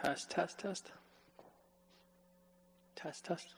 Test, test, test. Test, test.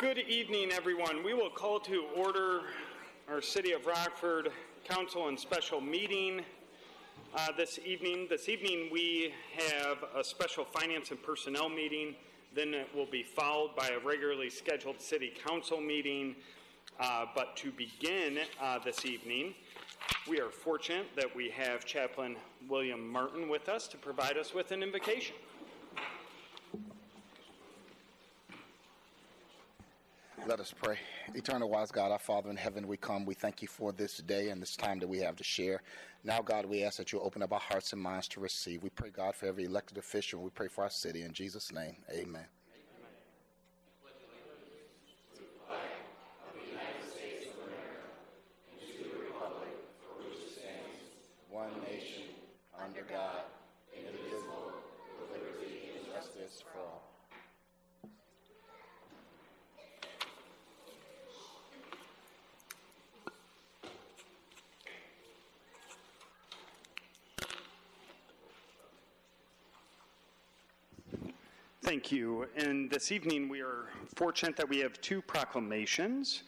Good evening, everyone. We will call to order our City of Rockford Council and Special Meeting this evening. This evening we have a special Finance and Personnel meeting. Then it will be followed by a regularly scheduled City Council meeting. But to begin this evening, we are fortunate that we have Chaplain William Martin with us to provide us with an invocation. Let us pray. Eternal wise God, our Father in heaven, we come. We thank you for this day and this time that we have to share. Now, God, we ask that you open up our hearts and minds to receive. We pray, God, for every elected official. We pray for our city. In Jesus' name, amen. One nation, under God, indivisible, with liberty and justice for all. Thank you. And this evening we are fortunate that we have two proclamations.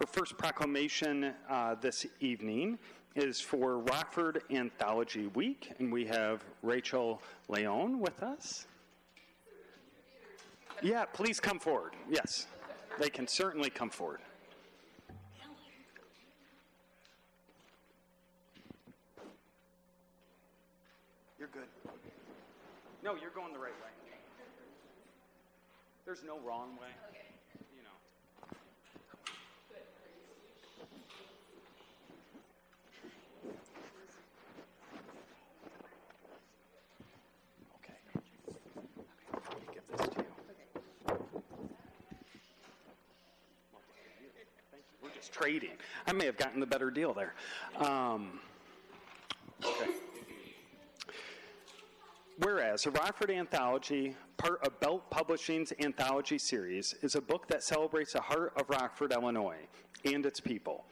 Our first proclamation this evening is for Rockford Anthology Week, and we have Rachel Leone with us. Yeah, please come forward. Yes, they can certainly come forward. You're good. No, you're going the right way. There's no wrong way. You know. Okay. Let me give this to you. Thank you. We're just trading. I may have gotten the better deal there. Okay. Whereas, a Rockford Anthology, part of Belt Publishing's anthology series, is a book that celebrates the heart of Rockford, Illinois, and its people.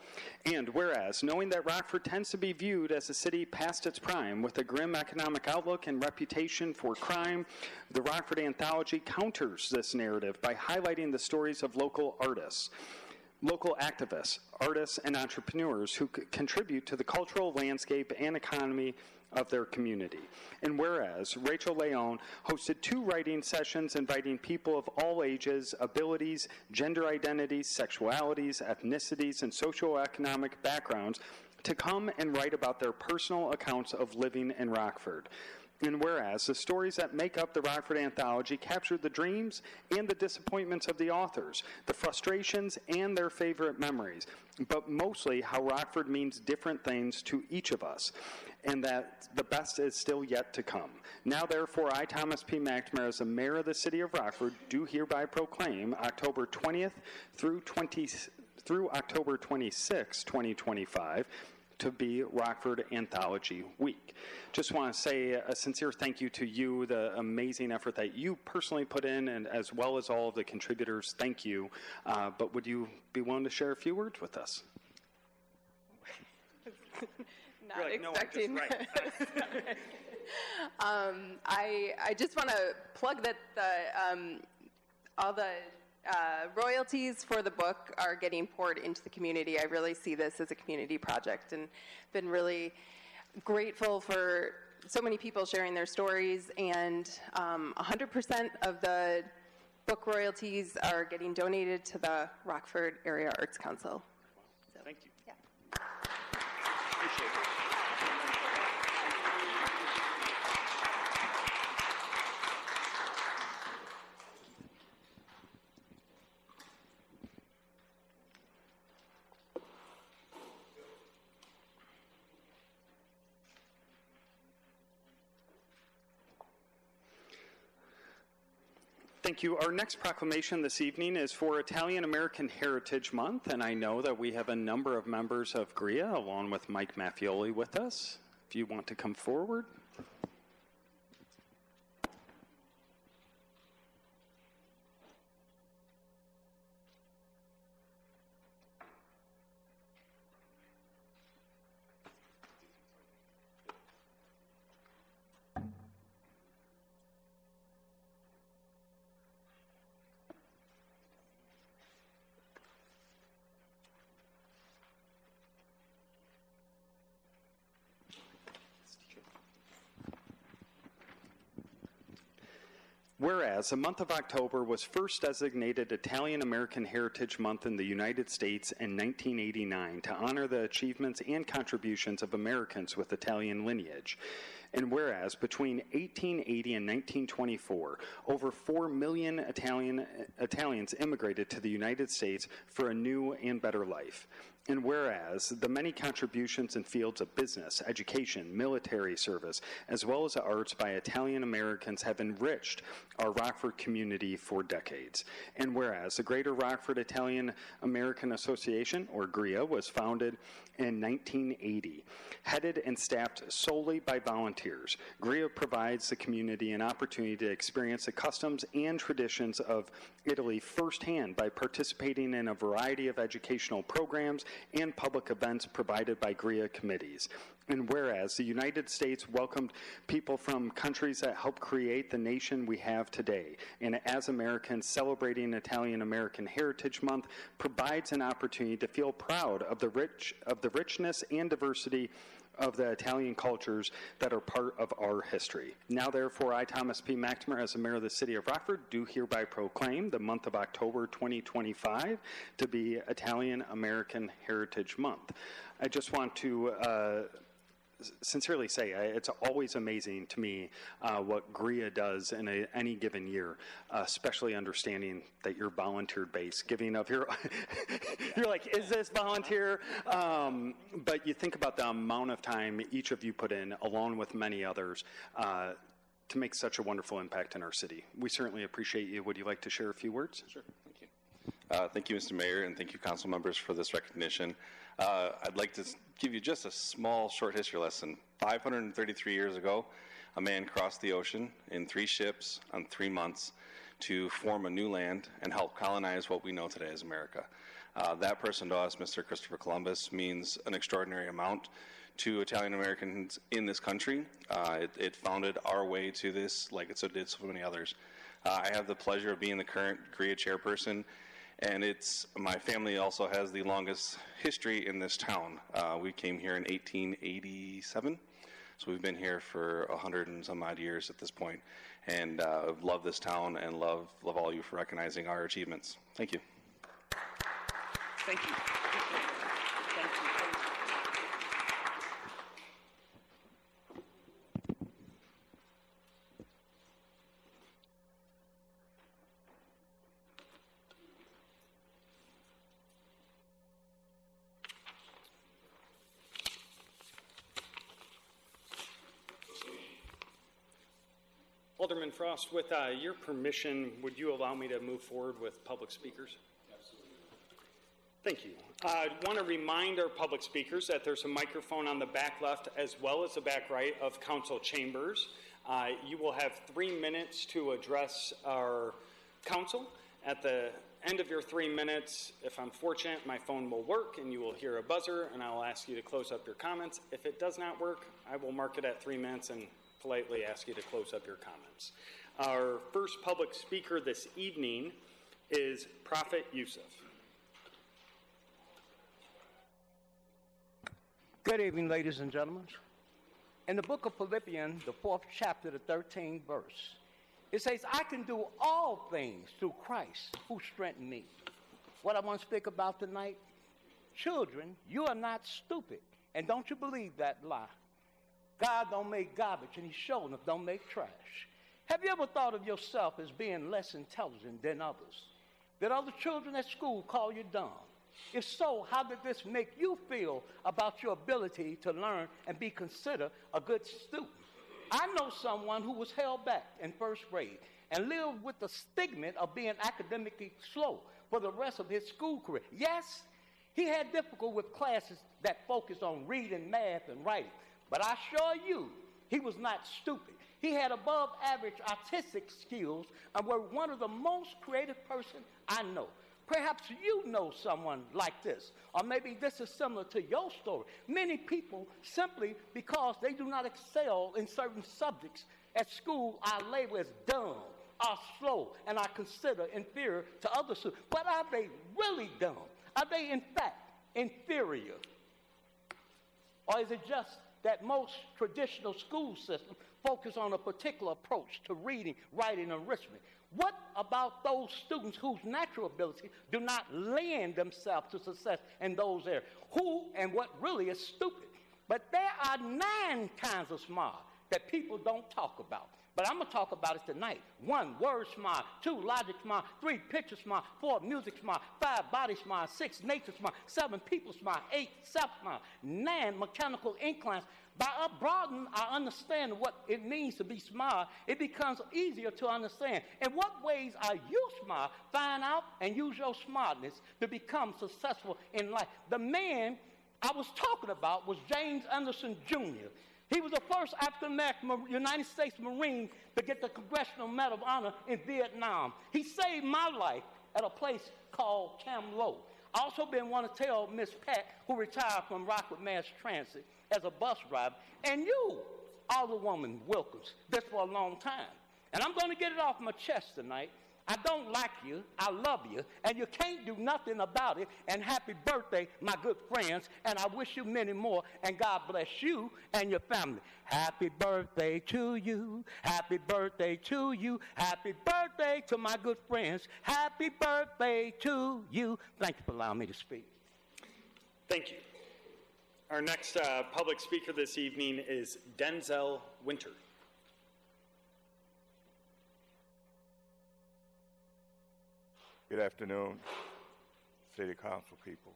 And whereas, knowing that Rockford tends to be viewed as a city past its prime, with a grim economic outlook and reputation for crime, the Rockford Anthology counters this narrative by highlighting the stories of local artists, local activists, artists, and entrepreneurs who contribute to the cultural landscape and economy of their community. And whereas Rachel Leone hosted 2 writing sessions inviting people of all ages, abilities, gender identities, sexualities, ethnicities, and socioeconomic backgrounds to come and write about their personal accounts of living in Rockford. And whereas the stories that make up the Rockford Anthology capture the dreams and the disappointments of the authors, the frustrations and their favorite memories, but mostly how Rockford means different things to each of us, and that the best is still yet to come. Now, therefore, I, Thomas P. McNamara, as the mayor of the city of Rockford, do hereby proclaim October 20th through October 26, 2025, to be Rockford Anthology Week. Just want to say a sincere thank you to you, the amazing effort that you personally put in, and as well as all of the contributors. Thank you. But would you be willing to share a few words with us? Not like, expecting. No, right. I just want to plug that all the royalties for the book are getting poured into the community. I really see this as a community project and been really grateful for so many people sharing their stories, and 100% of the book royalties are getting donated to the Rockford Area Arts Council. So, thank you. Yeah. Appreciate it. Thank you. Our next proclamation this evening is for Italian American Heritage Month, and I know that we have a number of members of GRIA, along with Mike Maffioli, with us. If you want to come forward. Whereas the month of October was first designated Italian American Heritage Month in the United States in 1989 to honor the achievements and contributions of Americans with Italian lineage. And whereas between 1880 and 1924, over 4 million Italians immigrated to the United States for a new and better life. And whereas the many contributions in fields of business, education, military service, as well as the arts by Italian Americans have enriched our Rockford community for decades. And whereas the Greater Rockford Italian American Association, or GRIA, was founded in 1980, headed and staffed solely by volunteers, GRIA provides the community an opportunity to experience the customs and traditions of Italy firsthand by participating in a variety of educational programs and public events provided by GRIA committees. And whereas the United States welcomed people from countries that helped create the nation we have today, and as Americans celebrating Italian American Heritage Month provides an opportunity to feel proud of the richness and diversity of the Italian cultures that are part of our history. Now, therefore, I, Thomas P. McNamara, as the mayor of the city of Rockford, do hereby proclaim the month of October 2025 to be Italian American Heritage Month. I just want to sincerely say it's always amazing to me what GRIA does in any given year, especially understanding that you're volunteer-based, giving of your, you're like, is this volunteer? But you think about the amount of time each of you put in, along with many others, to make such a wonderful impact in our city. We certainly appreciate you. Would you like to share a few words? Sure, thank you. Thank you, Mr. Mayor, and thank you, council members, for this recognition. I'd like to give you just a small, short history lesson. 533 years ago, a man crossed the ocean in 3 ships on 3 months to form a new land and help colonize what we know today as America. That person to us, Mr. Christopher Columbus, means an extraordinary amount to Italian Americans in this country. It founded our way to this like it did so many others. I have the pleasure of being the current GRIA chairperson, and my family also has the longest history in this town. We came here in 1887, so we've been here for 100 and some odd years at this point, and love this town and love all of you for recognizing our achievements. Thank you. Thank you. Thank you. Alderman Frost, with your permission, would you allow me to move forward with public speakers? Absolutely. Thank you. I want to remind our public speakers that there's a microphone on the back left as well as the back right of council chambers. You will have 3 minutes to address our council. At the end of your 3 minutes, if I'm fortunate, my phone will work and you will hear a buzzer and I'll ask you to close up your comments. If it does not work, I will mark it at 3 minutes and politely ask you to close up your comments. Our first public speaker this evening is Prophet Yusuf. Good evening, ladies and gentlemen. In the book of Philippians, the 4th chapter, the 13th verse, it says, I can do all things through Christ who strengthened me. What I want to speak about tonight, children, you are not stupid. And don't you believe that lie. God don't make garbage, and he sure enough don't make trash. Have you ever thought of yourself as being less intelligent than others? Did other children at school call you dumb? If so, how did this make you feel about your ability to learn and be considered a good student? I know someone who was held back in 1st grade and lived with the stigma of being academically slow for the rest of his school career. Yes, he had difficulty with classes that focused on reading, math, and writing. But I assure you, he was not stupid. He had above average artistic skills and was one of the most creative persons I know. Perhaps you know someone like this, or maybe this is similar to your story. Many people, simply because they do not excel in certain subjects at school, are labeled as dumb, are slow, and are considered inferior to other students. But are they really dumb? Are they, in fact, inferior? Or is it just that most traditional school systems focus on a particular approach to reading, writing, and arithmetic. What about those students whose natural abilities do not lend themselves to success in those areas? Who and what really is stupid? But there are 9 kinds of smart that people don't talk about. But I'm going to talk about it tonight. 1, word smart. 2, logic smart. 3, picture smart. 4, music smart. 5, body smart. 6, nature smart. 7, people smart. 8, self smart. 9, mechanical inclines. By broadening our understanding of what it means to be smart, it becomes easier to understand. In what ways are you smart? Find out and use your smartness to become successful in life. The man I was talking about was James Anderson Jr. He was the first African-American United States Marine to get the Congressional Medal of Honor in Vietnam. He saved my life at a place called Cam Low. I also been want to tell Miss Pat, who retired from Rockford Mass Transit as a bus driver, and you, Alderwoman Wilkins, this for a long time. And I'm going to get it off my chest tonight. I don't like you, I love you, and you can't do nothing about it. And happy birthday, my good friends, and I wish you many more, and God bless you and your family. Happy birthday to you, happy birthday to you, happy birthday to my good friends, happy birthday to you. Thank you for allowing me to speak. Thank you. Our next public speaker this evening is Denzel Winter. Good afternoon, City Council people.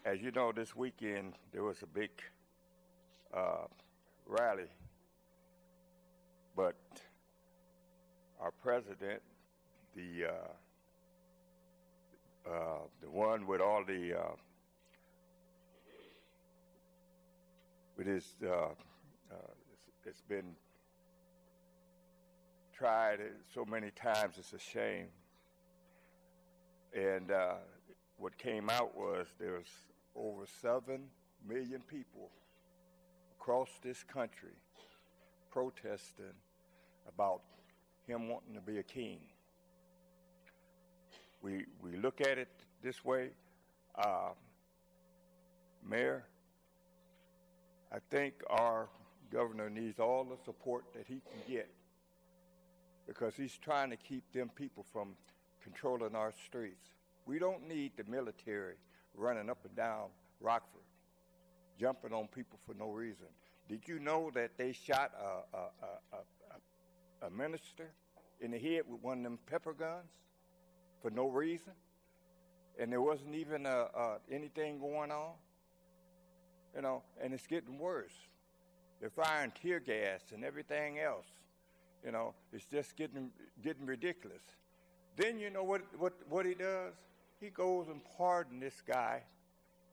As you know, this weekend there was a big rally, but our president, the one with all the with his it's been tried it so many times, it's a shame. And what came out was there's over 7 million people across this country protesting about him wanting to be a king. We look at it this way, Mayor, I think our governor needs all the support that he can get, because he's trying to keep them people from controlling our streets. We don't need the military running up and down Rockford, jumping on people for no reason. Did you know that they shot a minister in the head with one of them pepper guns for no reason? And there wasn't even anything going on? You know, and it's getting worse. They're firing tear gas and everything else. You know, it's just getting ridiculous. Then you know what he does? He goes and pardons this guy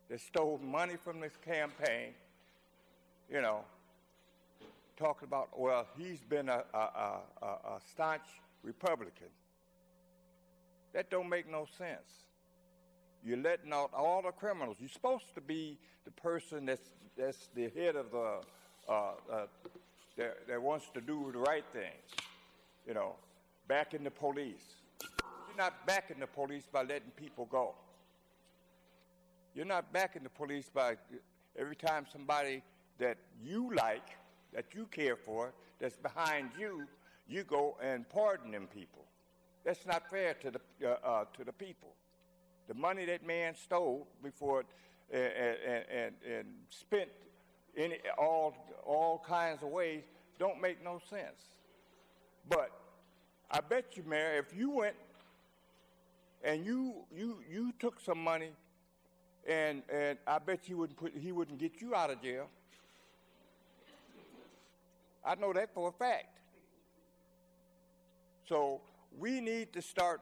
that stole money from this campaign, you know, talking about, well, he's been a staunch Republican. That don't make no sense. You're letting out all the criminals. You're supposed to be the person that's the head of the that wants to do the right thing, you know, backing the police. You're not backing the police by letting people go. You're not backing the police by every time somebody that you like, that you care for, that's behind you, you go and pardon them people. That's not fair to the people. The money that man stole before and spent in all kinds of ways don't make no sense. But I bet you, Mayor, if you went and you took some money, and I bet he wouldn't get you out of jail. I know that for a fact. So we need to start.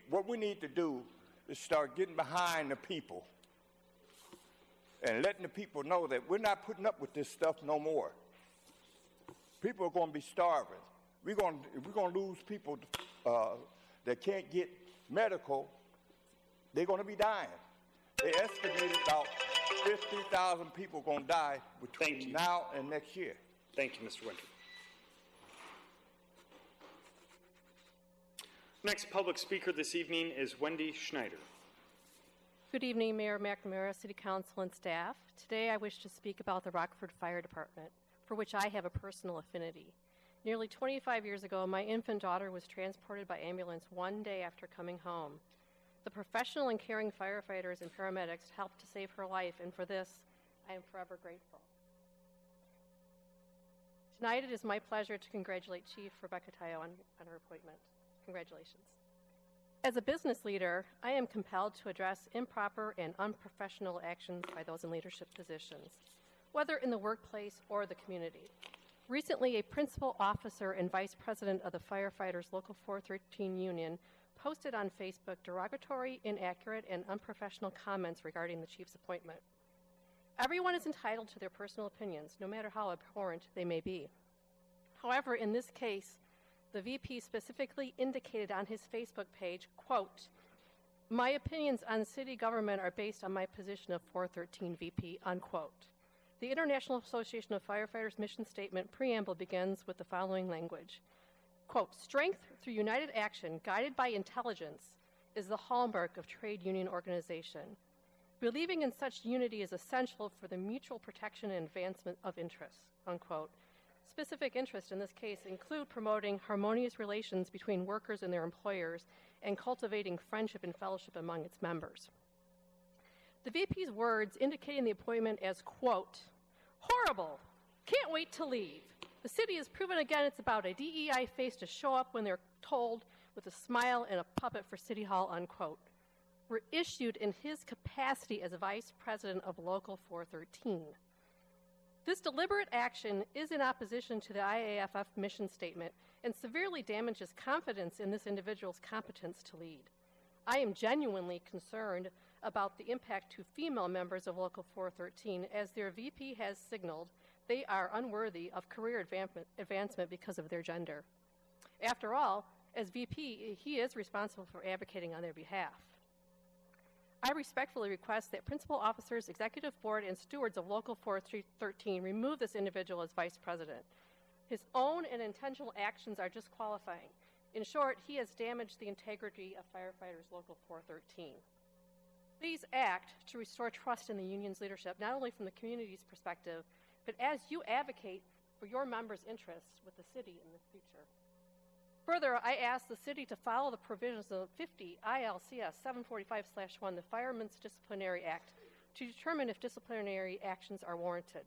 What we need to do is start getting behind the people and letting the people know that we're not putting up with this stuff no more. People are going to be starving. We're going to lose people that can't get medical. They're going to be dying. They estimated about 50,000 people are going to die between now and next year. Thank you, Mr. Winter. Next public speaker this evening is Wendy Schneider. Good evening, Mayor McNamara, City Council, and staff. Today I wish to speak about the Rockford Fire Department, for which I have a personal affinity. Nearly 25 years ago, my infant daughter was transported by ambulance one day after coming home. The professional and caring firefighters and paramedics helped to save her life, and for this, I am forever grateful. Tonight it is my pleasure to congratulate Chief Rebecca Tayo on her appointment. Congratulations. As a business leader, I am compelled to address improper and unprofessional actions by those in leadership positions, whether in the workplace or the community. Recently, a principal officer and vice president of the Firefighters Local 413 Union posted on Facebook derogatory, inaccurate, and unprofessional comments regarding the chief's appointment. Everyone is entitled to their personal opinions, no matter how abhorrent they may be. However, in this case, the VP specifically indicated on his Facebook page, quote, "My opinions on city government are based on my position of 413 VP," unquote. The International Association of Firefighters mission statement preamble begins with the following language, quote, "Strength through united action guided by intelligence is the hallmark of trade union organization. Believing in such unity is essential for the mutual protection and advancement of interests," unquote. Specific interests in this case include promoting harmonious relations between workers and their employers and cultivating friendship and fellowship among its members. The VP's words indicating the appointment as, quote, "Horrible, can't wait to leave. The city has proven again it's about a DEI face to show up when they're told with a smile and a puppet for City Hall," unquote, were issued in his capacity as Vice President of Local 413. This deliberate action is in opposition to the IAFF mission statement and severely damages confidence in this individual's competence to lead. I am genuinely concerned about the impact to female members of Local 413, as their VP has signaled they are unworthy of career advancement because of their gender. After all, as VP, he is responsible for advocating on their behalf. I respectfully request that principal officers, executive board, and stewards of Local 413 remove this individual as vice president. His own and intentional actions are disqualifying. In short, he has damaged the integrity of Firefighters Local 413. Please act to restore trust in the union's leadership, not only from the community's perspective, but as you advocate for your members' interests with the city in the future. Further, I ask the city to follow the provisions of 50 ILCS 745/1, the Firemen's Disciplinary Act, to determine if disciplinary actions are warranted.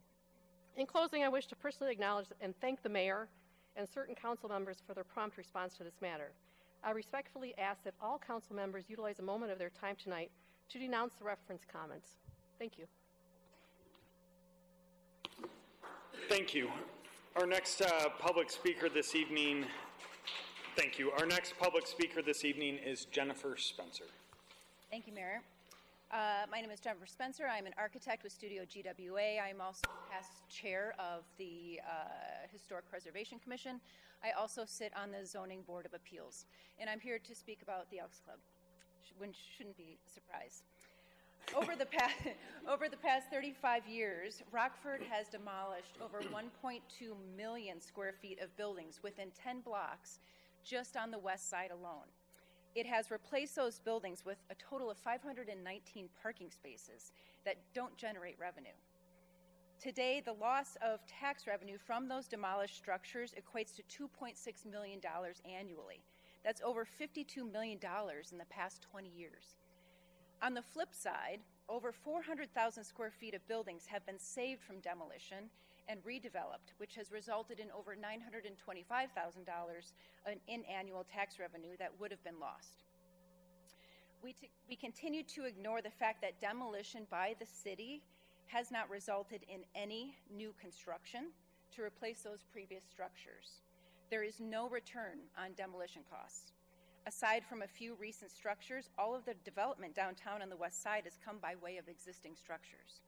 In closing, I wish to personally acknowledge and thank the mayor and certain council members for their prompt response to this matter. I respectfully ask that all council members utilize a moment of their time tonight to denounce the reference comments. Thank you. Thank you. Our next public speaker this evening. Thank you. Our next public speaker this evening is Jennifer Spencer. Thank you, Mayor. My name is Jennifer Spencer. I'm an architect with Studio GWA. I'm also past chair of the Historic Preservation Commission. I also sit on the Zoning Board of Appeals. And I'm here to speak about the Elks Club, which shouldn't be a surprise. Over the past 35 years, Rockford has demolished over 1.2 million square feet of buildings within 10 blocks just on the west side alone. It has replaced those buildings with a total of 519 parking spaces that don't generate revenue. Today, the loss of tax revenue from those demolished structures equates to $2.6 million annually. That's over $52 million in the past 20 years. On the flip side, over 400,000 square feet of buildings have been saved from demolition and redeveloped, which has resulted in over $925,000 in annual tax revenue that would have been lost. We continue to ignore the fact that demolition by the city has not resulted in any new construction to replace those previous structures. There is no return on demolition costs. Aside from a few recent structures, all of the development downtown on the west side has come by way of existing structures.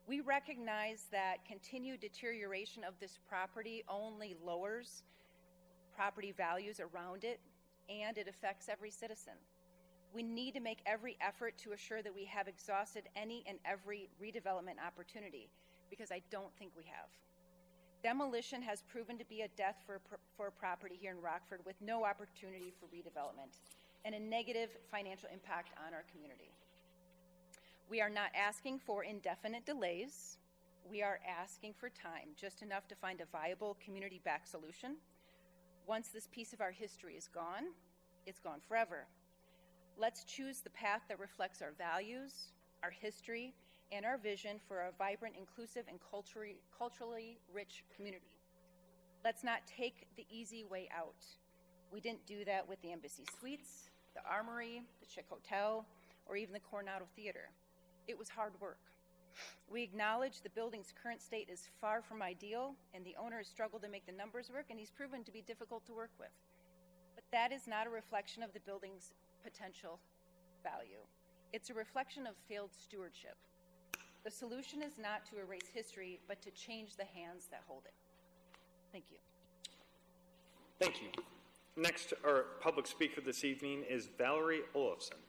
We recognize that continued deterioration of this property only lowers property values around it, and it affects every citizen. We need to make every effort to assure that we have exhausted any and every redevelopment opportunity, because I don't think we have. Demolition has proven to be a death for a property here in Rockford with no opportunity for redevelopment and a negative financial impact on our community. We are not asking for indefinite delays. We are asking for time, just enough to find a viable community-backed solution. Once this piece of our history is gone, it's gone forever. Let's choose the path that reflects our values, our history, and our vision for a vibrant, inclusive, and culturally rich community. Let's not take the easy way out. We didn't do that with the Embassy Suites, the Armory, the Chick Hotel, or even the Coronado Theater. It was hard work. We acknowledge the building's current state is far from ideal, and the owner has struggled to make the numbers work, and he's proven to be difficult to work with. But that is not a reflection of the building's potential value. It's a reflection of failed stewardship. The solution is not to erase history, but to change the hands that hold it. Thank you. Thank you. Next, our public speaker this evening is Valerie Olofsson.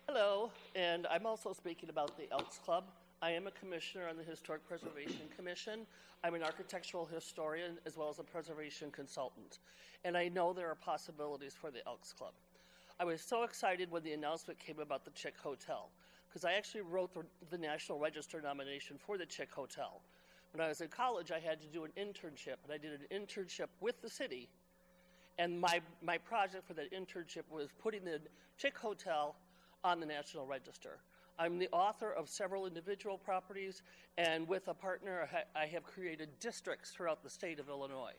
Hello, and I'm also speaking about the Elks Club. I am a commissioner on the Historic Preservation Commission. I'm an architectural historian as well as a preservation consultant, and I know there are possibilities for the Elks Club. I was so excited when the announcement came about the Chick Hotel, because I actually wrote the National Register nomination for the Chick Hotel. When I was in college, I had to do an internship, and I did an internship with the city, and my project for that internship was putting the Chick Hotel on the National Register. I'm the author of several individual properties, and with a partner, I have created districts throughout the state of Illinois.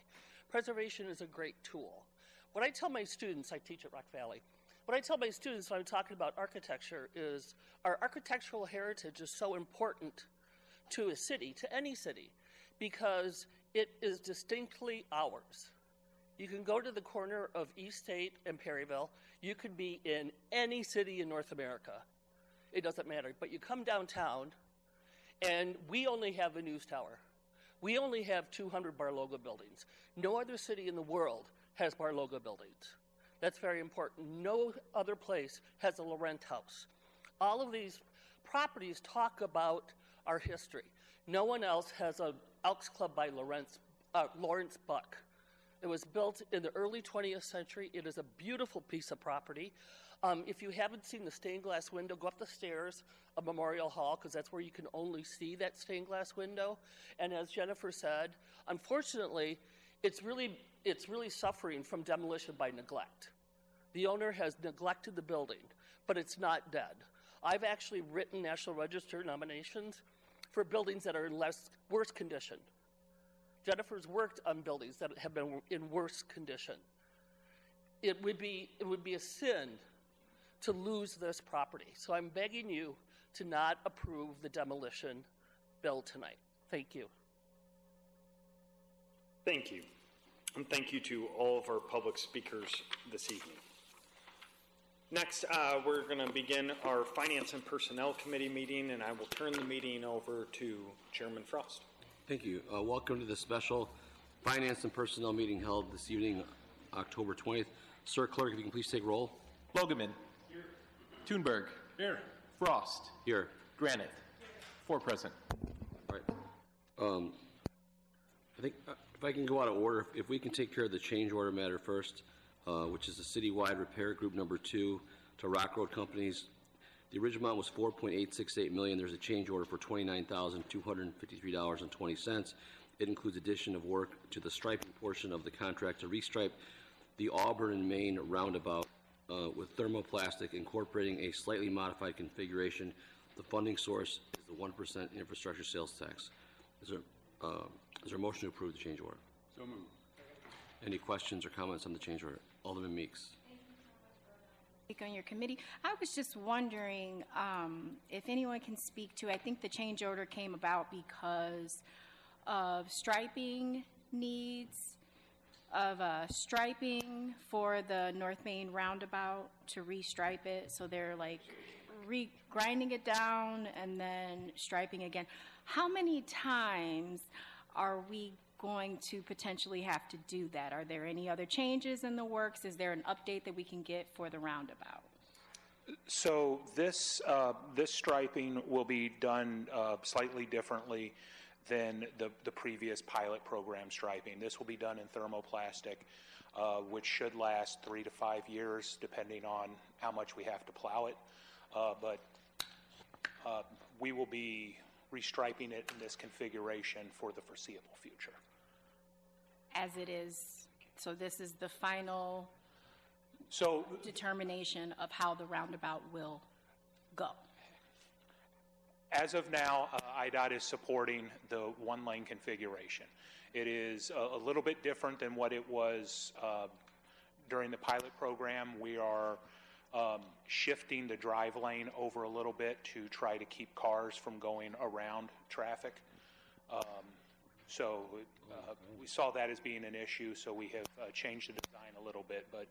Preservation is a great tool. What I tell my students, I teach at Rock Valley, what I tell my students when I'm talking about architecture is our architectural heritage is so important to a city, to any city, because it is distinctly ours. You can go to the corner of East State and Perryville. You could be in any city in North America. It doesn't matter. But you come downtown, and we only have a news tower. We only have 200 Barloga buildings. No other city in the world has Barloga buildings. That's very important. No other place has a Laurent house. All of these properties talk about our history. No one else has an Elks Club by Lawrence Buck. It was built in the early 20th century. It is a beautiful piece of property. If you haven't seen the stained glass window, go up the stairs of Memorial Hall, because that's where you can only see that stained glass window. And as Jennifer said, unfortunately, it's really suffering from demolition by neglect. The owner has neglected the building, but it's not dead. I've actually written National Register nominations for buildings that are in worse condition. Jennifer's worked on buildings that have been in worse condition. It would be a sin to lose this property. So I'm begging you to not approve the demolition bill tonight. Thank you. Thank you. And thank you to all of our public speakers this evening. Next, we're going to begin our Finance and Personnel Committee meeting, and I will turn the meeting over to Chairman Frost. Thank you. Welcome to the special Finance and Personnel meeting held this evening, October 20th. Sir Clerk, if you can please take roll. Logeman. Here. Thunberg. Here. Frost. Here. Granite. 4 present. All right. I think if I can go out of order, if we can take care of the change order matter first, which is the citywide repair group number 2 to Rock Road Companies. The original amount was $4.868 million. There's a change order for $29,253.20. It includes addition of work to the striping portion of the contract to restripe the Auburn and Maine roundabout with thermoplastic, incorporating a slightly modified configuration. The funding source is the 1% infrastructure sales tax. Is there a motion to approve the change order? So moved. Any questions or comments on the change order? Alderman Meeks. On your committee, I was just wondering if anyone can speak to, I think the change order came about because of striping needs, of striping for the North Main roundabout to restripe it, so they're like grinding it down and then striping again. How many times are we going to potentially have to do that? Are there any other changes in the works? Is there an update that we can get for the roundabout? So this striping will be done slightly differently than the previous pilot program striping. This will be done in thermoplastic, which should last 3 to 5 years, depending on how much we have to plow it. But we will be restriping it in this configuration for the foreseeable future. As it is, so this is the final determination of how the roundabout will go. As of now, IDOT is supporting the one-lane configuration. It is a little bit different than what it was during the pilot program. We are shifting the drive lane over a little bit to try to keep cars from going around traffic. We saw that as being an issue, so we have changed the design a little bit, but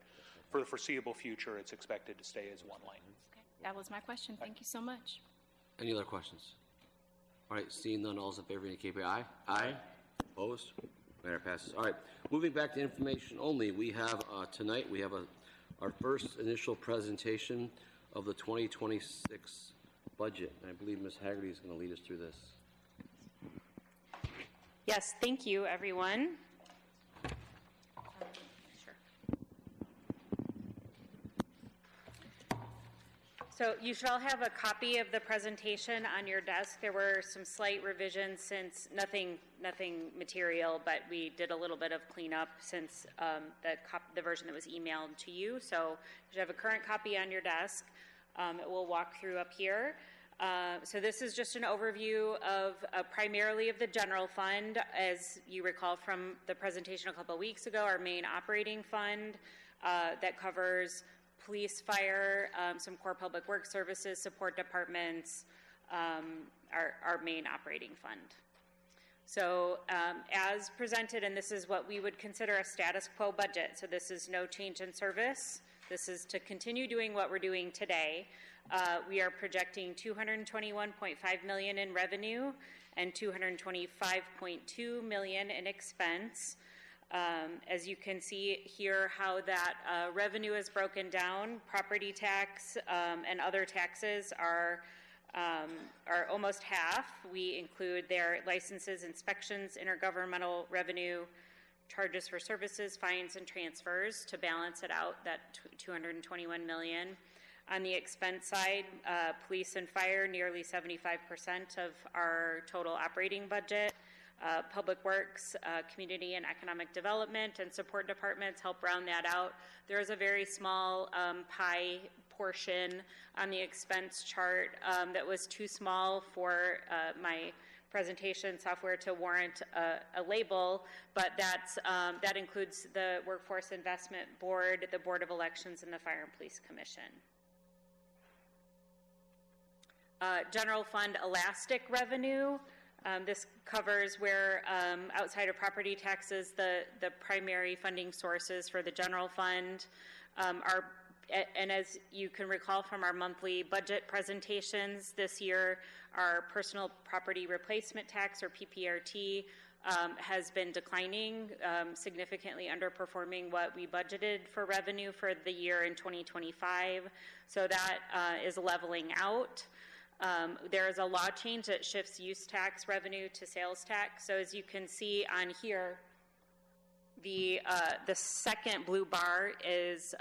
for the foreseeable future, it's expected to stay as one lane. Okay, that was my question. Thank you so much. Any other questions? All right, seeing none, all those in favor indicate by aye. Aye. Opposed? Matter passes. All right, moving back to information only, we have tonight, we have our first initial presentation of the 2026 budget. And I believe Ms. Haggerty is going to lead us through this. Yes, thank you, everyone. So you should all have a copy of the presentation on your desk. There were some slight revisions since nothing material, but we did a little bit of cleanup since the version that was emailed to you. So you should have a current copy on your desk. It will walk through up here. So this is just an overview of primarily of the general fund. As you recall from the presentation a couple of weeks ago, our main operating fund that covers police, fire, some core public work services, support departments, our main operating fund. So as presented, and this is what we would consider a status quo budget. So this is no change in service. This is to continue doing what we're doing today. We are projecting $221.5 million in revenue and $225.2 million in expense. As you can see here how that revenue is broken down, property tax and other taxes are almost half. We include their licenses, inspections, intergovernmental revenue, charges for services, fines, and transfers to balance it out, that $221 million. On the expense side, police and fire, nearly 75% of our total operating budget. Public Works, Community and Economic Development, and support departments help round that out. There is a very small pie portion on the expense chart that was too small for my presentation software to warrant a label, but that includes the Workforce Investment Board, the Board of Elections, and the Fire and Police Commission. General fund elastic revenue. This covers where, outside of property taxes, the primary funding sources for the general fund are, and as you can recall from our monthly budget presentations this year, our personal property replacement tax, or PPRT, has been declining, significantly underperforming what we budgeted for revenue for the year in 2025. So that is leveling out. There is a law change that shifts use tax revenue to sales tax. So as you can see on here, the second blue bar is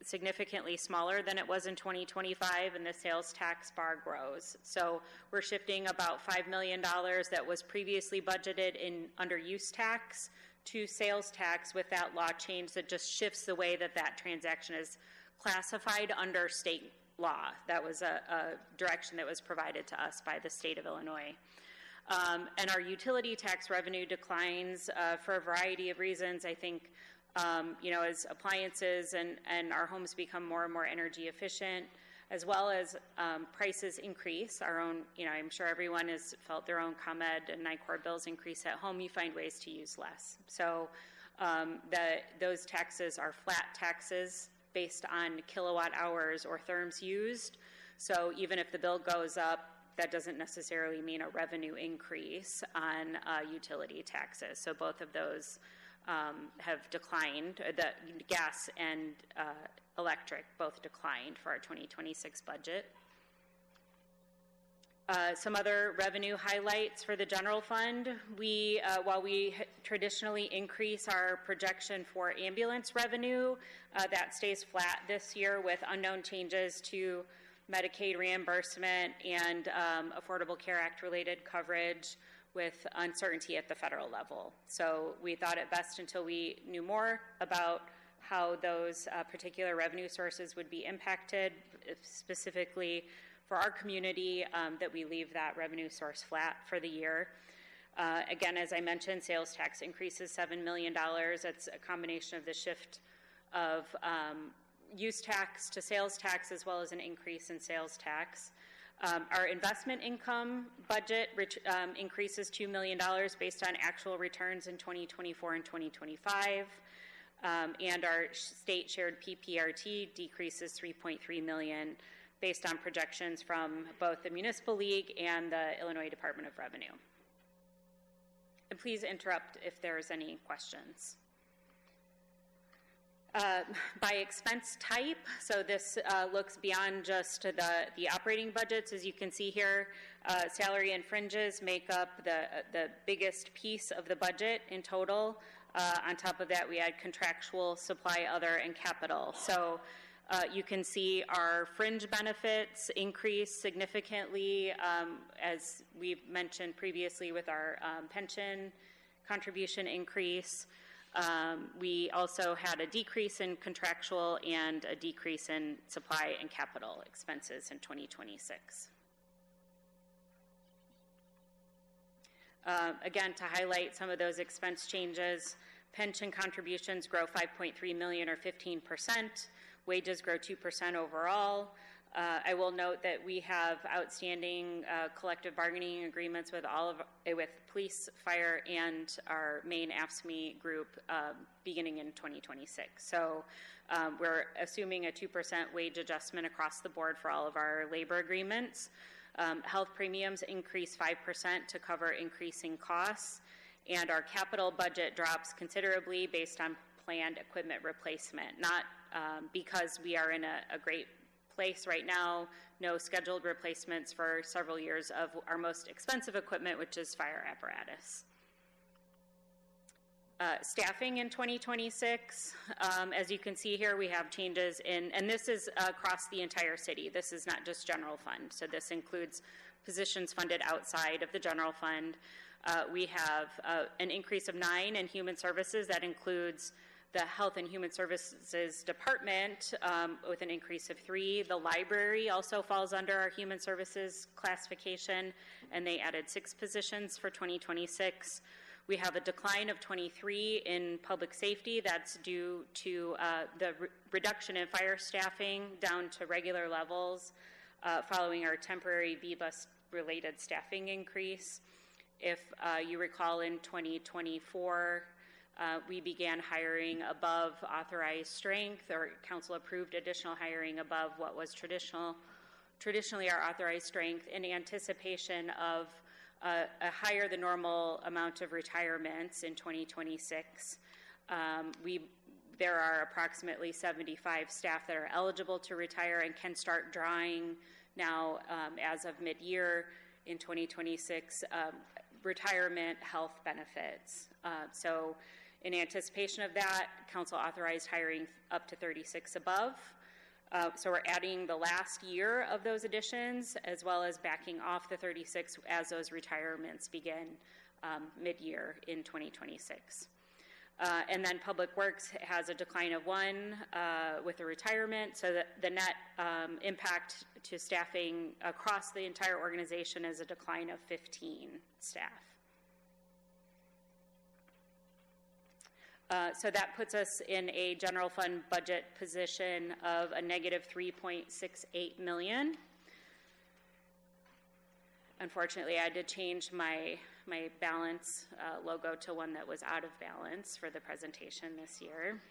significantly smaller than it was in 2025, and the sales tax bar grows. So we're shifting about $5 million that was previously budgeted in under use tax to sales tax with that law change that just shifts the way that that transaction is classified under state law. That was a direction that was provided to us by the state of Illinois. And our utility tax revenue declines for a variety of reasons. I think, as appliances and our homes become more and more energy efficient, as well as prices increase. Our own, I'm sure everyone has felt their own ComEd and NICOR bills increase at home. You find ways to use less. So those taxes are flat taxes based on kilowatt hours or therms used. So even if the bill goes up, that doesn't necessarily mean a revenue increase on utility taxes. So both of those have declined. The gas and electric both declined for our 2026 budget. Some other revenue highlights for the general fund. While we traditionally increase our projection for ambulance revenue, that stays flat this year with unknown changes to Medicaid reimbursement, and Affordable Care Act related coverage with uncertainty at the federal level. So we thought it best until we knew more about how those particular revenue sources would be impacted, specifically for our community, that we leave that revenue source flat for the year. Again, as I mentioned, sales tax increases $7 million. It's a combination of the shift of use tax to sales tax, as well as an increase in sales tax. Our investment income budget increases $2 million based on actual returns in 2024 and 2025. And our state shared PPRT decreases $3.3 million based on projections from both the Municipal League and the Illinois Department of Revenue. And please interrupt if there's any questions. By expense type, so this looks beyond just the operating budgets. As you can see here, salary and fringes make up the biggest piece of the budget in total. On top of that, we add contractual, supply, other, and capital. So you can see our fringe benefits increase significantly, as we've mentioned previously with our pension contribution increase. We also had a decrease in contractual and a decrease in supply and capital expenses in 2026. Again, to highlight some of those expense changes, pension contributions grow $5.3 million or 15%. Wages grow 2% overall. I will note that we have outstanding collective bargaining agreements with with police, fire, and our main AFSCME group beginning in 2026. So we're assuming a 2% wage adjustment across the board for all of our labor agreements. Health premiums increase 5% to cover increasing costs, and our capital budget drops considerably based on planned equipment replacement, not because we are in a great place right now, no scheduled replacements for several years of our most expensive equipment, which is fire apparatus. Staffing in 2026, as you can see here, we have changes in, and this is across the entire city. This is not just general fund. So this includes positions funded outside of the general fund. We have an increase of 9 in human services. That includes the Health and Human Services Department with an increase of 3. The library also falls under our human services classification, and they added 6 positions for 2026. We have a decline of 23 in public safety. That's due to the reduction in fire staffing down to regular levels following our temporary VBUS-related staffing increase. If you recall, in 2024, we began hiring above authorized strength, or council approved additional hiring above what was traditionally our authorized strength in anticipation of a higher than normal amount of retirements in 2026. There are approximately 75 staff that are eligible to retire and can start drawing now as of mid-year in 2026 retirement health benefits. So in anticipation of that, council authorized hiring up to 36 above. So we're adding the last year of those additions, as well as backing off the 36 as those retirements begin mid-year in 2026. And then Public Works has a decline of 1 with a retirement, so that the net impact to staffing across the entire organization is a decline of 15 staff. So that puts us in a general fund budget position of a negative $3.68 million. Unfortunately, I had to change my balance logo to one that was out of balance for the presentation this year.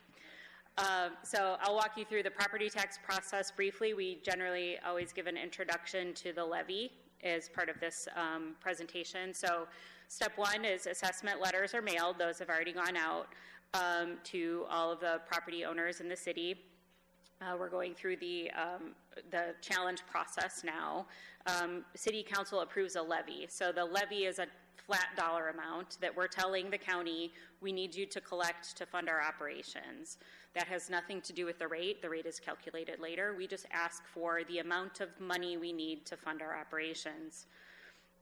So I'll walk you through the property tax process briefly. We generally always give an introduction to the levy as part of this presentation. So step 1 is assessment letters are mailed. Those have already gone out to all of the property owners in the city. We're going through the challenge process now. City Council approves a levy. So the levy is a flat dollar amount that we're telling the county we need you to collect to fund our operations. That has nothing to do with the rate. The rate is calculated later. We just ask for the amount of money we need to fund our operations.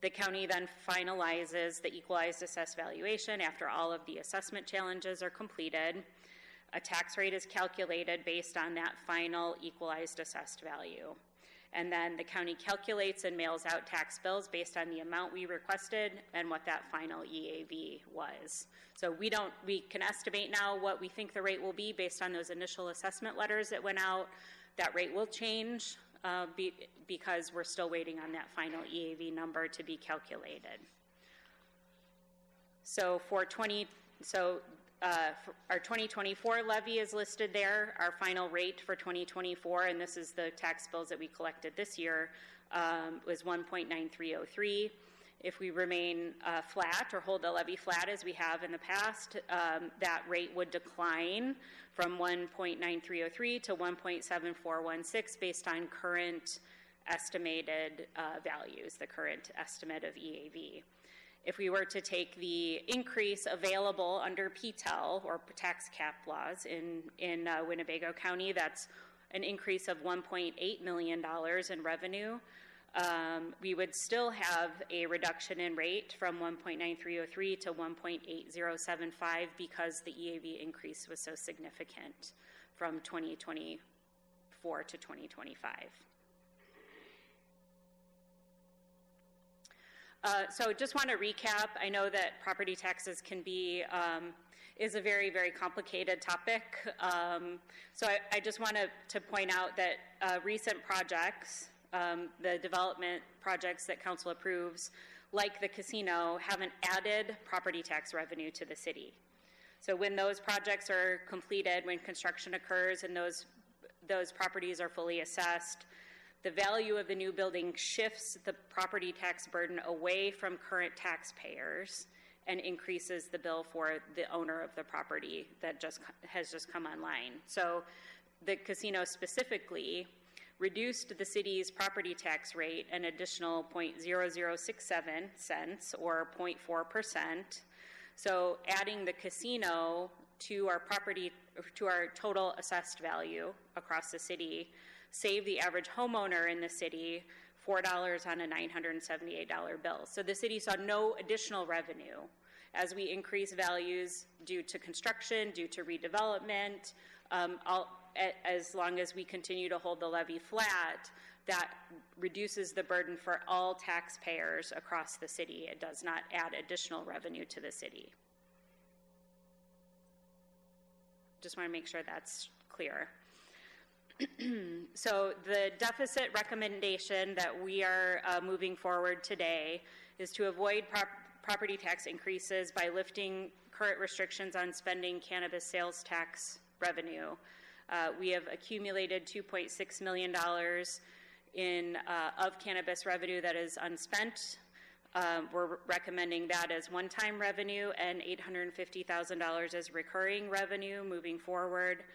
The county then finalizes the equalized assessed valuation after all of the assessment challenges are completed. A tax rate is calculated based on that final equalized assessed value. And then the county calculates and mails out tax bills based on the amount we requested and what that final EAV was. So we can estimate now what we think the rate will be based on those initial assessment letters that went out. That rate will change because we're still waiting on that final EAV number to be calculated. So our 2024 levy is listed there. Our final rate for 2024, and this is the tax bills that we collected this year, was 1.9303. If we remain flat or hold the levy flat as we have in the past, that rate would decline from 1.9303 to 1.7416 based on current estimated values, the current estimate of EAV. If we were to take the increase available under PTEL, or tax cap laws, in Winnebago County, that's an increase of $1.8 million in revenue. We would still have a reduction in rate from 1.9303 to 1.8075 because the EAV increase was so significant from 2024 to 2025. So just want to recap. I know that property taxes can be, is a very, very complicated topic. So I just want to point out that recent projects, the development projects that council approves, like the casino, haven't added property tax revenue to the city. So when those projects are completed, when construction occurs and those properties are fully assessed, the value of the new building shifts the property tax burden away from current taxpayers and increases the bill for the owner of the property that has just come online. So the casino specifically reduced the city's property tax rate an additional 0.0067 cents or 0.4%. So adding the casino to our total assessed value across the city save the average homeowner in the city $4 on a $978 bill. So the city saw no additional revenue as we increase values due to construction, due to redevelopment. As long as we continue to hold the levy flat, that reduces the burden for all taxpayers across the city. It does not add additional revenue to the city. Just want to make sure that's clear. So the deficit recommendation that we are moving forward today is to avoid property tax increases by lifting current restrictions on spending cannabis sales tax revenue. We have accumulated $2.6 million of cannabis revenue that is unspent. We're recommending that as one-time revenue and $850,000 as recurring revenue moving forward.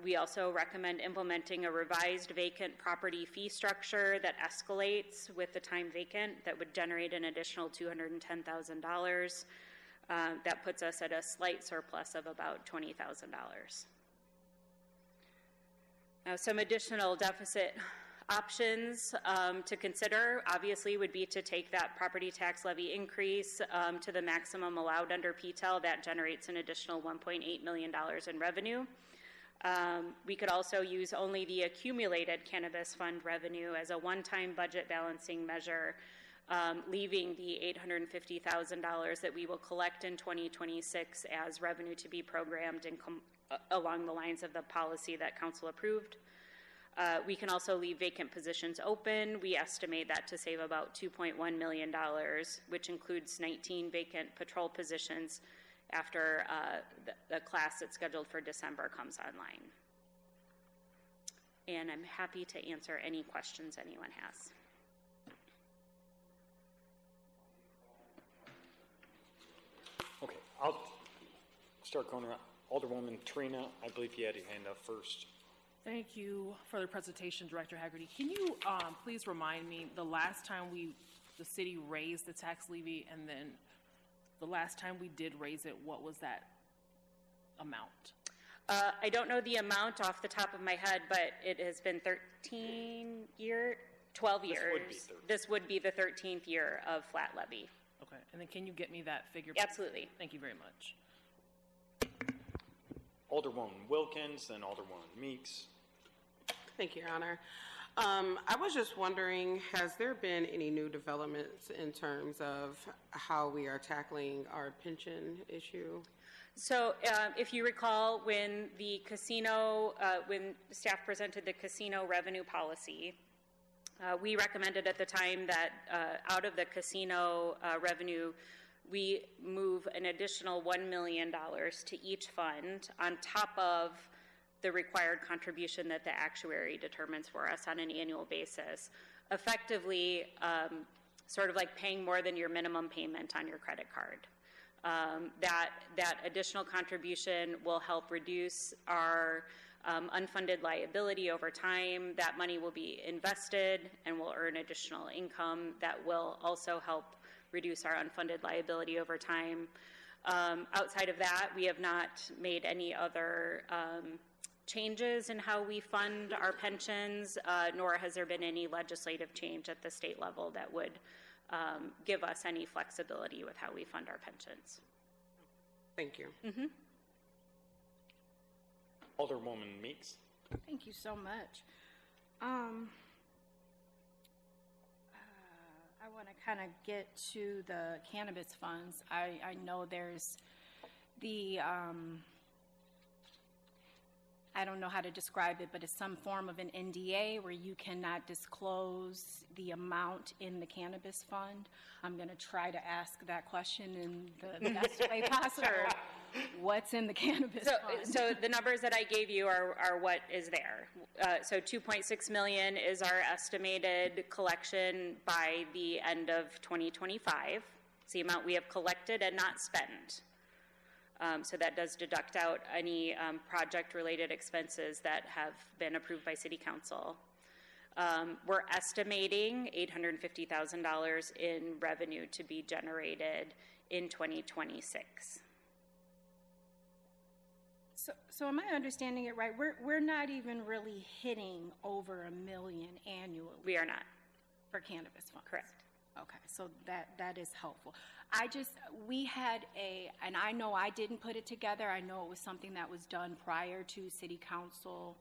We also recommend implementing a revised vacant property fee structure that escalates with the time vacant that would generate an additional $210,000. That puts us at a slight surplus of about $20,000. Now, some additional deficit options to consider obviously would be to take that property tax levy increase to the maximum allowed under PTEL. That generates an additional $1.8 million in revenue. We could also use only the accumulated cannabis fund revenue as a one-time budget balancing measure, leaving the $850,000 that we will collect in 2026 as revenue to be programmed and along the lines of the policy that council approved. We can also leave vacant positions open. We estimate that to save about $2.1 million, which includes 19 vacant patrol positions after the class that's scheduled for December comes online. And I'm happy to answer any questions anyone has. Okay, I'll start going around. Alderwoman Trina, I believe you had your hand up first. Thank you for the presentation, Director Haggerty. Can you please remind me the last time we the city raised the tax levy, and then the last time we did raise it, what was that amount? I don't know the amount off the top of my head, but it has been 12 years. This would be the 13th year of flat levy. Okay, and then can you get me that figure? Absolutely. Thank you very much. Alderwoman Wilkins, then Alderwoman Meeks. Thank you, Your Honor. I was just wondering, has there been any new developments in terms of how we are tackling our pension issue? So if you recall, when the casino, when staff presented the casino revenue policy, we recommended at the time that out of the casino revenue, we move an additional $1 million to each fund on top of the required contribution that the actuary determines for us on an annual basis, effectively sort of like paying more than your minimum payment on your credit card. That additional contribution will help reduce our unfunded liability over time. That money will be invested and will earn additional income that will also help reduce our unfunded liability over time. Outside of that, we have not made any other changes in how we fund our pensions, nor has there been any legislative change at the state level that would give us any flexibility with how we fund our pensions. Thank you. Mm-hmm. Alderwoman Meeks. Thank you so much. I want to kind of get to the cannabis funds. I know there's the I don't know how to describe it, but it's some form of an NDA where you cannot disclose the amount in the cannabis fund. I'm going to try to ask that question in the best way possible. What's in the cannabis fund? So the numbers that I gave you are what is there. So $2.6 million is our estimated collection by the end of 2025. It's the amount we have collected and not spent. So that does deduct out any project-related expenses that have been approved by City Council. We're estimating $850,000 in revenue to be generated in 2026. So am I understanding it right? We're not even really hitting over $1 million annually. We are not. For cannabis funds. Correct. Okay, so that is helpful. We had and I know I didn't put it together. I know it was something that was done prior to City Council,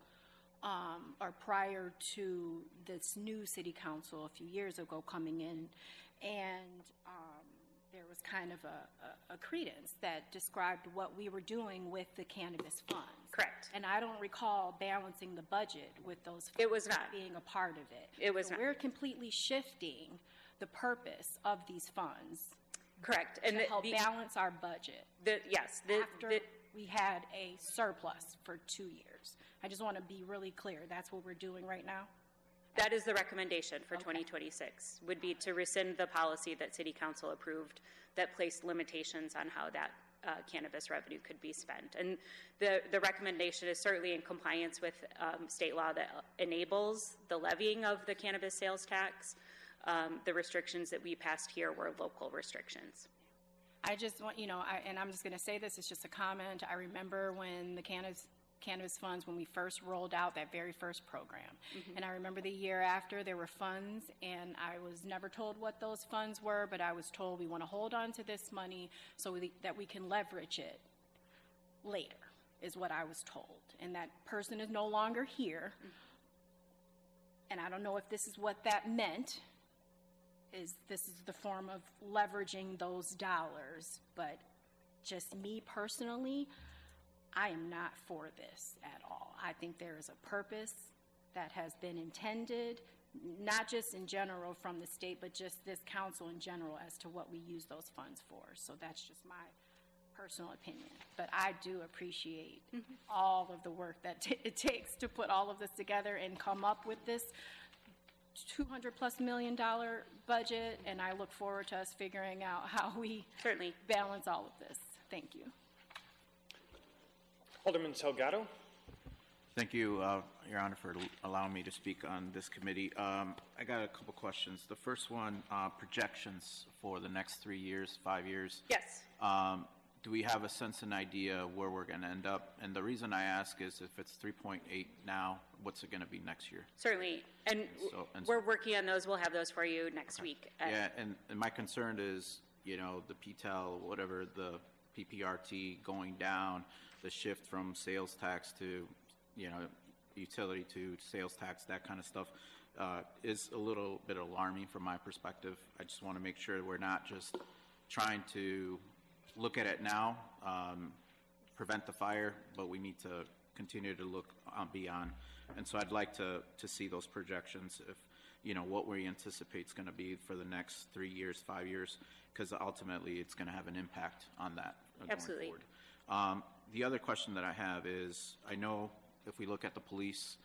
or prior to this new City Council a few years ago coming in, and there was kind of a credence that described what we were doing with the cannabis funds. Correct. And I don't recall balancing the budget with those funds. It was not. Being a part of it. It was not. We're completely shifting the purpose of these funds. Correct. And to help balance our budget. Yes. After we had a surplus for 2 years. I just want to be really clear. That's what we're doing right now? That is the recommendation for 2026, would be to rescind the policy that City Council approved that placed limitations on how that cannabis revenue could be spent. And the recommendation is certainly in compliance with state law that enables the levying of the cannabis sales tax. The restrictions that we passed here were local restrictions. I just want, and I'm just going to say this, it's just a comment. I remember when the cannabis funds, when we first rolled out that very first program. Mm-hmm. And I remember the year after there were funds, and I was never told what those funds were, but I was told we want to hold on to this money so that we can leverage it later, is what I was told. And that person is no longer here. Mm-hmm. And I don't know if this is what that meant. This is the form of leveraging those dollars, but just me personally, I am not for this at all. I think there is a purpose that has been intended, not just in general from the state, but just this council in general as to what we use those funds for. So that's just my personal opinion. But I do appreciate all of the work that it takes to put all of this together and come up with this $200+ million budget, and I look forward to us figuring out how we certainly balance all of this. Thank you. Alderman Salgado. Thank you, Your Honor, for allowing me to speak on this committee. I got a couple questions. The first one, projections for the next 3 years, 5 years. Yes. Do we have a sense and idea where we're going to end up? And the reason I ask is if it's 3.8 now, what's it going to be next year? Certainly. And we're working on those. We'll have those for you next week. Yeah, and my concern is, you know, the PTEL, whatever, the PPRT going down, the shift from sales tax to, you know, utility to sales tax, that kind of stuff, is a little bit alarming from my perspective. I just want to make sure we're not just trying to look at it now, prevent the fire, but we need to continue to look beyond. And so I'd like to see those projections, if, you know, what we anticipate is going to be for the next 3 years, 5 years, because ultimately it's going to have an impact on that Absolutely. Going forward. The other question that I have is, I know if we look at the police,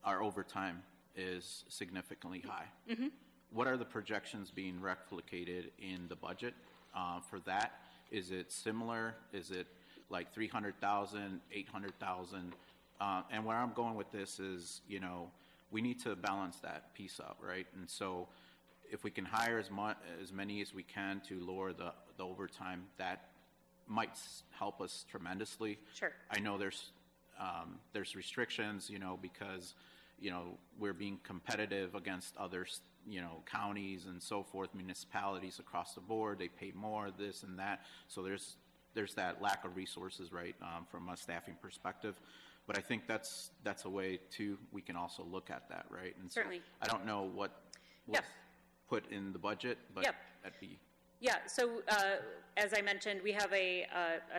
our overtime is significantly high. Mm-hmm. What are the projections being replicated in the budget for that? Is it similar? Is it like 300,000, 800,000? And where I'm going with this is, you know, we need to balance that piece up, right? And so if we can hire as many as we can to lower the overtime, that might help us tremendously. Sure. I know there's restrictions, you know, because, you know, we're being competitive against others, you know, counties and so forth, municipalities across the board. They pay more, this and that. So there's that lack of resources, right, from a staffing perspective. But I think that's a way too. We can also look at that, right? And certainly. So I don't know what's put in the budget, but that'd be. Yeah, so as I mentioned, we have a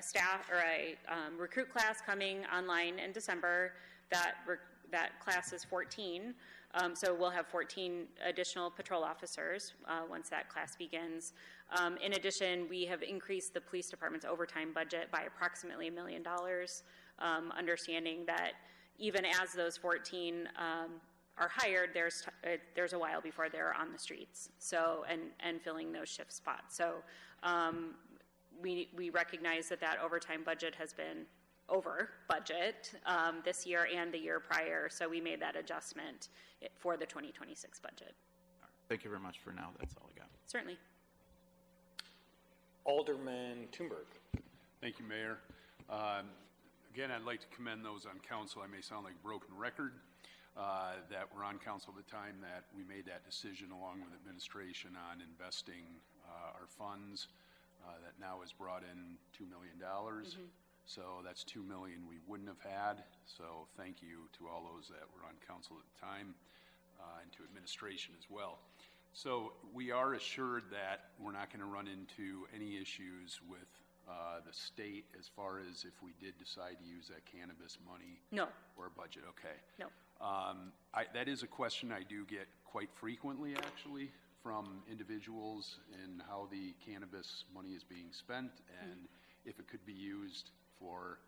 staff or a recruit class coming online in December. That class is 14, so we'll have 14 additional patrol officers once that class begins. In addition, we have increased the police department's overtime budget by approximately $1 million, understanding that even as those 14 are hired, there's a while before they're on the streets, so and filling those shift spots. So we recognize that overtime budget has been over budget this year and the year prior, so we made that adjustment for the 2026 budget. Thank you very much for now. That's all I got. Certainly. Alderman Thunberg. Thank you, Mayor. Again, I'd like to commend those on council. I may sound like a broken record, that were on council at the time that we made that decision along with administration on investing our funds that now has brought in $2 million. Mm-hmm. So that's $2 million we wouldn't have had. So thank you to all those that were on council at the time and to administration as well. So we are assured that we're not going to run into any issues with the state as far as if we did decide to use that cannabis money. No. Or budget. Okay. No. That is a question I do get quite frequently, actually, from individuals in how the cannabis money is being spent and if it could be used for,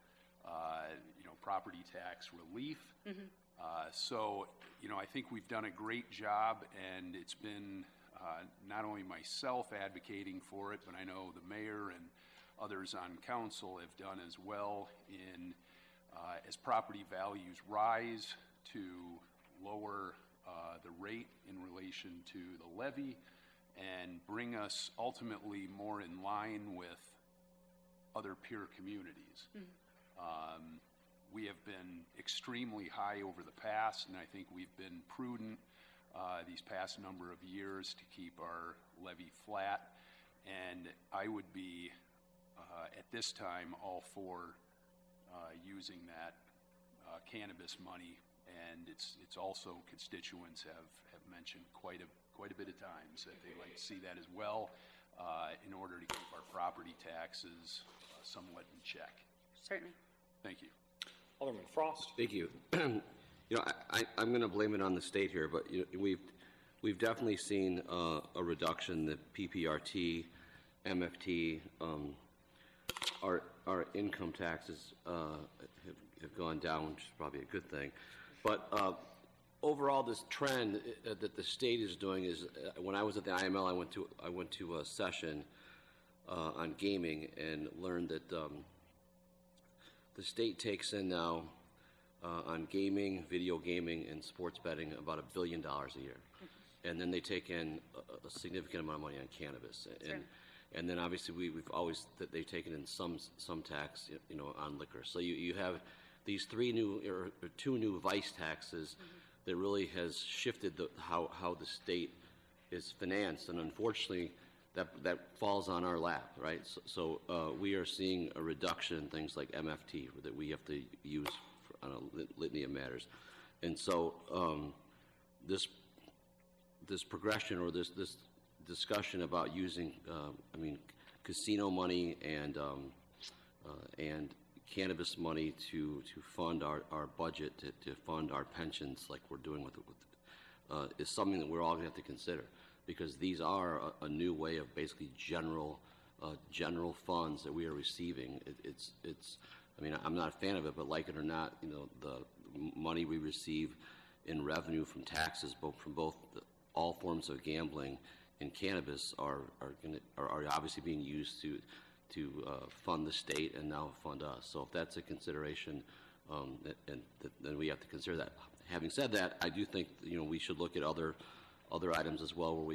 property tax relief. Mm-hmm. So, I think we've done a great job, and it's been not only myself advocating for it, but I know the mayor and others on council have done as well in, as property values rise, to lower the rate in relation to the levy and bring us ultimately more in line with other peer communities. Mm-hmm. We have been extremely high over the past, and I think we've been prudent these past number of years to keep our levy flat. And I would be, at this time, all for using that cannabis money. And it's also constituents have mentioned quite a bit of times that they'd like to see that as well in order to keep our property taxes somewhat in check. Certainly. Thank you. Alderman Frost. Thank you. I'm going to blame it on the state here, but we've definitely seen a reduction. The PPRT, MFT, our income taxes have gone down, which is probably a good thing. But overall, this trend that the state is doing is, when I was at the IML, I went to a session on gaming and learned that the state takes in now on gaming, video gaming, and sports betting, about $1 billion a year. And then they take in a significant amount of money on cannabis. And then obviously we've always, they've taken in some tax, on liquor. So you have these two new vice taxes that really has shifted how the state is financed. And unfortunately, that falls on our lap, right? So we are seeing a reduction in things like MFT that we have to use on a litany of matters. And so this progression, or this discussion about using, casino money and cannabis money to fund our budget, to fund our pensions, like we're doing with is something that we're all going to have to consider, because these are a new way of basically general funds that we are receiving. I'm not a fan of it, but like it or not, the money we receive in revenue from taxes, from all forms of gambling and cannabis, are obviously being used to fund the state and now fund us. So if that's a consideration, then we have to consider that. Having said that, I do think we should look at other items as well where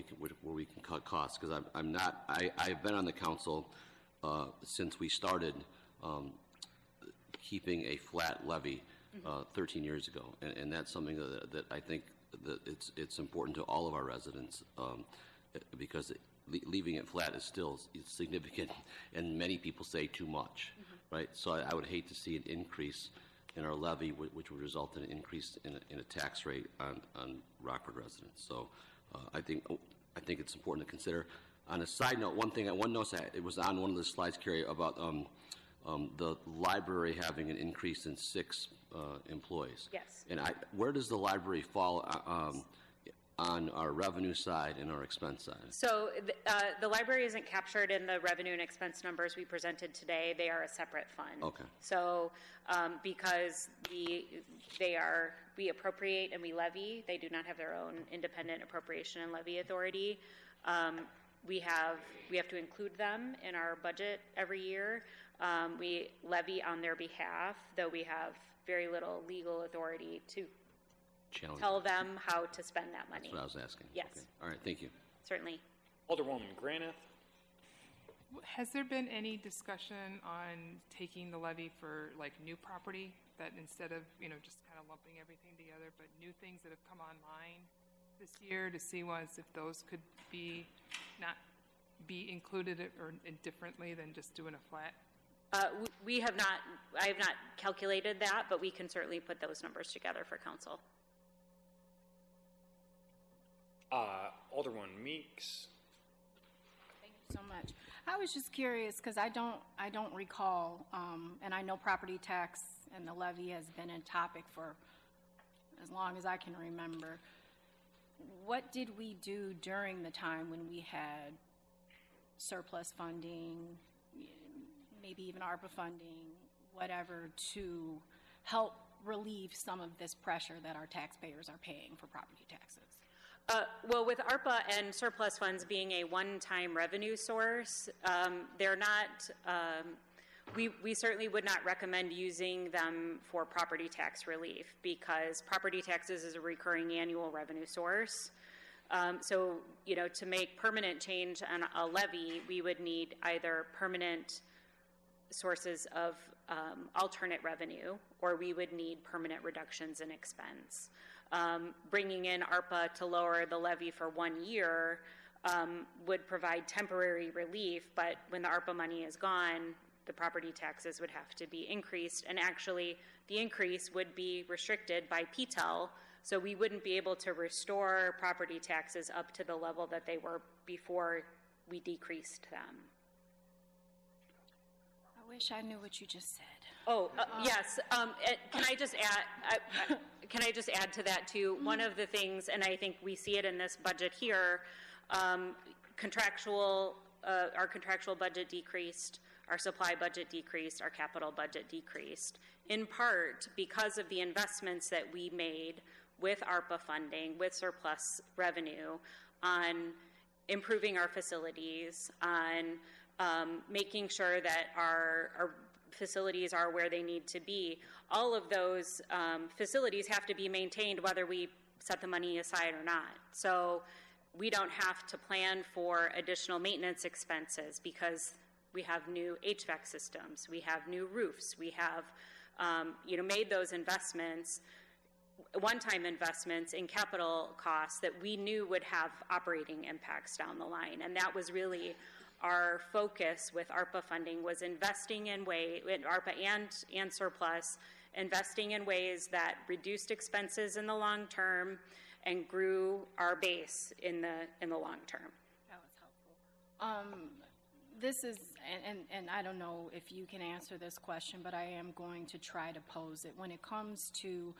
we can cut costs, because I've been on the council since we started keeping a flat levy 13 years ago, and that's something that I think that it's important to all of our residents, because leaving it flat is still significant, and many people say too much, right? So I would hate to see an increase in our levy, which would result in an increase in a tax rate on Rockford residents. So I think it's important to consider. On a side note, one note, it was on one of the slides, Carrie, about the library having an increase in 6 employees. Yes. And where does the library fall on our revenue side and our expense side? So the library isn't captured in the revenue and expense numbers we presented today. They are a separate fund. Okay. So because we appropriate and we levy, they do not have their own independent appropriation and levy authority. We have to include them in our budget every year. We levy on their behalf, though we have very little legal authority to tell them how to spend that money. That's what I was asking. Yes. Okay. All right, thank you. Certainly. Alderwoman Granith. Has there been any discussion on taking the levy for new property, that instead of just kind of lumping everything together, but new things that have come online this year, to see if those could not be included or differently than just doing a flat? I have not calculated that, but we can certainly put those numbers together for council. Alderwoman Meeks. Thank you so much. I was just curious, because I don't recall, and I know property tax and the levy has been a topic for as long as I can remember. What did we do during the time when we had surplus funding, maybe even ARPA funding, whatever, to help relieve some of this pressure that our taxpayers are paying for property taxes? Well, with ARPA and surplus funds being a one-time revenue source, they're not, we certainly would not recommend using them for property tax relief, because property taxes is a recurring annual revenue source. So, to make permanent change on a levy, we would need either permanent sources of alternate revenue, or we would need permanent reductions in expense. Bringing in ARPA to lower the levy for 1 year would provide temporary relief, but when the ARPA money is gone, the property taxes would have to be increased, and actually the increase would be restricted by PTEL, so we wouldn't be able to restore property taxes up to the level that they were before we decreased them. I wish I knew what you just said. Oh, yes. Can I just add? Can I just add to that too? One of the things, and I think we see it in this budget here, our contractual budget decreased, our supply budget decreased, our capital budget decreased, in part because of the investments that we made with ARPA funding, with surplus revenue, on improving our facilities, on making sure that facilities are where they need to be. All of those facilities have to be maintained whether we set the money aside or not. So we don't have to plan for additional maintenance expenses because we have new HVAC systems, we have new roofs, we have made those investments, one-time investments in capital costs that we knew would have operating impacts down the line. And that was really our focus with ARPA funding, was investing in ARPA and surplus, investing in ways that reduced expenses in the long term and grew our base in the long term. That was helpful. This is, and I don't know if you can answer this question, but I am going to try to pose it. When it comes to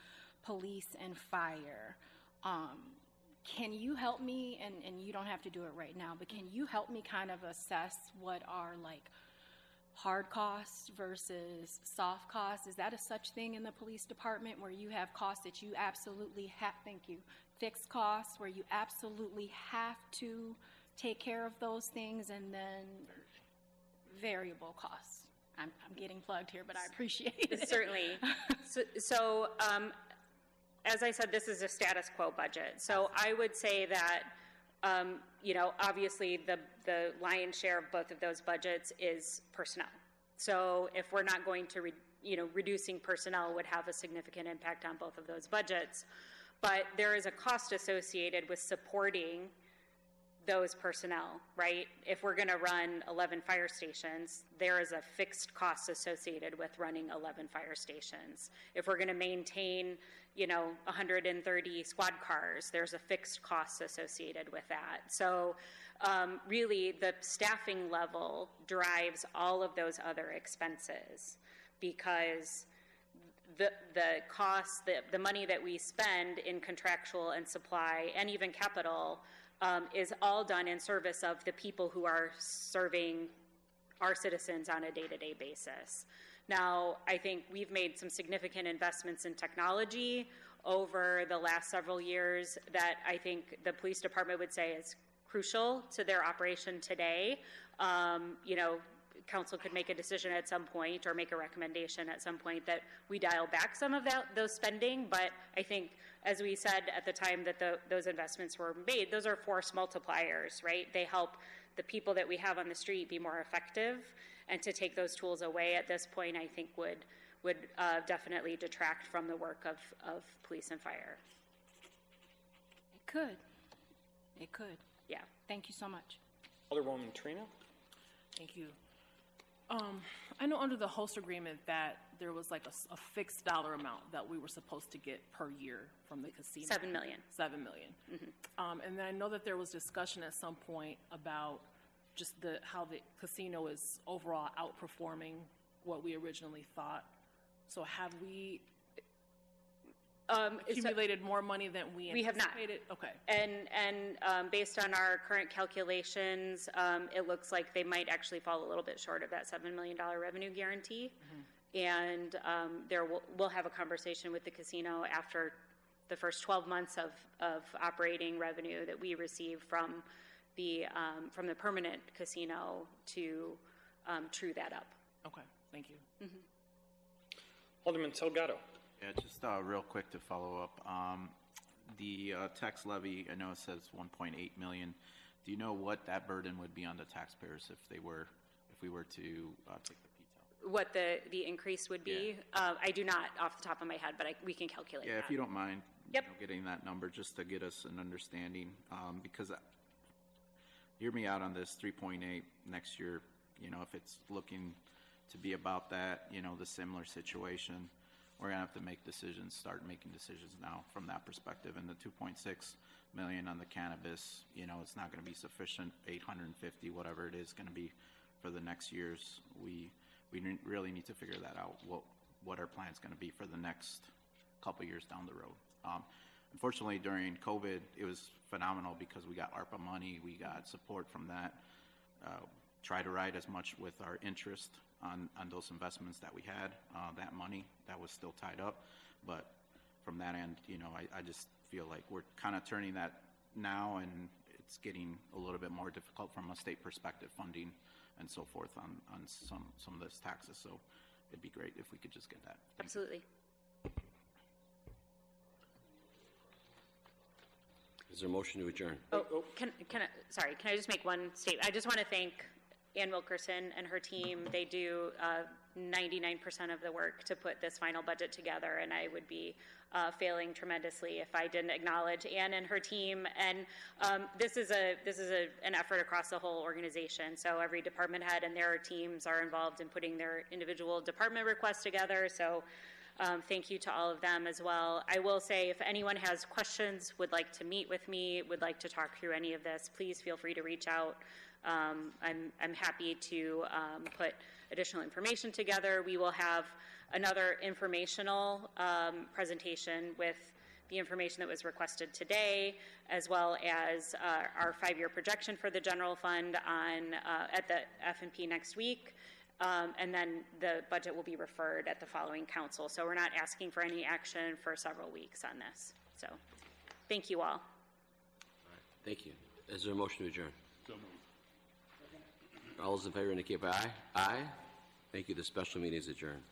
police and fire, can you help me, and you don't have to do it right now, but can you help me kind of assess what are like hard costs versus soft costs? Is that a such thing in the police department where you have costs that you absolutely have, fixed costs where you absolutely have to take care of those things, and then variable costs? I'm getting plugged here, but I appreciate it. Certainly. So as I said, this is a status quo budget. So I would say that, obviously the lion's share of both of those budgets is personnel. So if we're not going to, reducing personnel would have a significant impact on both of those budgets. But there is a cost associated with supporting those personnel, right? If we're going to run 11 fire stations, there is a fixed cost associated with running 11 fire stations. If we're going to maintain, 130 squad cars, there's a fixed cost associated with that. So really the staffing level drives all of those other expenses, because the costs, the money that we spend in contractual and supply and even capital is all done in service of the people who are serving our citizens on a day-to-day basis. Now, I think we've made some significant investments in technology over the last several years that I think the police department would say is crucial to their operation today. Council could make a decision at some point or make a recommendation at some point that we dial back some of those spending. But I think, as we said at the time that those investments were made, those are force multipliers, right? They help the people that we have on the street be more effective. And to take those tools away at this point, I think would definitely detract from the work of police and fire. It could. It could. Yeah. Thank you so much. Alderwoman Trina? Thank you. I know under the host agreement that there was like a fixed dollar amount that we were supposed to get per year from the casino. $7 million. $7 million. Mm-hmm. And then I know that there was discussion at some point about just how the casino is overall outperforming what we originally thought. So have we accumulated more money than we anticipated? We have not. Okay. And based on our current calculations, it looks like they might actually fall a little bit short of that $7 million revenue guarantee. Mm-hmm. And we'll have a conversation with the casino after the first 12 months of operating revenue that we receive from the permanent casino to true that up. Okay, thank you. Mm-hmm. Alderman Salgado. Yeah, just real quick to follow up. The tax levy, I know it says 1.8 million. Do you know what that burden would be on the taxpayers if we were to take the PTEL? What the increase would be? Yeah. I do not off the top of my head, but we can calculate that. Yeah, if you don't mind. Yep. Getting that number just to get us an understanding, because hear me out on this 3.8 next year. If it's looking to be about that, the similar situation, we're going to have to start making decisions now from that perspective. And the 2.6 million on the cannabis, it's not going to be sufficient. 850, whatever it is going to be for the next years. We really need to figure that out, what our plan's going to be for the next couple years down the road. Unfortunately, during COVID, it was phenomenal because we got ARPA money, we got support from that. Try to ride as much with our interest on those investments that we had, that money that was still tied up. But from that end, I just feel like we're kind of turning that now, and it's getting a little bit more difficult from a state perspective, funding and so forth on some of those taxes. So it'd be great if we could just get that. Absolutely. Is there a motion to adjourn? Can I just make one statement? I just want to thank Ann Wilkerson and her team. They do 99% of the work to put this final budget together, and I would be failing tremendously if I didn't acknowledge Ann and her team. And this is an effort across the whole organization. So every department head and their teams are involved in putting their individual department requests together. So thank you to all of them as well. I will say, if anyone has questions, would like to meet with me, would like to talk through any of this, please feel free to reach out. I'm happy to put additional information together. We will have another informational presentation with the information that was requested today, as well as our 5-year projection for the general fund at the F&P next week. And then the budget will be referred at the following council. So we're not asking for any action for several weeks on this. So thank you all. Thank you. Is there a motion to adjourn? So moved. All those in favor indicate by aye. Aye. Thank you. The special meeting is adjourned.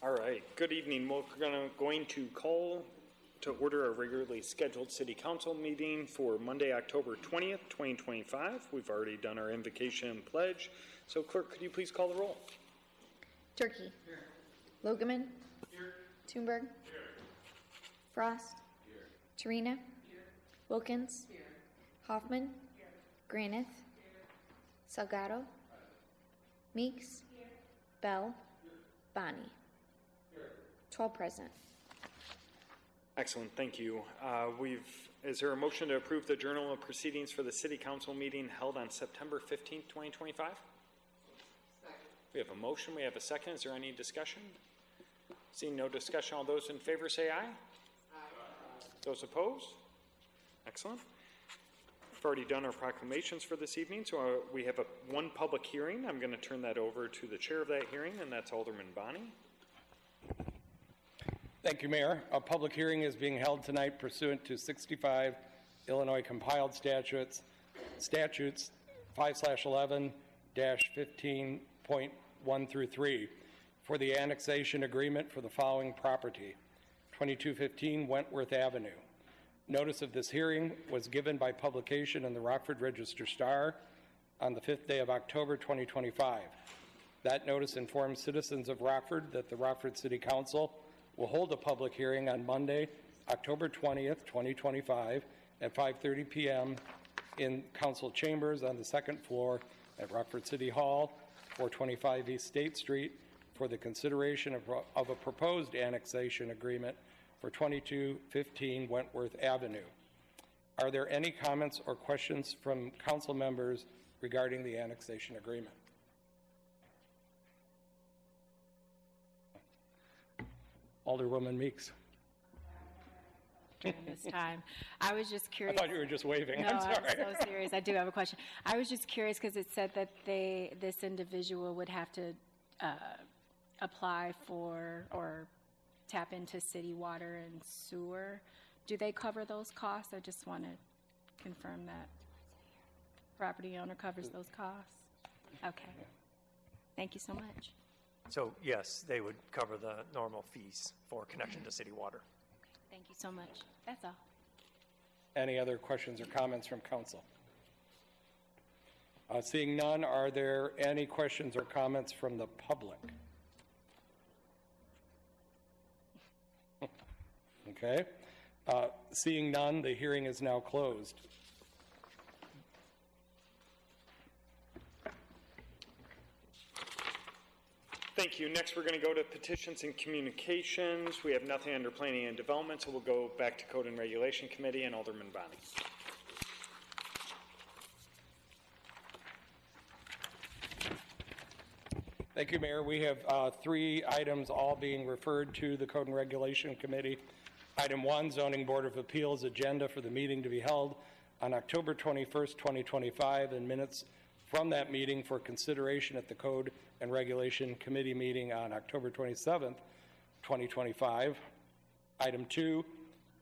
All right, good evening. We're going to call to order a regularly scheduled City Council meeting for Monday, October 20th, 2025. We've already done our invocation and pledge. So clerk, could you please call the roll? Turkey. Here. Logeman. Here. Thunberg. Here. Frost. Here. Tarina. Here. Wilkins. Here. Hoffman. Here. Granith. Here. Salgado. Meeks. Here. Bell. Here. Bonnie. 12 present. Excellent, thank you. Is there a motion to approve the Journal of Proceedings for the City Council meeting held on September 15th, 2025? Second. We have a motion, we have a second. Is there any discussion? Seeing no discussion, all those in favor say aye. Aye. Those opposed? Excellent. We've already done our proclamations for this evening, so we have one public hearing. I'm going to turn that over to the chair of that hearing, and that's Alderman Bonnie. Thank you, Mayor. A public hearing is being held tonight pursuant to 65 Illinois compiled statutes 5/11-15.1 through 3 for the annexation agreement for the following property: 2215 Wentworth Avenue. Notice of this hearing was given by publication in the Rockford Register-Star on the 5th day of October 2025. That notice informs citizens of Rockford that the Rockford City Council will hold a public hearing on Monday, October 20th, 2025 at 5:30 p.m. in council chambers on the second floor at Rockford City Hall, 425 East State Street, for the consideration of a proposed annexation agreement for 2215 Wentworth Avenue. Are there any comments or questions from council members regarding the annexation agreement? Alderwoman Meeks. This time, I was just curious. I thought you were just waving. No, I'm sorry. I'm so serious. I do have a question. I was just curious because it said that this individual would have to apply for or tap into city water and sewer. Do they cover those costs? I just want to confirm that property owner covers those costs. Okay. Thank you so much. So yes, they would cover the normal fees for connection to city water. Thank you so much. That's all. Any other questions or comments from council? Seeing none, are there any questions or comments from the public? Okay. Seeing none, the hearing is now closed. Thank you. Next, we're going to go to petitions and communications. We have nothing under planning and development, so we'll go back to Code and Regulation Committee and Alderman Bonnie. Thank you, Mayor. We have 3 items all being referred to the Code and Regulation Committee. Item 1, Zoning Board of Appeals agenda for the meeting to be held on October 21st, 2025, and minutes from that meeting for consideration at the Code and Regulation Committee meeting on October 27th, 2025. Item 2,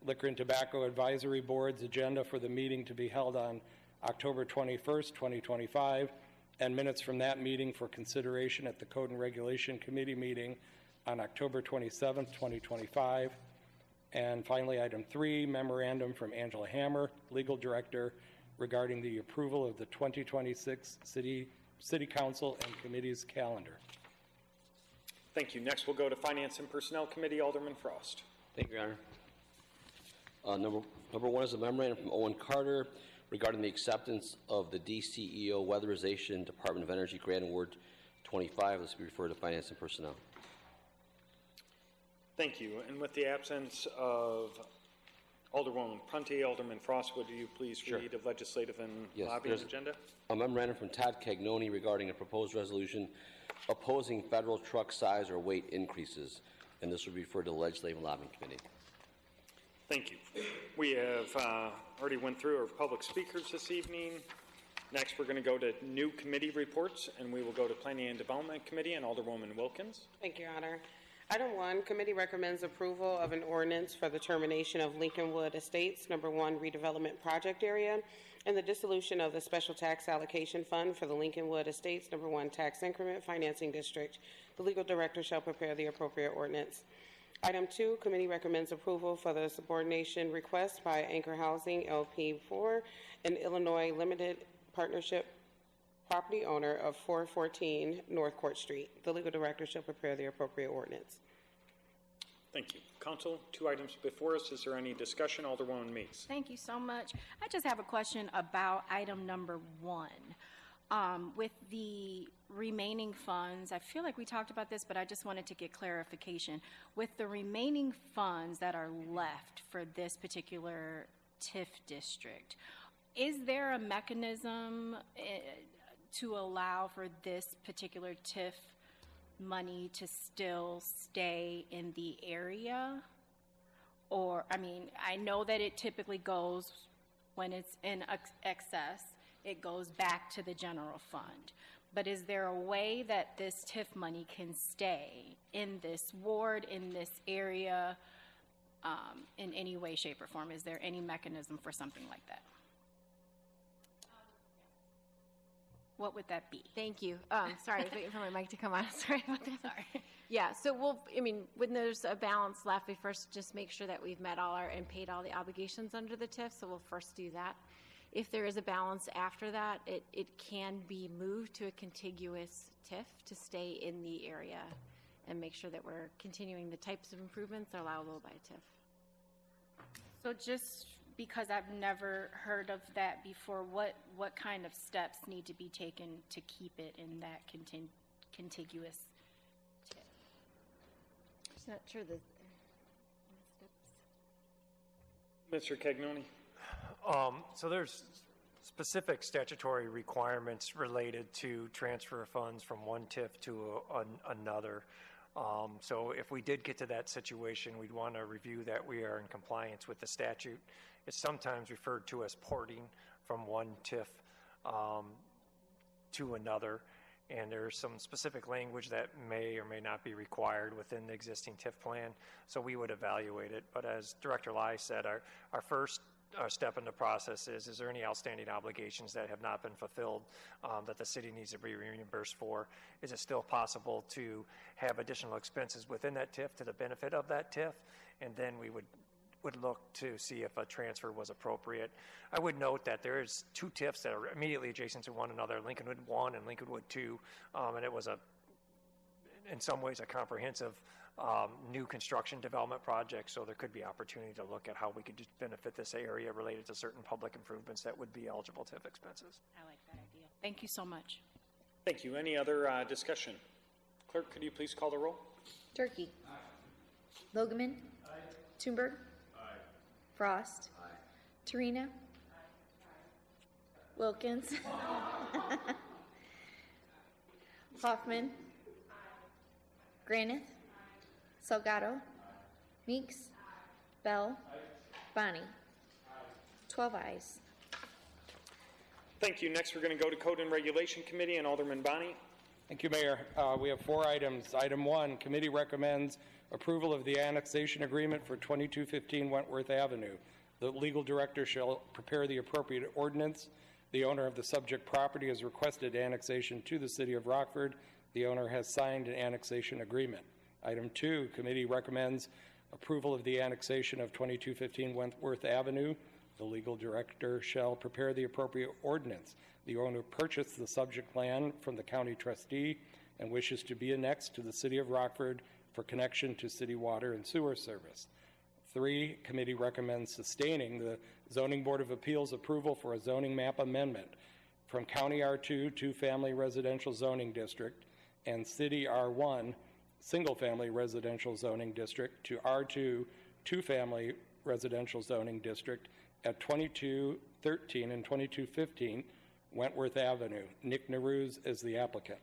Liquor and Tobacco Advisory Board's agenda for the meeting to be held on October 21st, 2025, and minutes from that meeting for consideration at the Code and Regulation Committee meeting on October 27th, 2025. And finally, item 3, memorandum from Angela Hammer, Legal Director, regarding the approval of the 2026 City Council and Committees calendar. Thank you. Next, we'll go to Finance and Personnel Committee. Alderman Frost. Thank you, Your Honor. Number 1 is a memorandum from Owen Carter regarding the acceptance of the DCEO Weatherization Department of Energy Grant Award 25. This will be referred to Finance and Personnel. Thank you. And with the absence of Alderwoman Prunty, Alderman Frost, would you please read the legislative and lobbying agenda? A memorandum from Todd Cagnoni regarding a proposed resolution opposing federal truck size or weight increases, and this will be referred to the Legislative and Lobbying Committee. Thank you. We have already went through our public speakers this evening. Next, we're going to go to new committee reports, and we will go to Planning and Development Committee and Alderwoman Wilkins. Thank you, Your Honor. Item 1, committee recommends approval of an ordinance for the termination of Lincolnwood Estates Number 1 redevelopment project area and the dissolution of the Special Tax Allocation Fund for the Lincolnwood Estates Number 1 Tax Increment Financing District. The legal director shall prepare the appropriate ordinance. Item 2, committee recommends approval for the subordination request by Anchor Housing LP for an Illinois Limited Partnership property owner of 414 North Court Street. The legal director shall prepare the appropriate ordinance. Thank you. Council, 2 items before us. Is there any discussion? Alderwoman Meeks. Thank you so much. I just have a question about item number 1. With the remaining funds, I feel like we talked about this, but I just wanted to get clarification. With the remaining funds that are left for this particular TIF district, is there a mechanism to allow for this particular TIF money to still stay in the area? Or, I mean, I know that it typically goes, when it's in excess, it goes back to the general fund. But is there a way that this TIF money can stay in this ward, in this area, in any way, shape, or form? Is there any mechanism for something like that? What would that be? Thank you. Sorry, I was waiting for my mic to come on. Sorry about that. Sorry. Yeah, so when there's a balance left, we first just make sure that we've met and paid all the obligations under the TIF, so we'll first do that. If there is a balance after that, it can be moved to a contiguous TIF to stay in the area and make sure that we're continuing the types of improvements that are allowable by a TIF. So just because I've never heard of that before, what kind of steps need to be taken to keep it in that contiguous TIF? I'm just not sure the steps. Mr. Cagnoni. So there's specific statutory requirements related to transfer of funds from one TIF to another. So if we did get to that situation, we'd want to review that we are in compliance with the statute. It's sometimes referred to as porting from one TIF to another, and there's some specific language that may or may not be required within the existing TIF plan, so we would evaluate it. But as Director Lai said, our first step in the process is there any outstanding obligations that have not been fulfilled that the city needs to be reimbursed for? Is it still possible to have additional expenses within that TIF to the benefit of that TIF? And then we would look to see if a transfer was appropriate. I would note that there is 2 TIFs that are immediately adjacent to one another, Lincolnwood 1 and Lincolnwood 2, and it was in some ways a comprehensive new construction development project, so there could be opportunity to look at how we could just benefit this area related to certain public improvements that would be eligible TIF expenses. I like that idea. Thank you so much. Thank you. Any other discussion? Clerk, could you please call the roll? Turkey. Aye. Logeman. Aye. Toomberg. Aye. Frost. Aye. Torina. Aye. Wilkins. Hoffman. Aye. Granith, Salgado, Meeks, Bell, Bonnie. 12 ayes. Thank you. Next, we're going to go to Code and Regulation Committee and Alderman Bonnie. Thank you, Mayor. We have 4 items. Item 1, committee recommends approval of the annexation agreement for 2215 Wentworth Avenue. The legal director shall prepare the appropriate ordinance. The owner of the subject property has requested annexation to the city of Rockford. The owner has signed an annexation agreement. Item 2, committee recommends approval of the annexation of 2215 Wentworth Avenue. The legal director shall prepare the appropriate ordinance. The owner purchased the subject land from the county trustee and wishes to be annexed to the city of Rockford for connection to city water and sewer service. 3, committee recommends sustaining the Zoning Board of Appeals approval for a zoning map amendment from County R2 two-family residential zoning district and City R1 single-family residential zoning district to R2 two-family residential zoning district at 2213 and 2215 Wentworth Avenue. Nick Naruse is the applicant.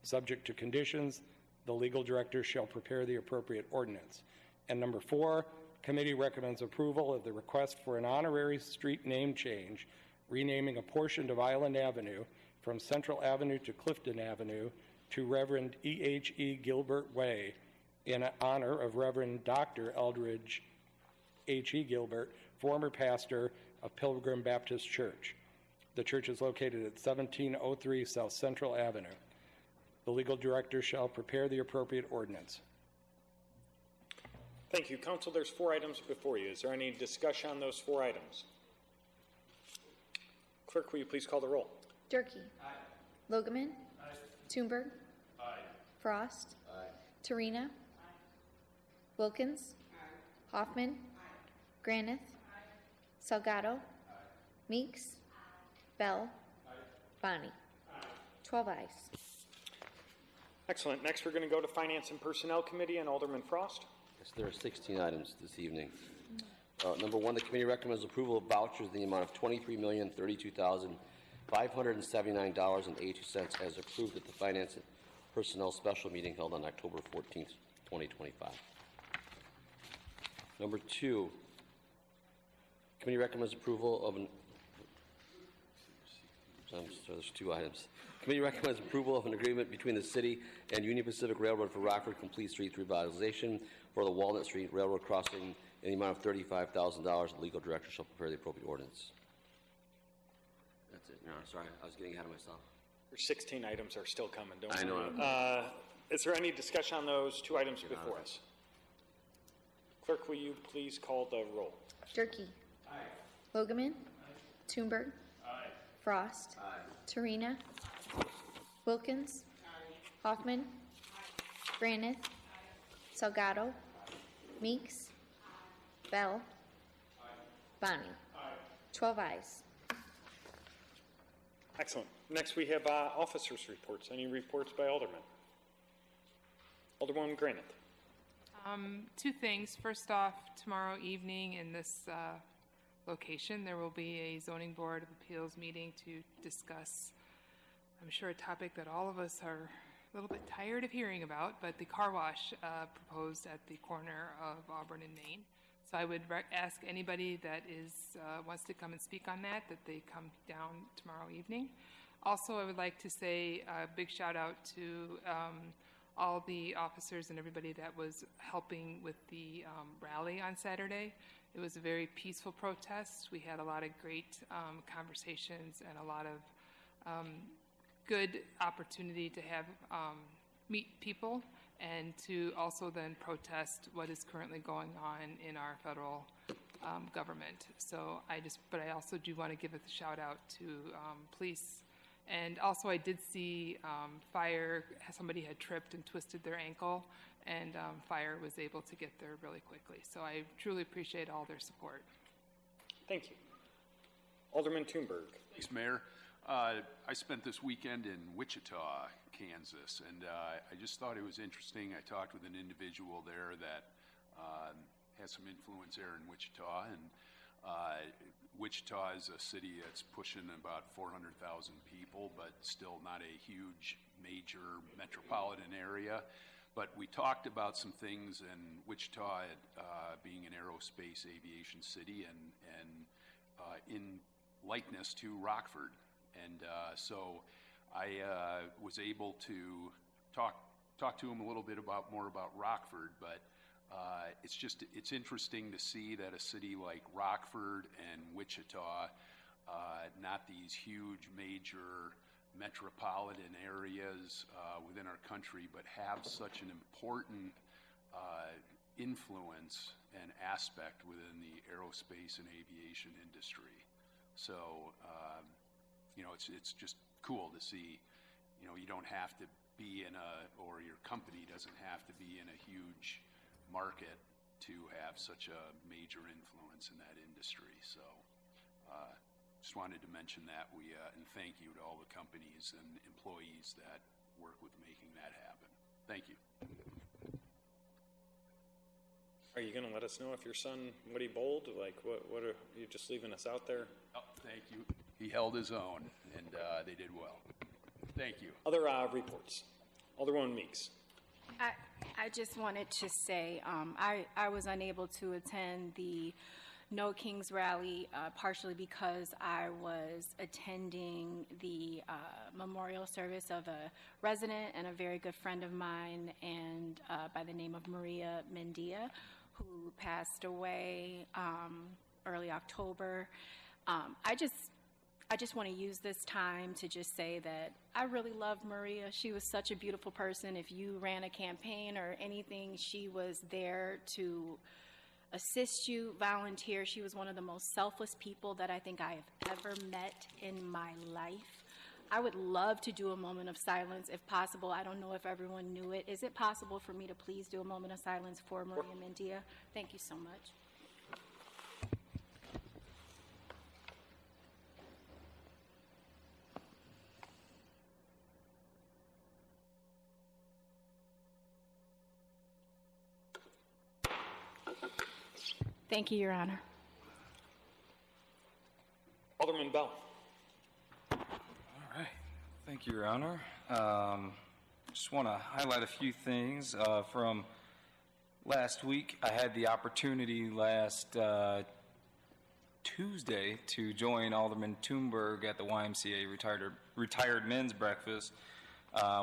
Subject to conditions, the legal director shall prepare the appropriate ordinance. And number 4, committee recommends approval of the request for an honorary street name change, renaming a portion of Island Avenue from Central Avenue to Clifton Avenue to Reverend E.H.E. Gilbert Way in honor of Reverend Dr. Eldridge H.E. Gilbert, former pastor of Pilgrim Baptist Church. The church is located at 1703 South Central Avenue. The legal director shall prepare the appropriate ordinance. Thank you. Council, there's 4 items before you. Is there any discussion on those 4 items? Clerk, will you please call the roll? Durkee. Aye. Logeman. Aye. Toomberg. Aye. Frost. Aye. Torina. Aye. Wilkins. Aye. Hoffman. Aye. Granith. Aye. Salgado. Aye. Meeks. Aye. Bell. Aye. Bonnie. Aye. 12 ayes. Excellent. Next, we're going to go to Finance and Personnel Committee and Alderman Frost. Yes, there are 16 items this evening. Number 1, the committee recommends approval of vouchers in the amount of $23,032,579.82 as approved at the Finance and Personnel Special Meeting held on October 14th, 2025. Number 2, committee recommends approval of there's 2 items. Committee recommends approval of an agreement between the city and Union Pacific Railroad for Rockford Complete Street Revitalization for the Walnut Street Railroad Crossing in the amount of $35,000. The legal director shall prepare the appropriate ordinance. That's it. No, sorry, I was getting ahead of myself. Your 16 items are still coming, don't I know. Is there any discussion on those 2 items before us? Clerk, will you please call the roll? Durkee. Aye. Logeman. Aye. Toomberg. Aye. Frost. Aye. Torina. Wilkins. Aye. Hoffman. Aye. Granith. Aye. Salgado. Aye. Meeks. Aye. Bell. Aye. Bonnie. Aye. 12 ayes. Excellent. Next, we have officers' reports. Any reports by Alderman? Alderwoman Granith. 2 things. First off, tomorrow evening in this location, there will be a Zoning Board of Appeals meeting to discuss, I'm sure, a topic that all of us are a little bit tired of hearing about, but the car wash proposed at the corner of Auburn and Main. So I would ask anybody that wants to come and speak on that they come down tomorrow evening. Also, I would like to say a big shout out to all the officers and everybody that was helping with the rally on Saturday. It was a very peaceful protest. We had a lot of great conversations and a lot of good opportunity to have meet people and to also then protest what is currently going on in our federal government. So I also do want to give a shout out to police. And also I did see fire, somebody had tripped and twisted their ankle, and fire was able to get there really quickly. So I truly appreciate all their support. Thank you. Alderman Toomberg. Thanks, Mayor. I spent this weekend in Wichita, Kansas, and I just thought it was interesting. I talked with an individual there that has some influence there in Wichita, and Wichita is a city that's pushing about 400,000 people, but still not a huge, major metropolitan area. But we talked about some things in Wichita being an aerospace aviation city and in likeness to Rockford. And so I was able to talk to him a little bit more about Rockford, but it's interesting to see that a city like Rockford and Wichita, not these huge major metropolitan areas within our country, but have such an important influence and aspect within the aerospace and aviation industry. So, it's just cool to see, you don't have to be or your company doesn't have to be in a huge market to have such a major influence in that industry. So, just wanted to mention that and thank you to all the companies and employees that work with making that happen. Thank you. Are you going to let us know if your son Woody bowled? Like, what are you just leaving us out there? Oh, thank you. He held his own, and they did well. Thank you. Other reports. Alderwoman Meeks. I just wanted to say I was unable to attend the No Kings rally partially because I was attending the memorial service of a resident and a very good friend of mine, and by the name of Maria Mendia, who passed away early October. I just want to use this time to just say that I really love Maria. She was such a beautiful person. If you ran a campaign or anything, she was there to assist you, volunteer. She was one of the most selfless people that I think I have ever met in my life. I would love to do a moment of silence if possible. I don't know if everyone knew it. Is it possible for me to please do a moment of silence for Maria Mendia? Thank you so much. Thank you, Your Honor. Alderman Bell. All right. Thank you, Your Honor. Just want to highlight a few things from last week. I had the opportunity last Tuesday to join Alderman Thunberg at the YMCA retired men's breakfast.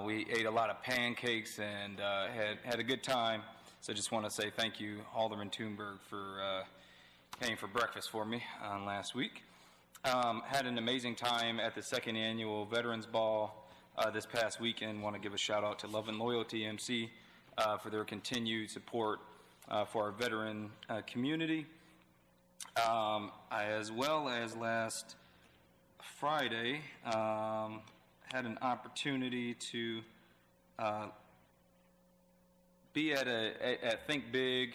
We ate a lot of pancakes and had a good time. So I just want to say thank you, Alderman Thunberg, for paying for breakfast for me last week. Had an amazing time at the second annual Veterans Ball this past weekend. Want to give a shout out to Love and Loyalty MC for their continued support for our veteran community. As well as last Friday, had an opportunity to be at Think Big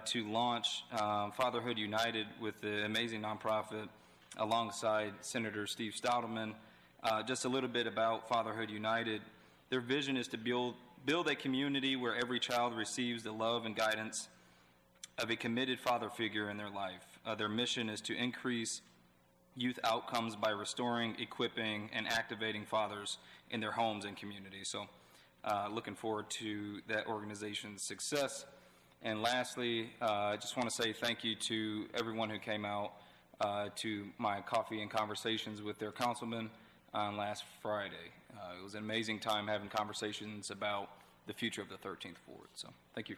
to launch Fatherhood United with the amazing nonprofit alongside Senator Steve Stoudemire. Just a little bit about Fatherhood United. Their vision is to build a community where every child receives the love and guidance of a committed father figure in their life. Their mission is to increase youth outcomes by restoring, equipping, and activating fathers in their homes and communities. So looking forward to that organization's success. And lastly, I just want to say thank you to everyone who came out to my coffee and conversations with their councilman on last Friday. It was an amazing time having conversations about the future of the 13th Ward. So thank you.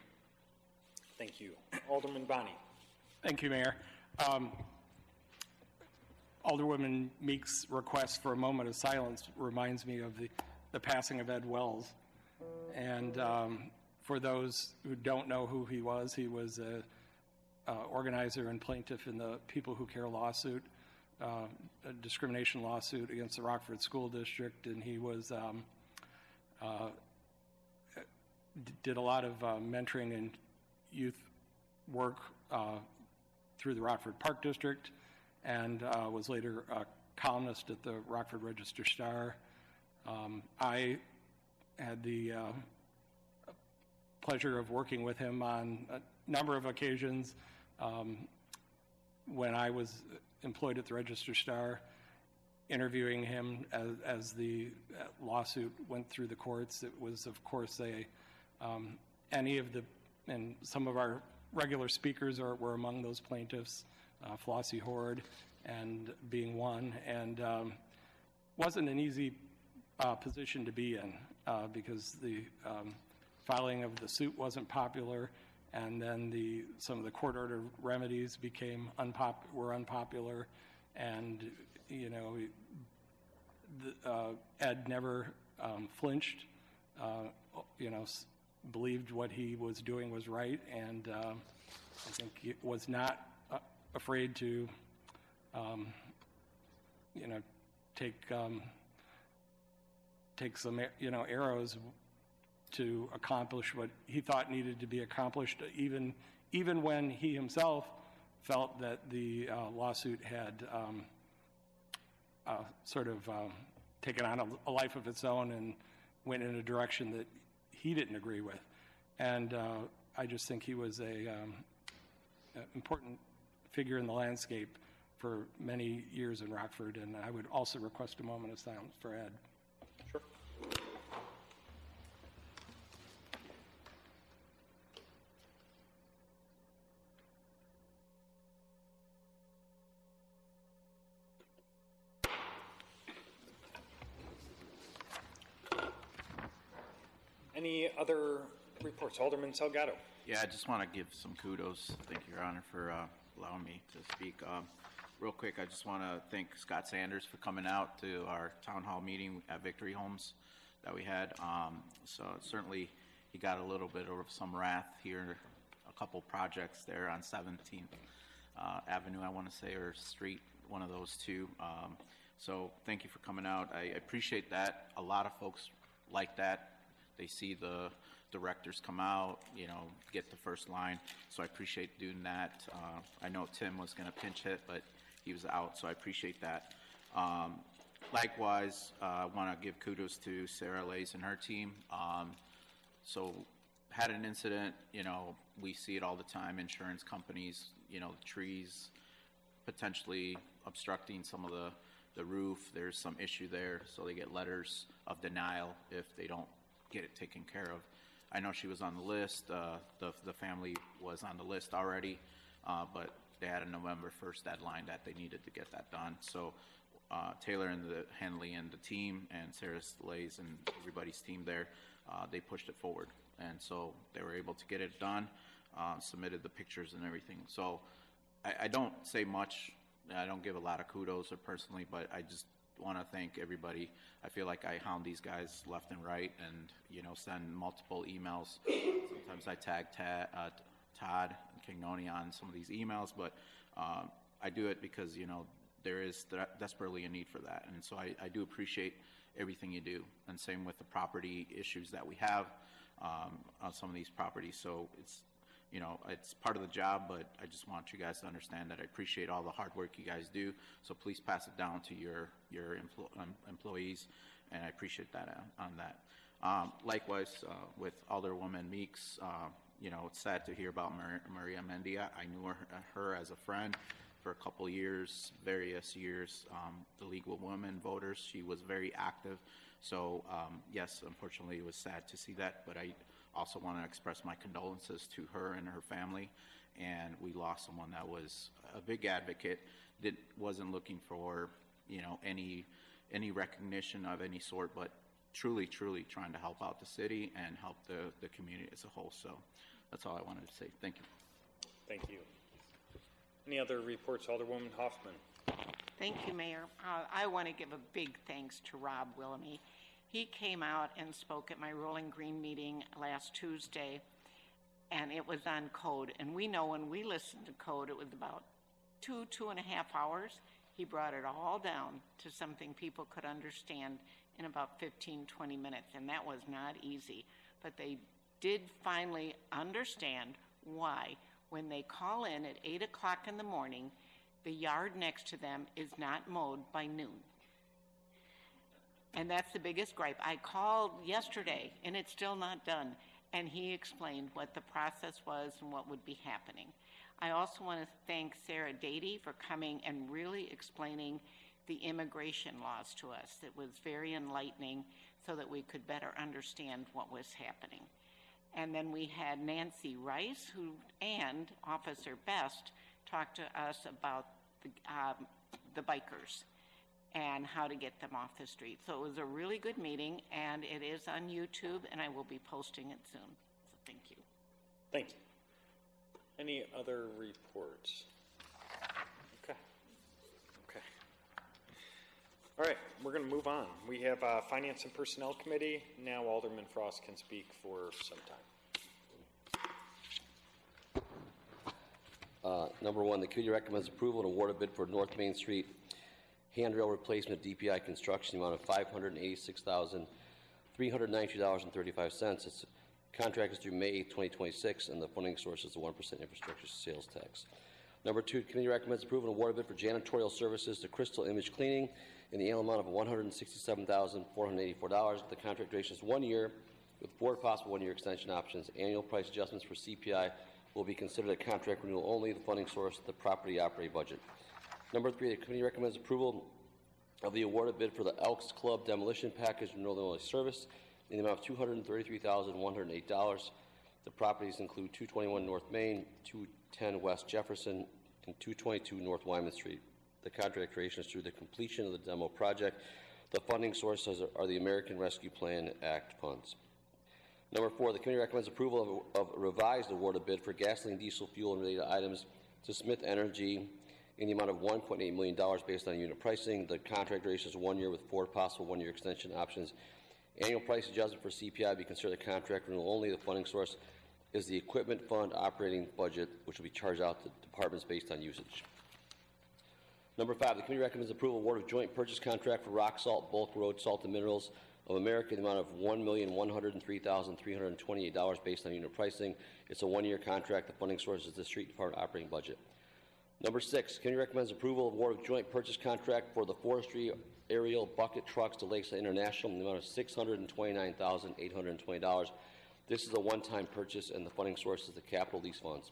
Thank you. Alderman Bonney. Thank you, Mayor. Alderwoman Meeks' request for a moment of silence reminds me of the passing of Ed Wells. And for those who don't know who he was a organizer and plaintiff in the People Who Care lawsuit, a discrimination lawsuit against the Rockford School District, and he was did a lot of mentoring and youth work through the Rockford Park District, and was later a columnist at the Rockford Register-Star. I had the pleasure of working with him on a number of occasions. When I was employed at the Register-Star, interviewing him as the lawsuit went through the courts, it was, of course, a Any of the, and some of our regular speakers were among those plaintiffs, Flossie Horde and being one, and wasn't an easy position to be in because the filing of the suit wasn't popular, and then some of the court order remedies were unpopular, and Ed never flinched, believed what he was doing was right, and I think he was not afraid to take some arrows to accomplish what he thought needed to be accomplished, even when he himself felt that the lawsuit had taken on a life of its own and went in a direction that he didn't agree with. And I just think he was an important figure in the landscape for many years in Rockford, and I would also request a moment of silence for Ed. Sure. Any other reports? Alderman Salgado. Yeah, I just want to give some kudos. Thank you, Your Honor, for allowing me to speak. Real quick, I just want to thank Scott Sanders for coming out to our town hall meeting at Victory Homes that we had. So certainly he got a little bit of some wrath here, a couple projects there on 17th Avenue, I want to say, or Street, one of those two. So thank you for coming out. I appreciate that. A lot of folks like that. They see the directors come out, get the first line. So I appreciate doing that. I know Tim was going to pinch hit, but he was out, so I appreciate that. Likewise, I want to give kudos to Sarah Lays and her team. So had an incident, we see it all the time, insurance companies, trees potentially obstructing some of the roof. There's some issue there, so they get letters of denial if they don't get it taken care of. I know she was on the list. The family was on the list already, but they had a November 1st deadline that they needed to get that done. So Taylor and Henley and the team and Sarah Lays and everybody's team there, they pushed it forward. And so they were able to get it done, submitted the pictures and everything. So I don't say much. I don't give a lot of kudos or personally, but I just want to thank everybody. I feel like I hound these guys left and right and, send multiple emails. Sometimes I tag Todd and Cagnoni on some of these emails, but I do it because, there is desperately a need for that. And so I do appreciate everything you do. And same with the property issues that we have on some of these properties. So it's, it's part of the job, but I just want you guys to understand that I appreciate all the hard work you guys do. So please pass it down to your employees, and I appreciate that on that. Likewise, with Alderwoman Meeks, it's sad to hear about Maria Mendia. I knew her as a friend for a couple years, various years. The League of Women Voters, she was very active. So yes, unfortunately, it was sad to see that, but I also want to express my condolences to her and her family. And we lost someone that was a big advocate, that wasn't looking for, any recognition of any sort, but truly trying to help out the city and help the community as a whole. So that's all I wanted to say. Thank you. Thank you. Any other reports? Alderwoman Hoffman. Thank you, Mayor. I want to give a big thanks to Rob Willoughby. He came out and spoke at my Rolling Green meeting last Tuesday, and it was on code. And we know when we listened to code, it was about 2.5 hours. He brought it all down to something people could understand in about 15, 20 minutes, and that was not easy. But they did finally understand why, when they call in at 8 o'clock in the morning, the yard next to them is not mowed by noon. And that's the biggest gripe. I called yesterday, and it's still not done. And he explained what the process was and what would be happening. I also want to thank Sarah Dady for coming and really explaining the immigration laws to us. It was very enlightening so that we could better understand what was happening. And then we had Nancy Rice and Officer Best talk to us about the bikers and how to get them off the street. So it was a really good meeting, and it is on YouTube, and I will be posting it soon. So thank you. Thank you. Any other reports? Okay. All right, we're going to move on. We have Finance and Personnel Committee. Now Alderman Frost can speak for some time. Number one, the committee recommends approval and award a bid for North Main Street handrail replacement DPI construction, the amount of $586,392.35. Its contract is through May 8, 2026, and the funding source is the 1% infrastructure sales tax. Number two, the committee recommends approval and award a bid for janitorial services to Crystal Image Cleaning in the annual amount of $167,484. The contract duration is 1 year with 4 possible 1-year extension options. Annual price adjustments for CPI will be considered a contract renewal only. The funding source is the property operating budget. Number three, the committee recommends approval of the awarded bid for the Elks Club demolition package in Northern Illinois Service in the amount of $233,108. The properties include 221 North Main, 210 West Jefferson, and 222 North Wyman Street. The contract duration is through the completion of the demo project. The funding sources are the American Rescue Plan Act funds. Number four, the committee recommends approval of a revised awarded bid for gasoline, diesel, fuel, and related items to Smith Energy in the amount of $1.8 million based on unit pricing. The contract duration is 1 year with 4 possible 1-year extension options. Annual price adjustment for CPI be considered a contract renewal only. The funding source is the equipment fund operating budget, which will be charged out to departments based on usage. Number five, the committee recommends approval of award of joint purchase contract for rock salt, bulk road salt and minerals of America in the amount of $1,103,328 based on unit pricing. It's a 1-year contract. The funding source is the street department operating budget. Number six, committee recommends approval of award of joint purchase contract for the forestry aerial bucket trucks to Lakeside International in the amount of $629,820. This is a one-time purchase, and the funding source is the capital lease funds.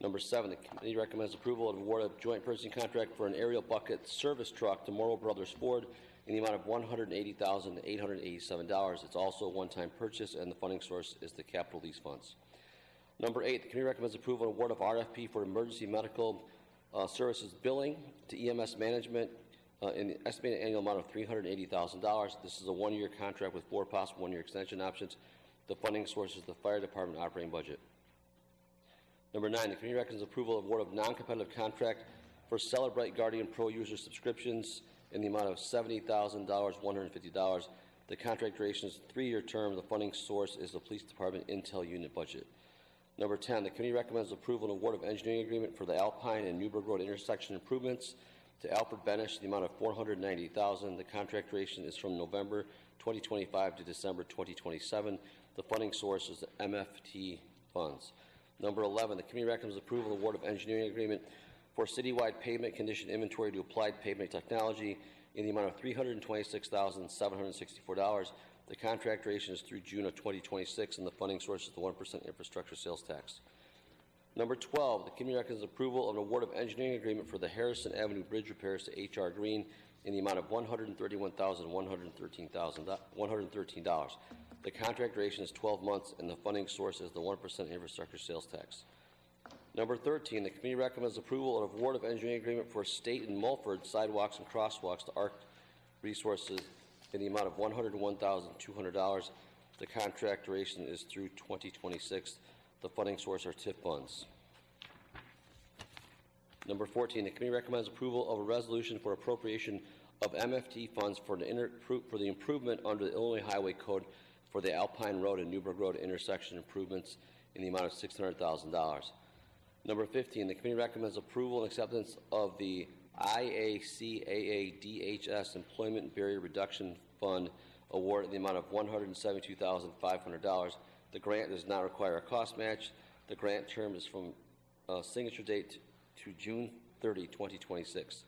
Number seven, the committee recommends approval of award of joint purchasing contract for an aerial bucket service truck to Morrow Brothers Ford in the amount of $180,887. It's also a one-time purchase, and the funding source is the capital lease funds. Number eight, the committee recommends approval and award of RFP for emergency medical services billing to EMS management in the estimated annual amount of $380,000. This is a 1-year contract with 4 possible 1-year extension options. The funding source is the fire department operating budget. Number nine, the committee recommends approval of award of non-competitive contract for Celebrite Guardian Pro user subscriptions in the amount of $70,150. The contract duration is a 3-year term. The funding source is the police department Intel unit budget. Number 10, the committee recommends approval and award of engineering agreement for the Alpine and Newburgh Road intersection improvements to Alfred Benish in the amount of $490,000. The contract duration is from November 2025 to December 2027. The funding source is the MFT funds. Number 11, the committee recommends approval and award of engineering agreement for citywide pavement condition inventory to Applied Pavement Technology in the amount of $326,764. The contract duration is through June of 2026, and the funding source is the 1% infrastructure sales tax. Number 12, the committee recommends approval of an award of engineering agreement for the Harrison Avenue Bridge repairs to H.R. Green in the amount of $131,113. The contract duration is 12 months, and the funding source is the 1% infrastructure sales tax. Number 13, the committee recommends approval of award of engineering agreement for State and Mulford sidewalks and crosswalks to ARC Resources in the amount of $101,200. The contract duration is through 2026. The funding source are TIF funds. Number 14, the committee recommends approval of a resolution for appropriation of MFT funds for the improvement under the Illinois Highway Code for the Alpine Road and Newburgh Road intersection improvements in the amount of $600,000. Number 15, the committee recommends approval and acceptance of the IACAA-DHS Employment Barrier Reduction Fund award in the amount of $172,500. The grant does not require a cost match. The grant term is from signature date to June 30, 2026.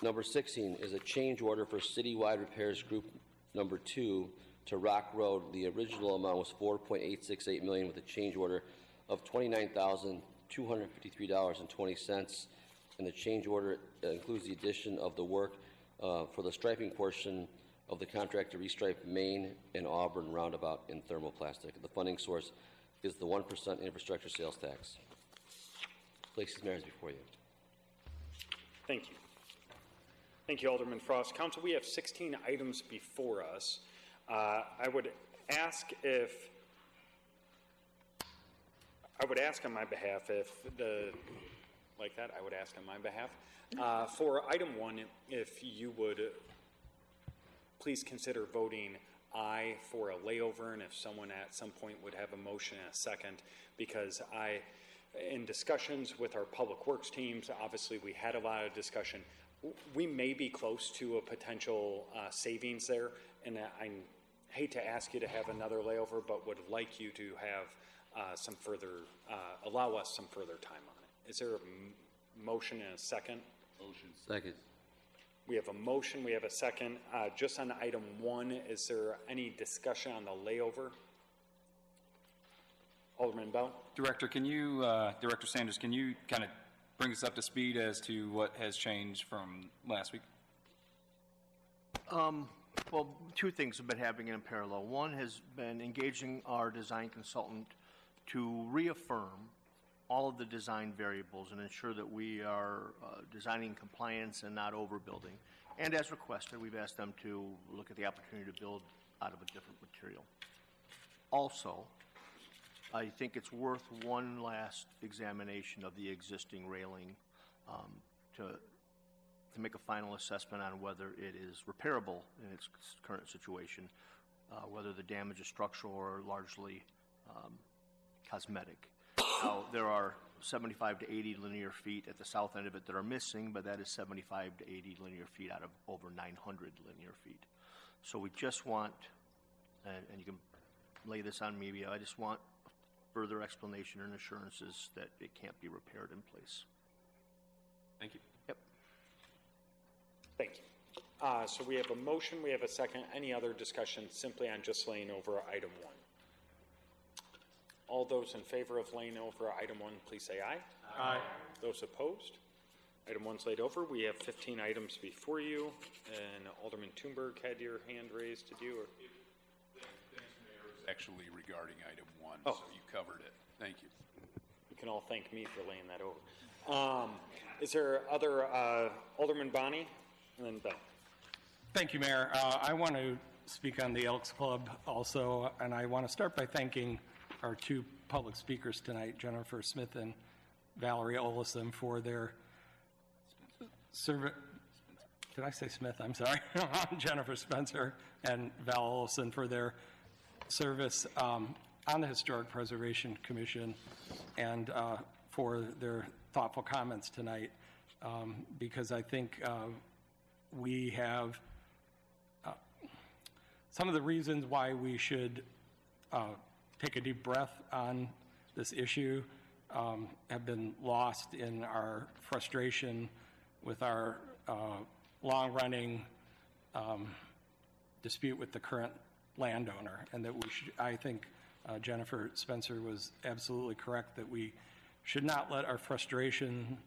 Number 16 is a change order for Citywide Repairs Group Number 2 to Rock Road. The original amount was $4.868 million with a change order of $29,253.20, and the change order includes the addition of the work for the striping portion of the contract to restripe Main and Auburn roundabout in thermoplastic. The funding source is the 1% infrastructure sales tax. Places matters before you. Thank you. Thank you, Alderman Frost. Council, we have 16 items before us. I would ask on my behalf for item 1, if you would please consider voting aye for a layover, and if someone at some point would have a motion and a second, because in discussions with our public works teams, obviously we had a lot of discussion. We may be close to a potential savings there, and I hate to ask you to have another layover, but would like you to have allow us some further time on it. Is there a motion and a second? Motion. Second. We have a motion, we have a second. Just on item 1, is there any discussion on the layover? Alderman Bell? Director Sanders, can you kind of bring us up to speed as to what has changed from last week? Well, two things have been happening in parallel. One has been engaging our design consultant to reaffirm all of the design variables and ensure that we are designing compliance and not overbuilding. And as requested, we've asked them to look at the opportunity to build out of a different material. Also, I think it's worth one last examination of the existing railing to make a final assessment on whether it is repairable in its current situation, whether the damage is structural or largely cosmetic. Now, there are 75 to 80 linear feet at the south end of it that are missing, but that is 75 to 80 linear feet out of over 900 linear feet. So we just want, and you can lay this on me, I just want further explanation and assurances that it can't be repaired in place. Thank you. Yep. Thank you. So we have a motion, we have a second. Any other discussion simply on just laying over item 1? All those in favor of laying over item 1, please say aye. Aye. Those opposed? Item 1's laid over. We have 15 items before you, and Alderman Thunberg had your hand raised. Did you? Or? Thanks, Mayor. It's actually regarding item 1, Oh. so you covered it. Thank you. You can all thank me for laying that over. Is there other, Alderman Bonney, and then Bell. Thank you, Mayor. I want to speak on the Elks Club also, and I want to start by thanking our two public speakers tonight, Jennifer Smith and Valerie Olison, for their service. Did I say Smith? I'm sorry. Jennifer Spencer and Val Olison for their service on the Historic Preservation Commission and for their thoughtful comments tonight, because I think we have some of the reasons why we should take a deep breath on this issue have been lost in our frustration with our long-running dispute with the current landowner, and that we should, I think Jennifer Spencer was absolutely correct that we should not let our frustration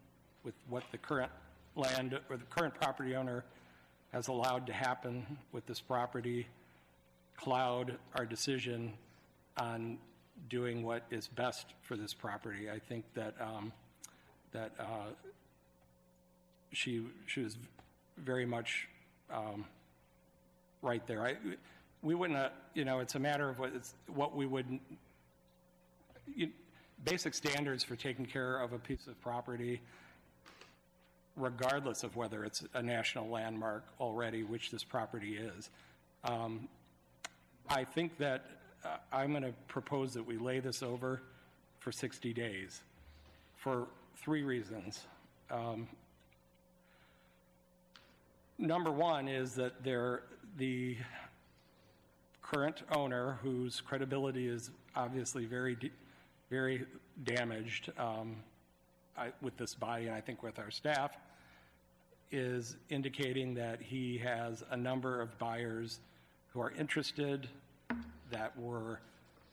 with what the current land or the current property owner has allowed to happen with this property cloud our decision on doing what is best for this property. I think that she was very much right there. We wouldn't, it's a matter of what we would, basic standards for taking care of a piece of property, regardless of whether it's a national landmark already, which this property is. I think that I'm going to propose that we lay this over for 60 days for 3 reasons. Number one is that the current owner, whose credibility is obviously very damaged with this body, and I think with our staff, is indicating that he has a number of buyers who are interested, that were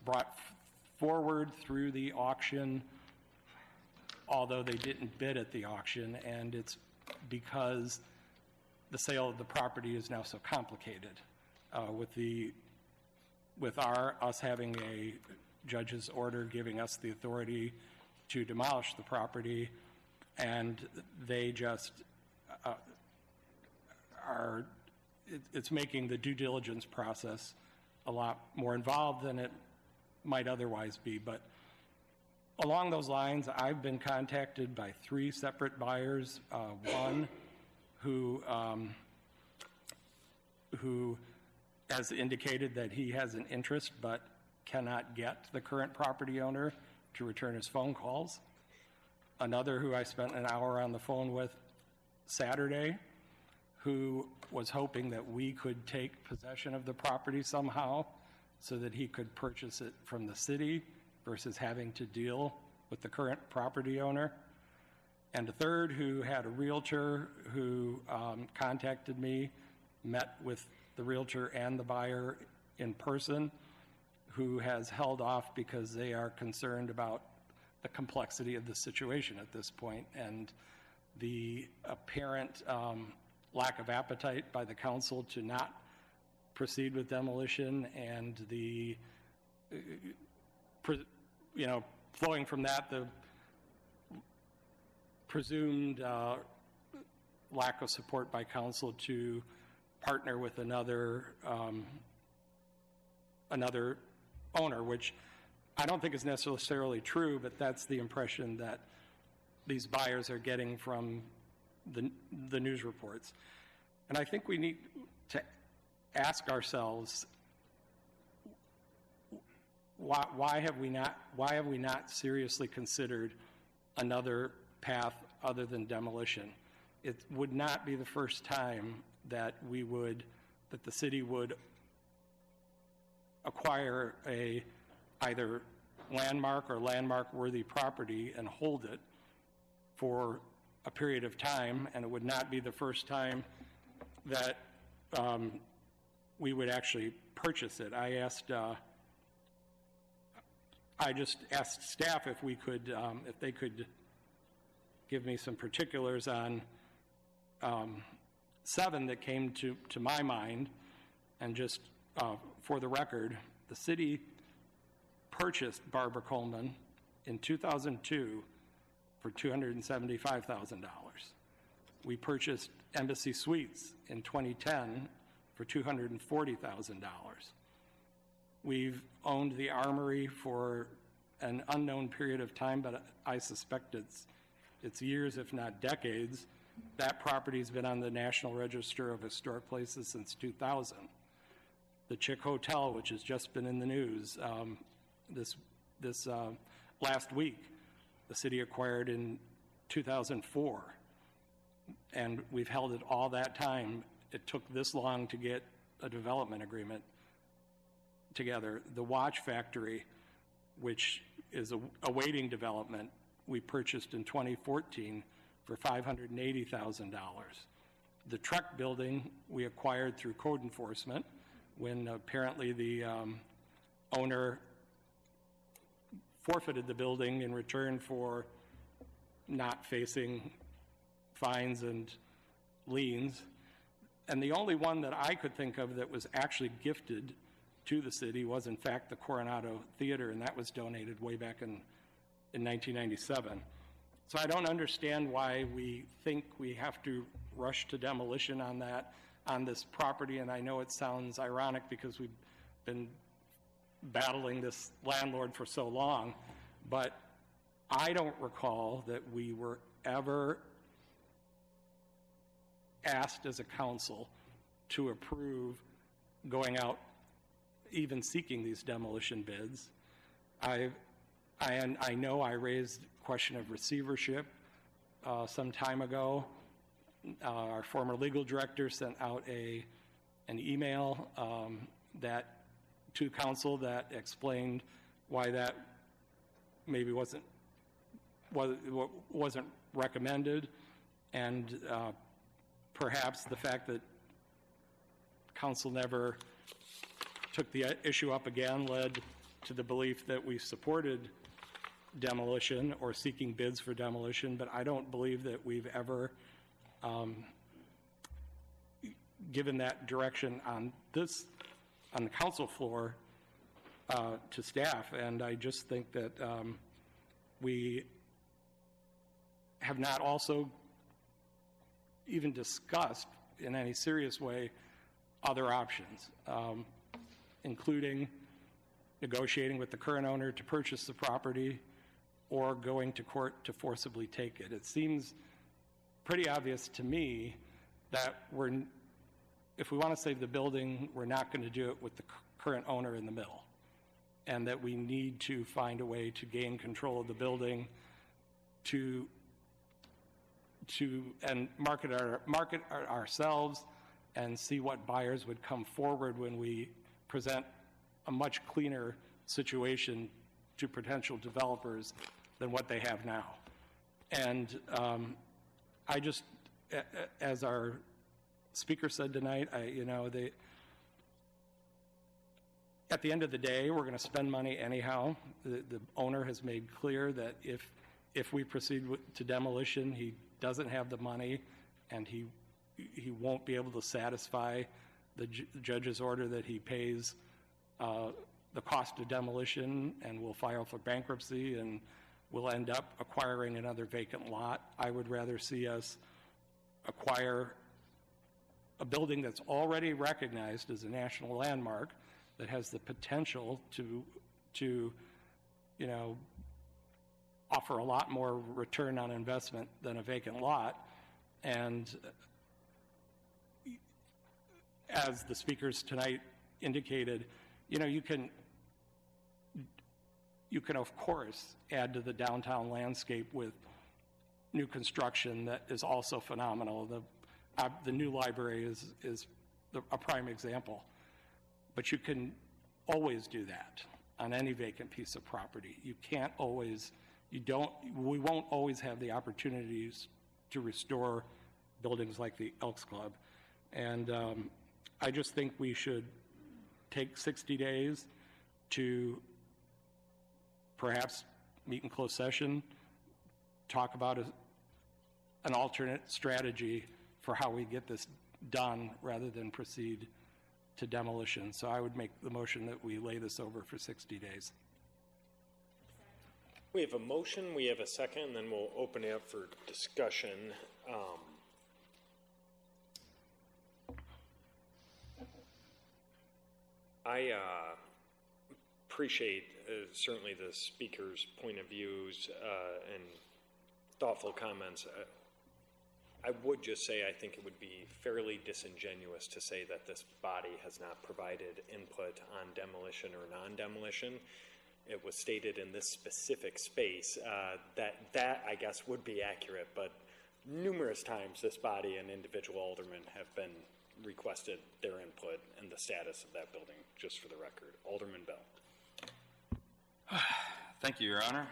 brought forward through the auction, although they didn't bid at the auction, and it's because the sale of the property is now so complicated. with us having a judge's order giving us the authority to demolish the property, and they just it's making the due diligence process a lot more involved than it might otherwise be. But along those lines, I've been contacted by 3 separate buyers. One who has indicated that he has an interest but cannot get the current property owner to return his phone calls. Another who I spent an hour on the phone with Saturday, who was hoping that we could take possession of the property somehow so that he could purchase it from the city versus having to deal with the current property owner. And a third who had a realtor who contacted me, met with the realtor and the buyer in person, who has held off because they are concerned about the complexity of the situation at this point and the apparent lack of appetite by the council to not proceed with demolition, and the, flowing from that, the presumed lack of support by council to partner with another owner, which I don't think is necessarily true, but that's the impression that these buyers are getting from the news reports. And I think we need to ask ourselves, why have we not seriously considered another path other than demolition? It would not be the first time that the city would acquire either landmark or landmark-worthy property and hold it for a period of time, and it would not be the first time that we would actually purchase it. I just asked staff if they could give me some particulars on 7 that came to my mind, and just for the record, the city purchased Barbara Coleman in 2002 for $275,000. We purchased Embassy Suites in 2010 for $240,000. We've owned the Armory for an unknown period of time, but I suspect it's years, if not decades. That property's been on the National Register of Historic Places since 2000. The Chick Hotel, which has just been in the news this last week, the city acquired in 2004, and we've held it all that time. It took this long to get a development agreement together. The Watch Factory, which is awaiting development, we purchased in 2014 for $580,000. The Trek building we acquired through code enforcement when apparently the owner forfeited the building in return for not facing fines and liens. And the only one that I could think of that was actually gifted to the city was, in fact, the Coronado Theater, and that was donated way back in 1997. So I don't understand why we think we have to rush to demolition on this property, and I know it sounds ironic because we've been battling this landlord for so long, but I don't recall that we were ever asked as a council to approve going out, even seeking these demolition bids. I know I raised the question of receivership some time ago. Our former legal director sent out an email to council that explained why that maybe wasn't recommended, and perhaps the fact that council never took the issue up again led to the belief that we supported demolition or seeking bids for demolition, but I don't believe that we've ever given that direction on the council floor to staff, and I just think that we have not also even discussed in any serious way other options, including negotiating with the current owner to purchase the property or going to court to forcibly take it. It seems pretty obvious to me that if we want to save the building, we're not going to do it with the current owner in the middle, and that we need to find a way to gain control of the building and market ourselves and see what buyers would come forward when we present a much cleaner situation to potential developers than what they have now. And I just, as our speaker said tonight, at the end of the day, we're going to spend money anyhow. The owner has made clear that if we proceed to demolition, he doesn't have the money, and he won't be able to satisfy the judge's order that he pays the cost of demolition, and will file for bankruptcy, and we'll end up acquiring another vacant lot. I would rather see us acquire a building that's already recognized as a national landmark that has the potential to offer a lot more return on investment than a vacant lot. And as the speakers tonight indicated, you can of course add to the downtown landscape with new construction that is also phenomenal. The new library is a prime example. But you can always do that on any vacant piece of property. We won't always have the opportunities to restore buildings like the Elks Club. And I just think we should take 60 days to perhaps meet in closed session, talk about an alternate strategy for how we get this done rather than proceed to demolition. So I would make the motion that we lay this over for 60 days. We have a motion, we have a second, and then we'll open it up for discussion. I appreciate certainly the speaker's point of views and thoughtful comments. I would just say I think it would be fairly disingenuous to say that this body has not provided input on demolition or non-demolition. It was stated in this specific space that I guess would be accurate, but numerous times this body and individual aldermen have been requested their input and the status of that building, just for the record. Alderman Bell. Thank you, Your Honor.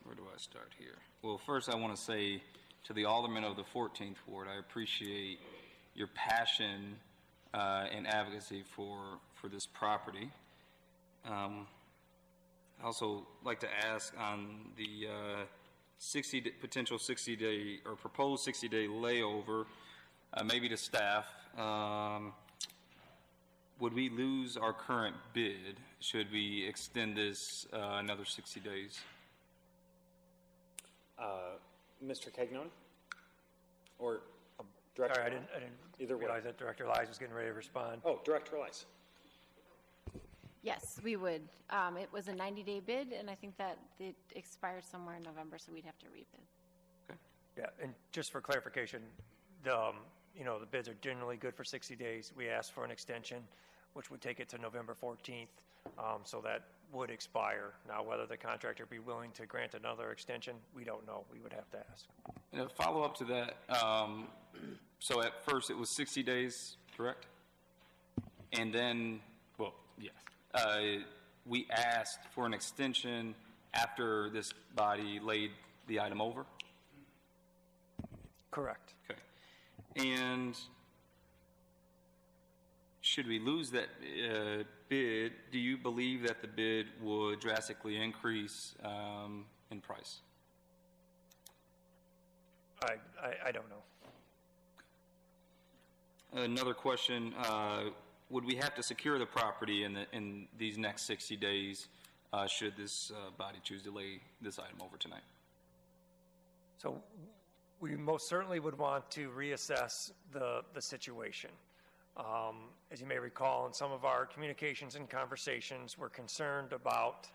Where do I start here? Well, first I want to say to the aldermen of the 14th Ward, I appreciate your passion and advocacy for this property. I also like to ask on the potential 60-day or proposed 60-day layover, maybe to staff, would we lose our current bid should we extend this another 60 days? Mr. Cagnone? Or Director? Sorry, I didn't realize that Director Lies was getting ready to respond. Oh, Director Lies. Yes, we would. It was a 90-day bid, and I think that it expired somewhere in November, so we'd have to rebid. Okay. Yeah, and just for clarification, the bids are generally good for 60 days. We asked for an extension, which would take it to November 14th, so that would expire. Now, whether the contractor be willing to grant another extension, we don't know. We would have to ask. And a follow-up to that, so at first it was 60 days, correct? And then, well, yes. We asked for an extension after this body laid the item over? Correct. Okay. And should we lose that bid, do you believe that the bid would drastically increase in price? I don't know. Another question, would we have to secure the property in these next 60 days should this body choose to lay this item over tonight? So we most certainly would want to reassess the situation. As you may recall, in some of our communications and conversations, we're concerned about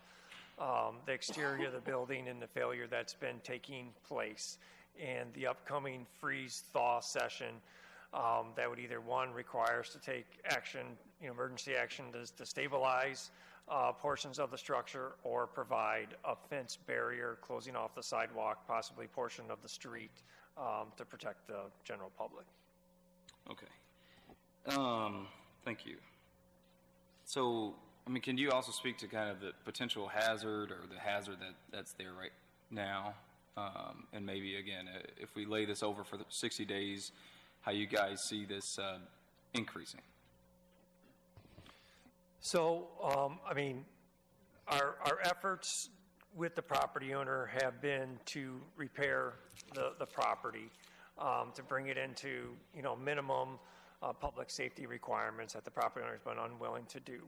the exterior of the building and the failure that's been taking place, and the upcoming freeze-thaw session that would either, one, require us to take action, emergency action to stabilize portions of the structure, or provide a fence barrier closing off the sidewalk, possibly portion of the street, to protect the general public. Okay. Thank you. So, can you also speak to kind of the potential hazard or the hazard that's there right now? And maybe, again, if we lay this over for the 60 days, how you guys see this increasing? So, our efforts with the property owner have been to repair the property, to bring it into, minimum public safety requirements that the property owner has been unwilling to do.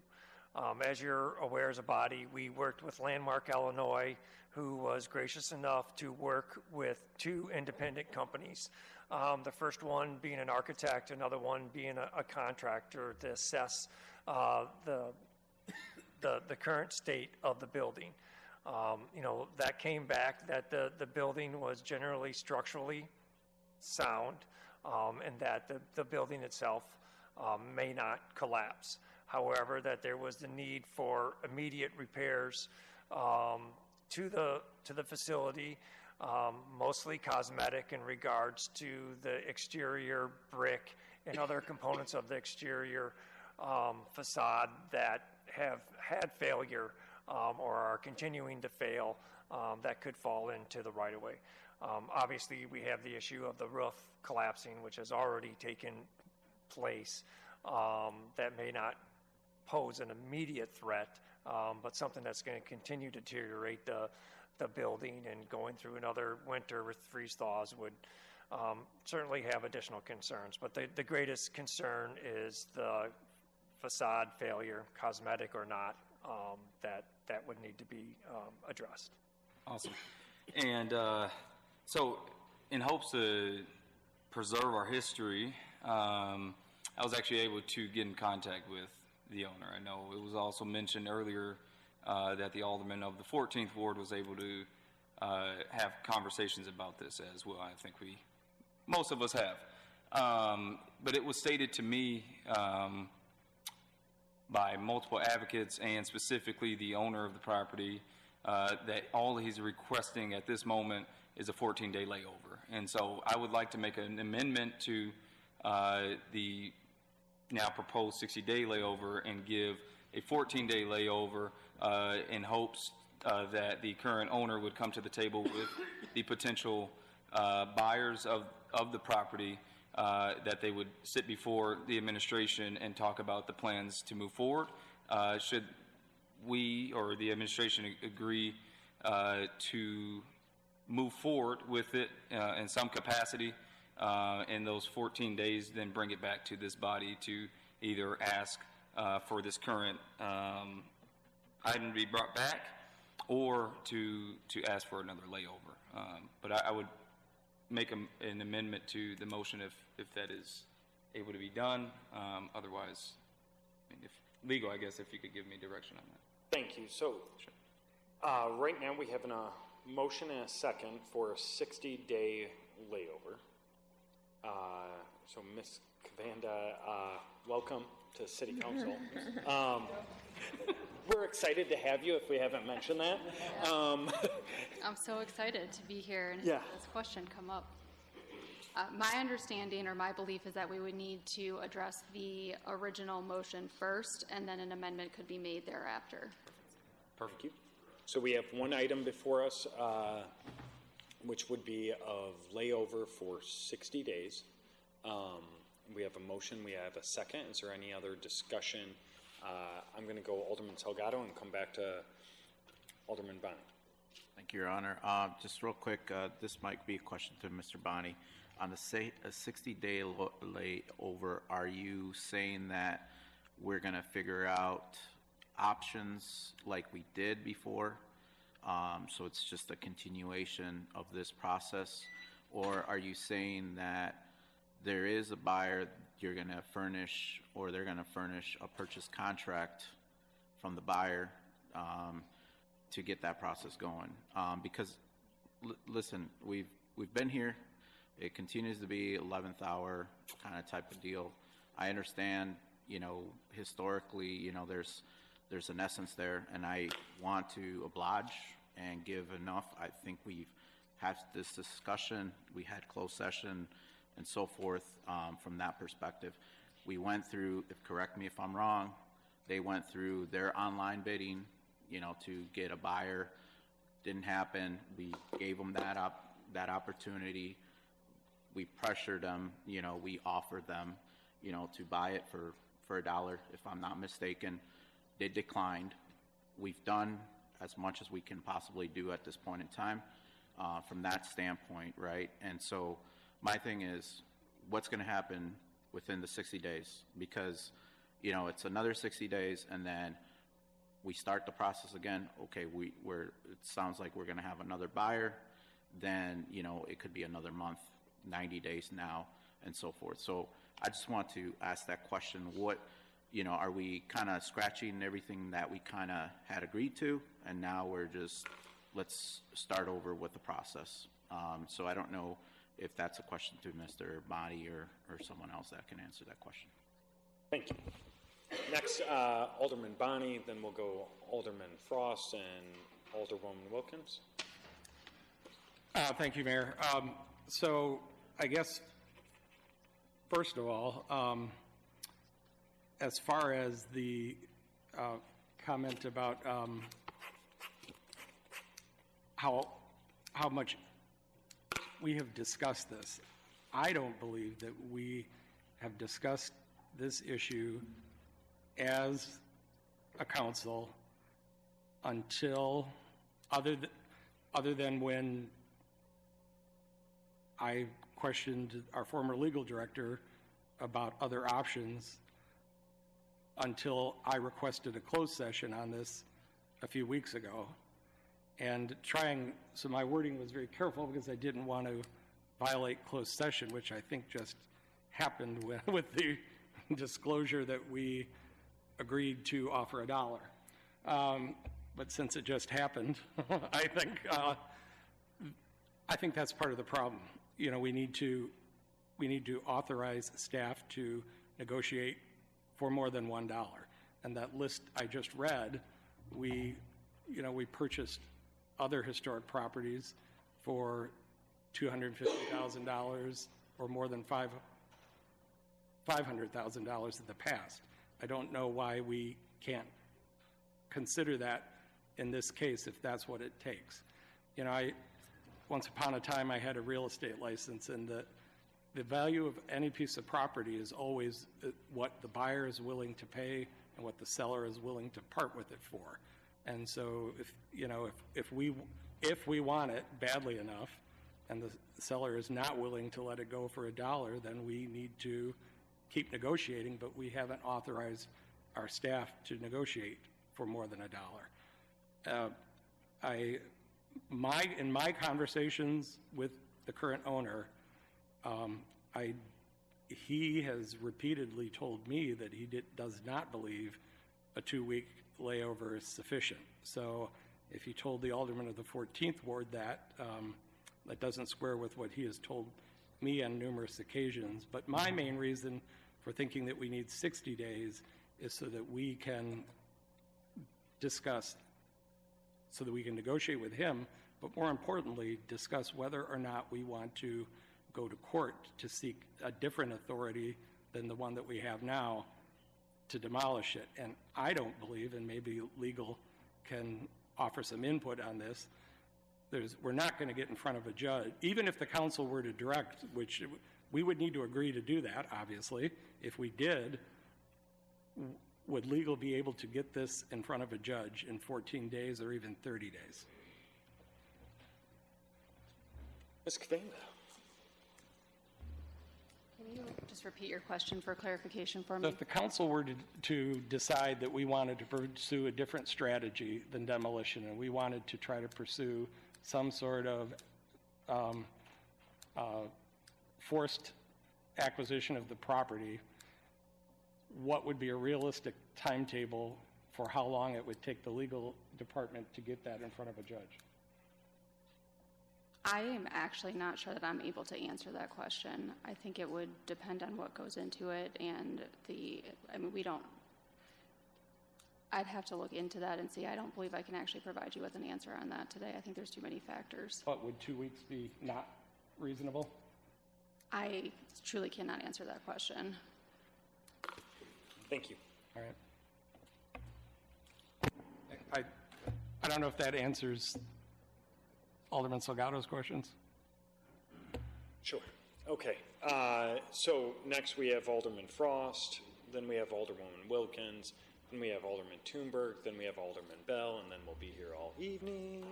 As you're aware as a body, we worked with Landmark Illinois, who was gracious enough to work with two independent companies. The first one being an architect, another one being a contractor, to assess the current state of the building. That came back that the building was generally structurally sound, and that the building itself may not collapse. However, that there was the need for immediate repairs to the facility, mostly cosmetic in regards to the exterior brick and other components of the exterior facade that have had failure or are continuing to fail that could fall into the right-of-way. Obviously, we have the issue of the roof collapsing, which has already taken place, that may not pose an immediate threat, but something that's going to continue to deteriorate the building, and going through another winter with freeze thaws would certainly have additional concerns. But the greatest concern is the facade failure, cosmetic or not, that would need to be addressed. Awesome. And so in hopes to preserve our history, I was actually able to get in contact with the owner. I know it was also mentioned earlier that the alderman of the 14th Ward was able to have conversations about this as well. I think most of us have. But it was stated to me by multiple advocates, and specifically the owner of the property, that all he's requesting at this moment is a 14-day layover. And so I would like to make an amendment to the now proposed 60-day layover and give a 14-day layover in hopes that the current owner would come to the table with the potential buyers of the property, that they would sit before the administration and talk about the plans to move forward. Should we or the administration agree to move forward with it in some capacity in those 14 days, then bring it back to this body to either ask for this current item to be brought back, or to ask for another layover. But I would make an amendment to the motion if that is able to be done. Otherwise, if legal, I guess, if you could give me direction on that. Thank you. So, right now we have a motion and a second for a 60-day layover. So, Ms. Cavanda, welcome to City Council. We're excited to have you, if we haven't mentioned that. I'm so excited to be here and have this question come up. My understanding or my belief is that we would need to address the original motion first, and then an amendment could be made thereafter. Perfect. So we have one item before us, which would be of layover for 60 days. We have a motion. We have a second. Is there any other discussion? I'm going to go Alderman Salgado and come back to Alderman Bonney. Thank you, Your Honor. Just real quick, this might be a question to Mr. Bonney. On the 60-day layover, are you saying that we're going to figure out options like we did before? So it's just a continuation of this process? Or are you saying that there is a buyer you're going to furnish, or they're going to furnish a purchase contract from the buyer to get that process going? Because, listen, we've been here. It continues to be 11th hour kind of type of deal. I understand, historically, there's an essence there, and I want to oblige and give enough. I think we've had this discussion. We had closed session and so forth from that perspective. We went through, correct me if I'm wrong, they went through their online bidding, to get a buyer. Didn't happen. We gave them that opportunity. We pressured them, we offered them, to buy it for $1, if I'm not mistaken. They declined. We've done as much as we can possibly do at this point in time from that standpoint, right? And so my thing is, what's going to happen within the 60 days? Because, it's another 60 days, and then we start the process again. Okay, it sounds like we're going to have another buyer. Then, it could be another month, 90 days now, and so forth. So I just want to ask that question. What, are we kind of scratching everything that we kind of had agreed to, and now we're just, let's start over with the process? So I don't know if that's a question to Mr. Bonney or someone else that can answer that question. Thank you. Next, Alderman Bonney, then we'll go Alderman Frost and Alderwoman Wilkins. Thank you, Mayor. So I guess, first of all, as far as the comment about how much we have discussed this, I don't believe that we have discussed this issue as a council until, other than when I questioned our former legal director about other options, until I requested a closed session on this a few weeks ago. And so my wording was very careful because I didn't want to violate closed session, which I think just happened with the disclosure that we agreed to offer $1. But since it just happened, I think that's part of the problem. We need to authorize staff to negotiate for more than $1. And that list I just read, we purchased other historic properties for $250,000 or more than $500,000 in the past. I don't know why we can't consider that in this case if that's what it takes. Once upon a time I had a real estate license, and the value of any piece of property is always what the buyer is willing to pay and what the seller is willing to part with it for. And so if we want it badly enough and the seller is not willing to let it go for $1, then we need to keep negotiating, but we haven't authorized our staff to negotiate for more than $1. In my conversations with the current owner, he has repeatedly told me that he does not believe a 2-week layover is sufficient. So if he told the alderman of the 14th ward that doesn't square with what he has told me on numerous occasions. But my main reason for thinking that we need 60 days is so that we can discuss, so that we can negotiate with him, but more importantly, discuss whether or not we want to go to court to seek a different authority than the one that we have now to demolish it. And I don't believe, and maybe legal can offer some input on this, we're not going to get in front of a judge, even if the council were to direct, which we would need to agree to do that, obviously. If we did, would legal be able to get this in front of a judge in 14 days or even 30 days? Ms. Cavenda. Can you just repeat your question for clarification for So me? if the council were to decide that we wanted to pursue a different strategy than demolition, and we wanted to try to pursue some sort of forced acquisition of the property, what would be a realistic timetable for how long it would take the legal department to get that in front of a judge? I am actually not sure that I'm able to answer that question. I think it would depend on what goes into it and I'd have to look into that and see. I don't believe I can actually provide you with an answer on that today. I think there's too many factors. But would 2 weeks be not reasonable? I truly cannot answer that question. Thank you. All right. I don't know if that answers Alderman Salgado's questions. Sure. Okay. So next we have Alderman Frost, then we have Alderwoman Wilkins, then we have Alderman Toomberg, then we have Alderman Bell, and then we'll be here all evening.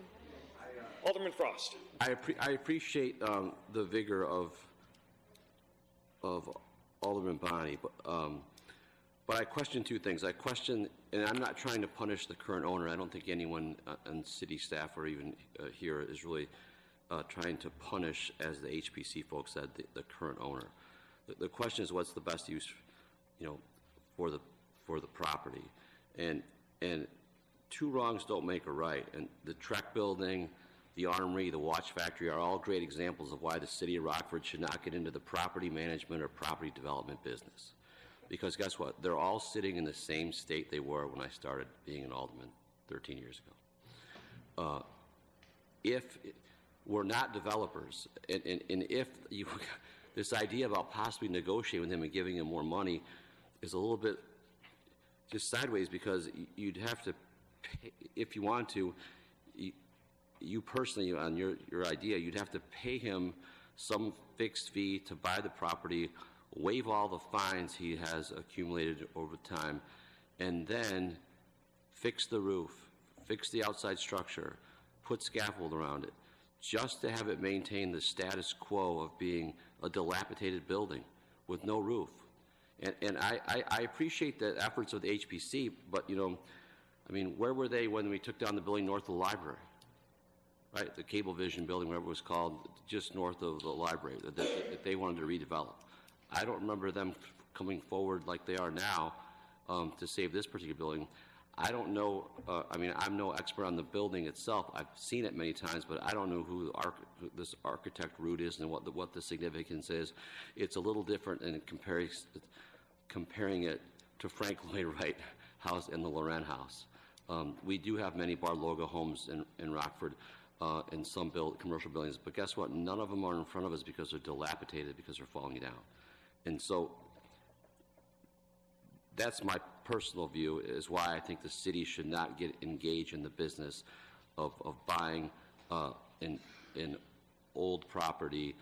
Alderman Frost. I appreciate the vigor of Alderman Bonney, but I question two things. I question, and I'm not trying to punish the current owner. I don't think anyone on city staff or even here is really trying to punish, as the HPC folks said, the current owner. The question is, what's the best use, for the property? And two wrongs don't make a right. And the Trek building, the Armory, the Watch Factory are all great examples of why the city of Rockford should not get into the property management or property development business. Because guess what? They're all sitting in the same state they were when I started being an alderman 13 years ago. If we're not developers, and if you, this idea about possibly negotiating with him and giving him more money is a little bit just sideways, because you'd have to pay, if you want to, you personally, on your idea, you'd have to pay him some fixed fee to buy the property, waive all the fines he has accumulated over time, and then fix the roof, fix the outside structure, put scaffold around it, just to have it maintain the status quo of being a dilapidated building with no roof. And I appreciate the efforts of the HPC, but, where were they when we took down the building north of the library? Right, the Cablevision building, whatever it was called, just north of the library, that they wanted to redevelop. I don't remember them coming forward like they are now to save this particular building. I don't know, I'm no expert on the building itself. I've seen it many times, but I don't know who this architect route is and what the significance is. It's a little different in comparing it to Frank Lloyd Wright House and the Loren House. We do have many Barloga homes in Rockford and some commercial buildings, but guess what? None of them are in front of us because they're dilapidated, because they're falling down. And so that's my personal view, is why I think the city should not get engaged in the business of buying an old property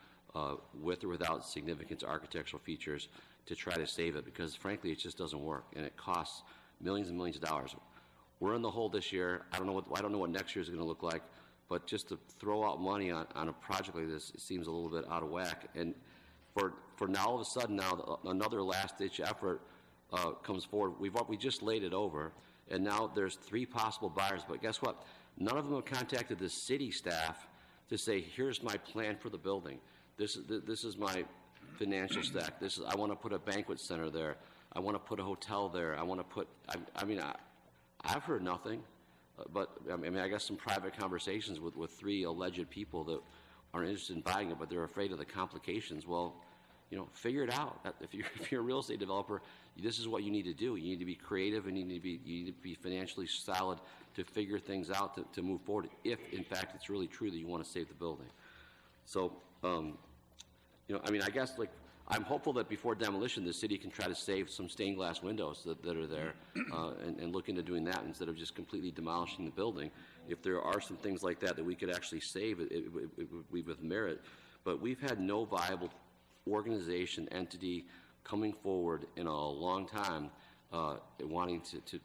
with or without significant architectural features to try to save it, because frankly it just doesn't work, and it costs millions and millions of dollars. We're in the hole this year. I don't know what next year is going to look like, but just to throw out money on a project like this, it seems a little bit out of whack. And for now, all of a sudden, another last-ditch effort comes forward. We just laid it over, and now there's 3 possible buyers. But guess what? None of them have contacted the city staff to say, "Here's my plan for the building. This is my financial stack. I want to put a banquet center there. I want to put a hotel there. I want to put." I've heard nothing, but I guess some private conversations with 3 alleged people that aren't interested in buying it, but they're afraid of the complications. Well, figure it out. If you're a real estate developer, this is what you need to do. You need to be creative, and you need to be financially solid to figure things out to move forward, if in fact it's really true that you want to save the building. So, I guess I'm hopeful that before demolition, the city can try to save some stained glass windows that are there, and look into doing that instead of just completely demolishing the building. If there are some things like that we could actually save, it would be with merit. But we've had no viable organization, entity coming forward in a long time wanting to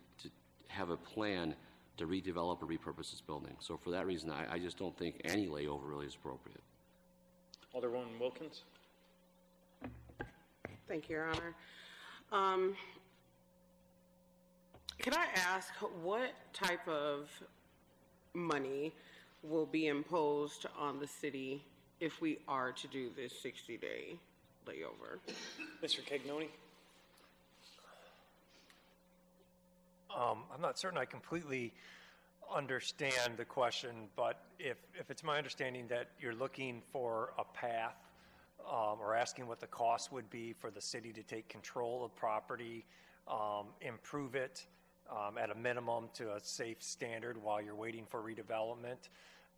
have a plan to redevelop or repurpose this building. So for that reason, I just don't think any layover really is appropriate. Alderwoman Wilkins. Thank you, Your Honor. Can I ask what type of money will be imposed on the city if we are to do this 60-day layover? Mr. Cagnoni? I'm not certain I completely understand the question, but if it's my understanding that you're looking for a path or asking what the cost would be for the city to take control of property, improve it at a minimum to a safe standard while you're waiting for redevelopment,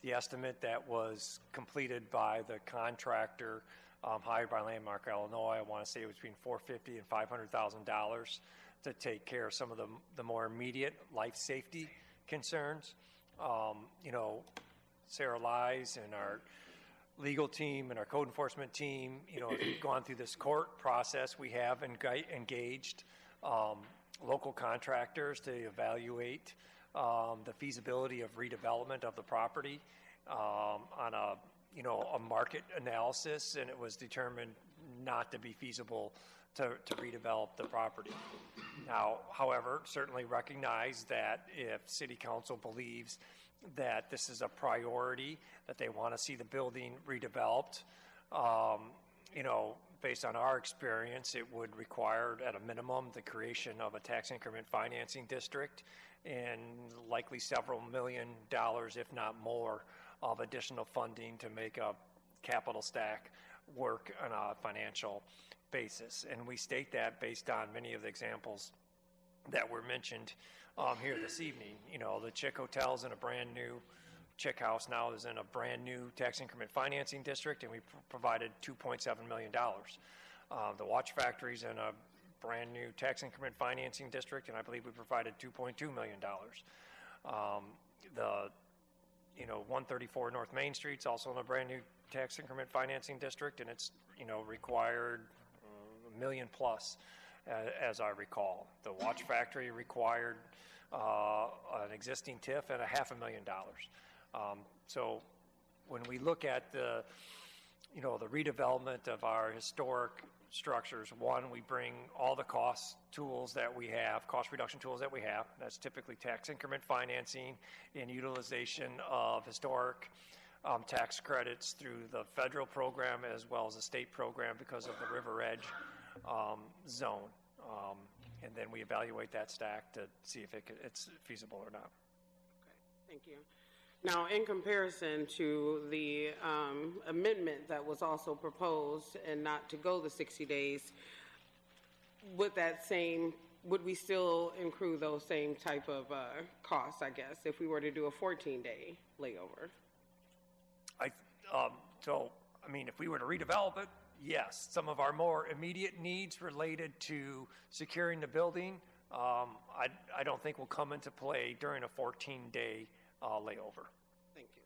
the estimate that was completed by the contractor hired by Landmark, Illinois, I want to say it was between $450,000 and $500,000 to take care of some of the more immediate life safety concerns. Sarah Lies and our legal team and our code enforcement team, have gone through this court process. We have engaged local contractors to evaluate the feasibility of redevelopment of the property on a market analysis, and it was determined not to be feasible to redevelop the property. Now, however, certainly recognize that if City Council believes that this is a priority, that they want to see the building redeveloped, based on our experience, it would require at a minimum the creation of a tax increment financing district and likely several $1 million, if not more, of additional funding to make a capital stack work on a financial basis. And we state that based on many of the examples that were mentioned here this evening. The Chick Hotel's in a brand new, Chick House now is in a brand new tax increment financing district, and we provided $2.7 million. The Watch Factory's in a brand new tax increment financing district, and I believe we provided $2.2 million. The 134 North Main Street's also in a brand new tax increment financing district, and it's required $1 million plus, as I recall. The Watch Factory required an existing TIF and $500,000. So when we look at the redevelopment of our historic structures, one, we bring all the cost reduction tools that we have. That's typically tax increment financing and utilization of historic tax credits through the federal program as well as the state program because of the River Edge zone. And then we evaluate that stack to see if it's feasible or not. Okay, thank you. Now, in comparison to the amendment that was also proposed and not to go the 60 days, would we still include those same type of costs, I guess, if we were to do a 14-day layover? If we were to redevelop it, yes. Some of our more immediate needs related to securing the building, I don't think will come into play during a 14-day layover. Thank you.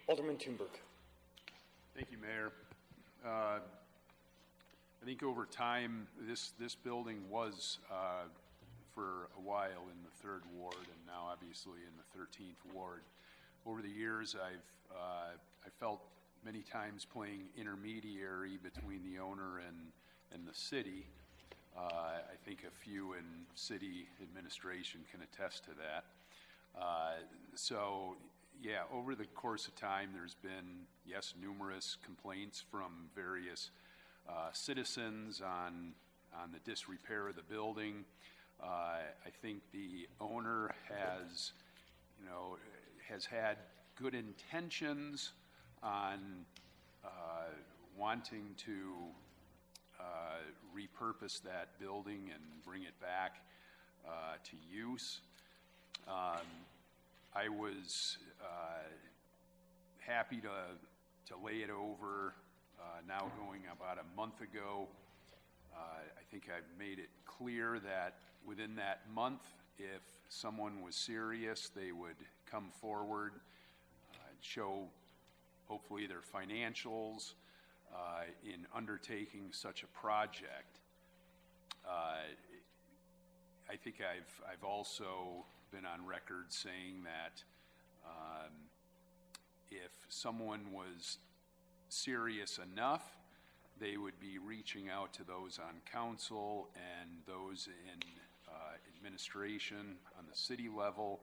Alderman Thunberg. Thank you, Mayor. I think over time, this building was for a while in the 3rd Ward and now obviously in the 13th Ward. Over the years, I felt many times playing intermediary between the owner and the city. I think a few in city administration can attest to that. Over the course of time, there's been, numerous complaints from various citizens on the disrepair of the building. I think the owner has had good intentions on wanting to repurpose that building and bring it back to use. I was happy to lay it over now going about a month ago. I think I've made it clear that within that month, if someone was serious, they would come forward, show hopefully their financials in undertaking such a project. I think I've also been on record saying that If someone was serious enough, they would be reaching out to those on council and those in administration on the city level.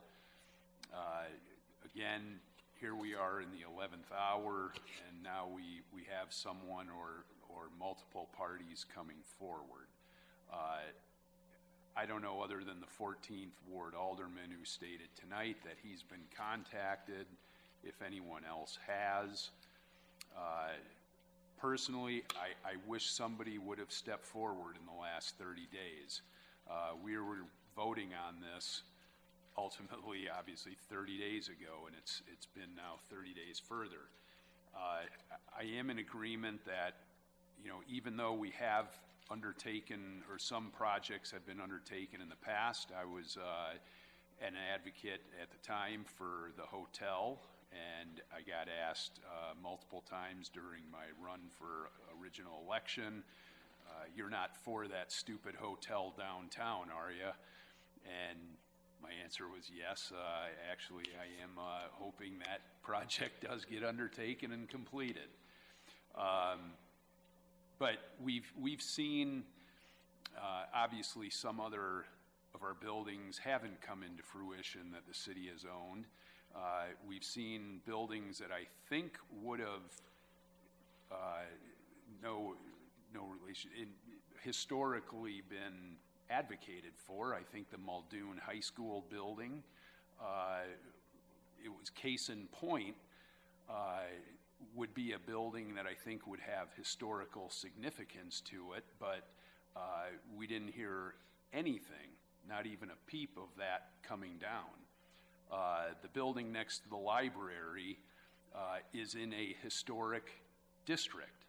Again, here we are in the 11th hour, and now we have someone or multiple parties coming forward. I don't know, other than the 14th Ward Alderman who stated tonight that he's been contacted, if anyone else has. Personally, I wish somebody would have stepped forward in the last 30 days. We were voting on this ultimately, obviously, 30 days ago, and it's been now 30 days further. I am in agreement that, even though we have undertaken, or some projects have been undertaken in the past, I was an advocate at the time for the hotel, and I got asked multiple times during my run for original election, you're not for that stupid hotel downtown, are you? And my answer was yes. Actually, I am hoping that project does get undertaken and completed. But we've seen, obviously, some other of our buildings haven't come into fruition that the city has owned. We've seen buildings that I think would have no relation, historically been advocated for. I think the Muldoon High School building, it was case in point, would be a building that I think would have historical significance to it, but we didn't hear anything, not even a peep of that coming down. The building next to the library is in a historic district,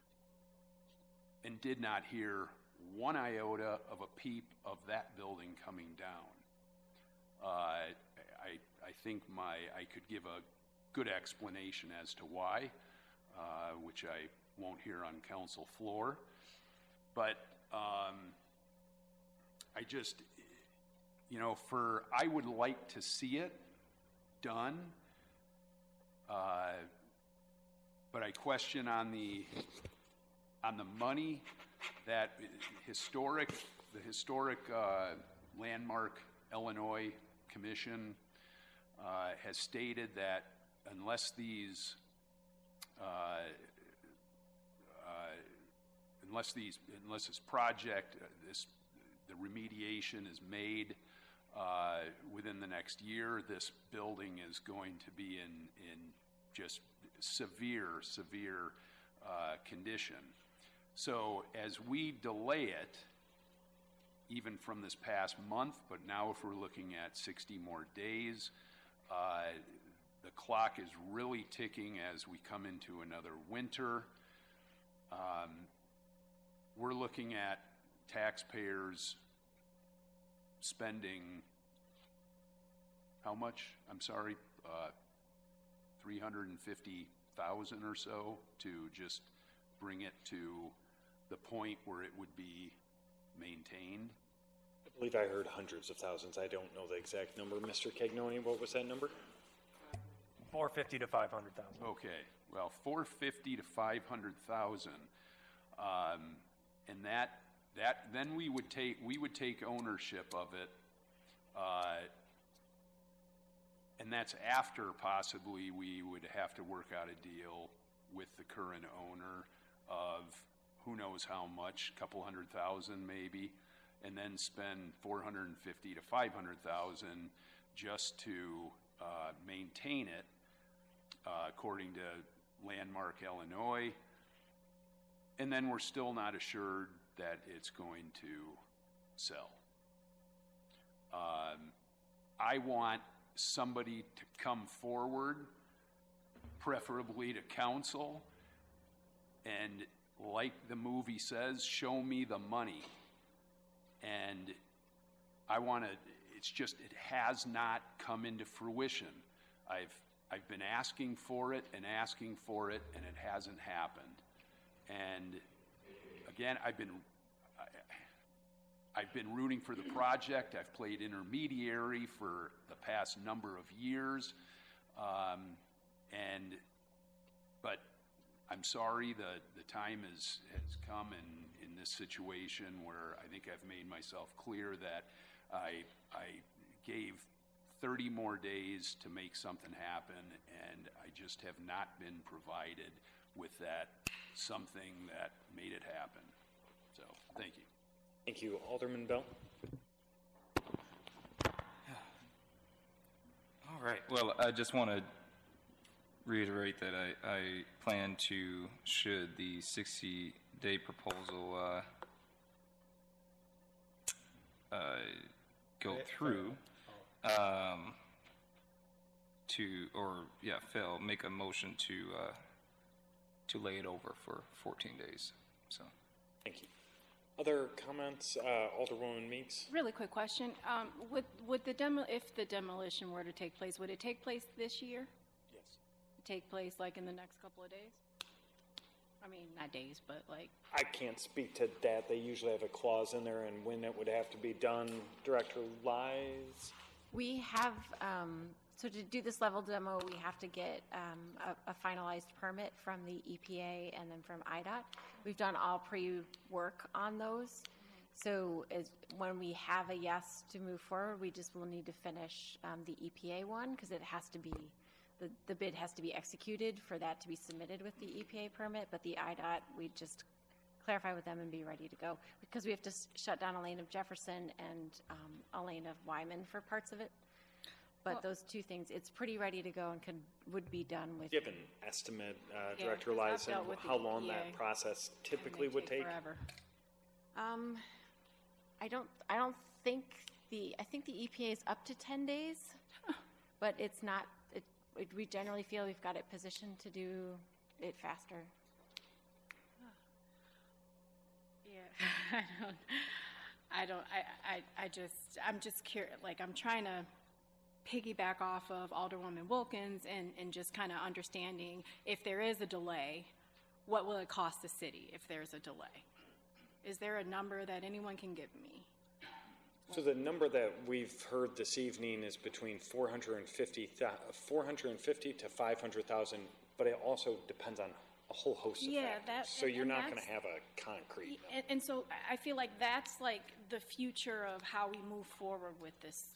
and did not hear one iota of a peep of that building coming down. I think I could give a good explanation as to why, which I won't hear on council floor. But I just, I would like to see it done, but I question on the money that the historic landmark Illinois Commission has stated that unless this project, the remediation is made within the next year, this building is going to be in just severe condition. So as we delay it, even from this past month, but now if we're looking at 60 more days, the clock is really ticking as we come into another winter. We're looking at taxpayers spending how much? I'm sorry, $350,000 or so to just bring it to the point where it would be maintained. I believe I heard hundreds of thousands. I don't know the exact number. Mr. Cagnoni, what was that number? 450 to 500,000. Okay, well, 450 to 500,000, and that then we would take ownership of it, and that's after possibly we would have to work out a deal with the current owner of who knows how much, a couple $100,000 maybe, and then spend 450 to 500,000 just to maintain it, according to Landmark Illinois, and then we're still not assured that it's going to sell. I want somebody to come forward, preferably to council, and like the movie says, show me the money. And I want to, it has not come into fruition. I've been asking for it, and it hasn't happened. And again, I've been rooting for the project. I've played intermediary for the past number of years. But I'm sorry the time has come in this situation where I think I've made myself clear that I gave 30 more days to make something happen, and I just have not been provided with that something that made it happen. So, thank you. Thank you. Alderman Bell? All right. Well, I just want to reiterate that I plan to, should the 60-day proposal go through, fail, make a motion to lay it over for 14 days. So, thank you. Other comments, Alderwoman Meeks? Really quick question. If the demolition were to take place, would it take place this year? Yes. Take place like in the next couple of days? I mean, not days, but like... I can't speak to that. They usually have a clause in there and when it would have to be done. Director Lies? We have, so to do this level demo, we have to get a finalized permit from the EPA and then from IDOT. We've done all pre-work on those. So when we have a yes to move forward, we just will need to finish the EPA one because it has to be, the bid has to be executed for that to be submitted with the EPA permit. But the IDOT, we just clarify with them and be ready to go because we have to shut down a lane of Jefferson and a lane of Wyman for parts of it. But those two things, it's pretty ready to go and would be done with. Do you have an estimate, Director Lies, on how long that process typically would take? Forever. I don't think I think the EPA is up to 10 days, but it's not. We generally feel we've got it positioned to do it faster. Yeah, I'm just curious, like I'm trying to piggyback off of Alderwoman Wilkins and just kind of understanding if there is a delay, what will it cost the city if there's a delay? Is there a number that anyone can give me? So the number that we've heard this evening is between 450 to 500,000, but it also depends on a whole host of factors. So you're not going to have a concrete number. And so I feel like that's like the future of how we move forward with this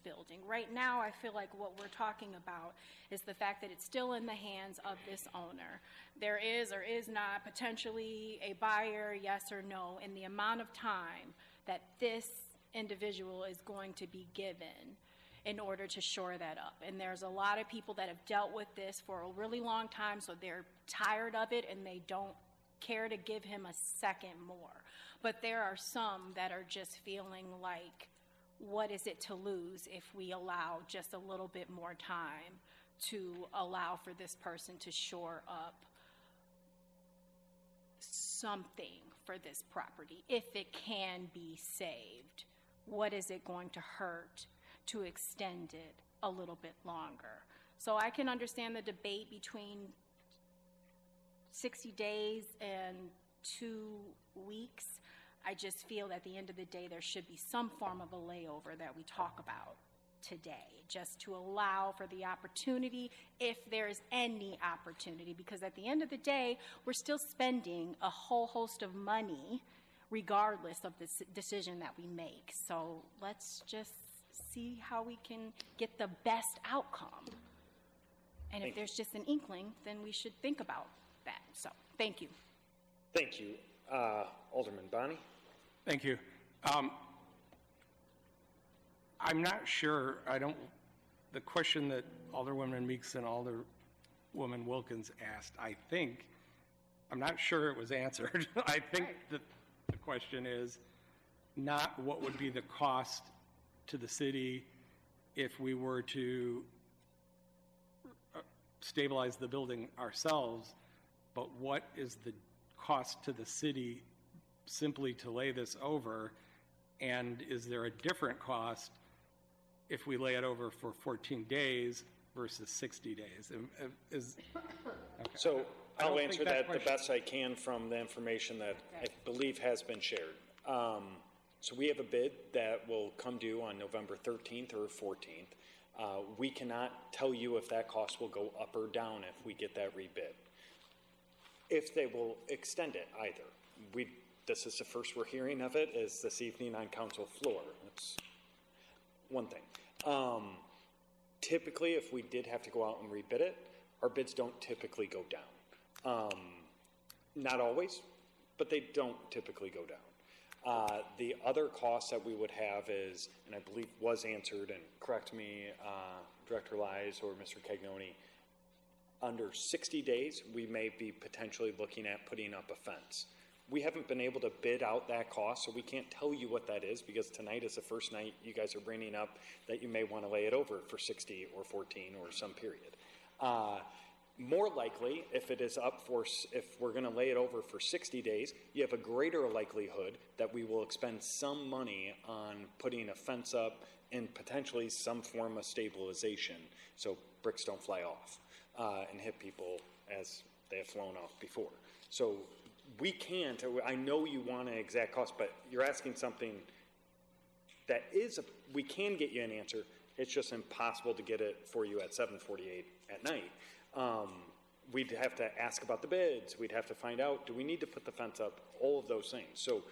building. Right now, I feel like what we're talking about is the fact that it's still in the hands of this owner. There is or is not potentially a buyer, yes or no, in the amount of time that this individual is going to be given in order to shore that up. And there's a lot of people that have dealt with this for a really long time, so they're tired of it and they don't care to give him a second more. But there are some that are just feeling like, what is it to lose if we allow just a little bit more time to allow for this person to shore up something for this property? If it can be saved, what is it going to hurt to extend it a little bit longer? So I can understand the debate between 60 days and 2 weeks. I just feel at the end of the day there should be some form of a layover that we talk about today, just to allow for the opportunity, if there's any opportunity, because at the end of the day, we're still spending a whole host of money regardless of the decision that we make. So let's just see how we can get the best outcome. And if there's just an inkling, then we should think about that. So, thank you. Thank you. Alderman Bonney? Thank you. I'm not sure, the question that Alderwoman Meeks and Alderwoman Wilkins asked, I'm not sure it was answered. I think that the question is not what would be the cost to the city if we were to stabilize the building ourselves, but what is the cost to the city simply to lay this over, and is there a different cost if we lay it over for 14 days versus 60 days? So I'll answer that the best I can from the information that I believe has been shared. So we have a bid that will come due on November 13th or 14th. We cannot tell you if that cost will go up or down if we get that rebid. If they will extend it either. This is the first we're hearing of it is this evening on council floor. That's one thing. Typically, if we did have to go out and rebid it, our bids don't typically go down. Not always, but they don't typically go down. The other cost that we would have is, and I believe was answered, and correct me, Director Lies or Mr. Cagnoni, under 60 days, we may be potentially looking at putting up a fence. We haven't been able to bid out that cost, so we can't tell you what that is because tonight is the first night you guys are bringing up that you may want to lay it over for 60 or 14 or some period. More likely, if we're going to lay it over for 60 days, you have a greater likelihood that we will expend some money on putting a fence up and potentially some form of stabilization so bricks don't fly off and hit people as they have flown off before. So we can't, I know you want an exact cost, but you're asking something that we can get you an answer. It's just impossible to get it for you at 7:48 at night. We'd have to ask about the bids. We'd have to find out, do we need to put the fence up? All of those things. So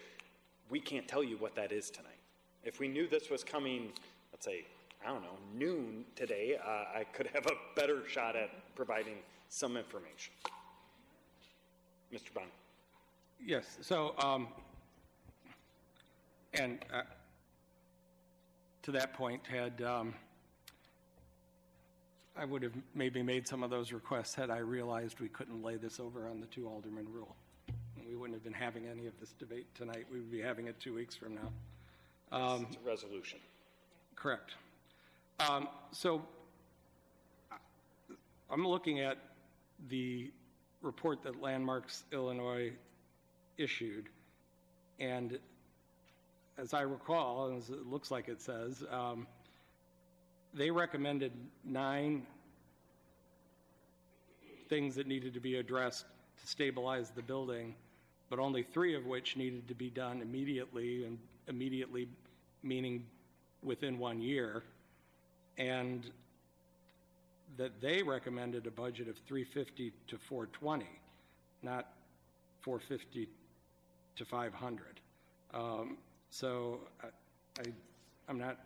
we can't tell you what that is tonight. If we knew this was coming, let's say, I don't know, noon today, I could have a better shot at providing some information. Mr. Bond. Yes, so, to that point, I would have maybe made some of those requests had I realized we couldn't lay this over on the 2 alderman rule. We wouldn't have been having any of this debate tonight. We would be having it 2 weeks from now. It's a resolution. Correct. So I'm looking at the report that Landmarks Illinois issued, and as I recall, as it looks like it says, they recommended 9 things that needed to be addressed to stabilize the building, but only 3 of which needed to be done immediately, and immediately meaning within 1 year, and that they recommended a budget of $350 to $420, not $450 to $500. So I'm not.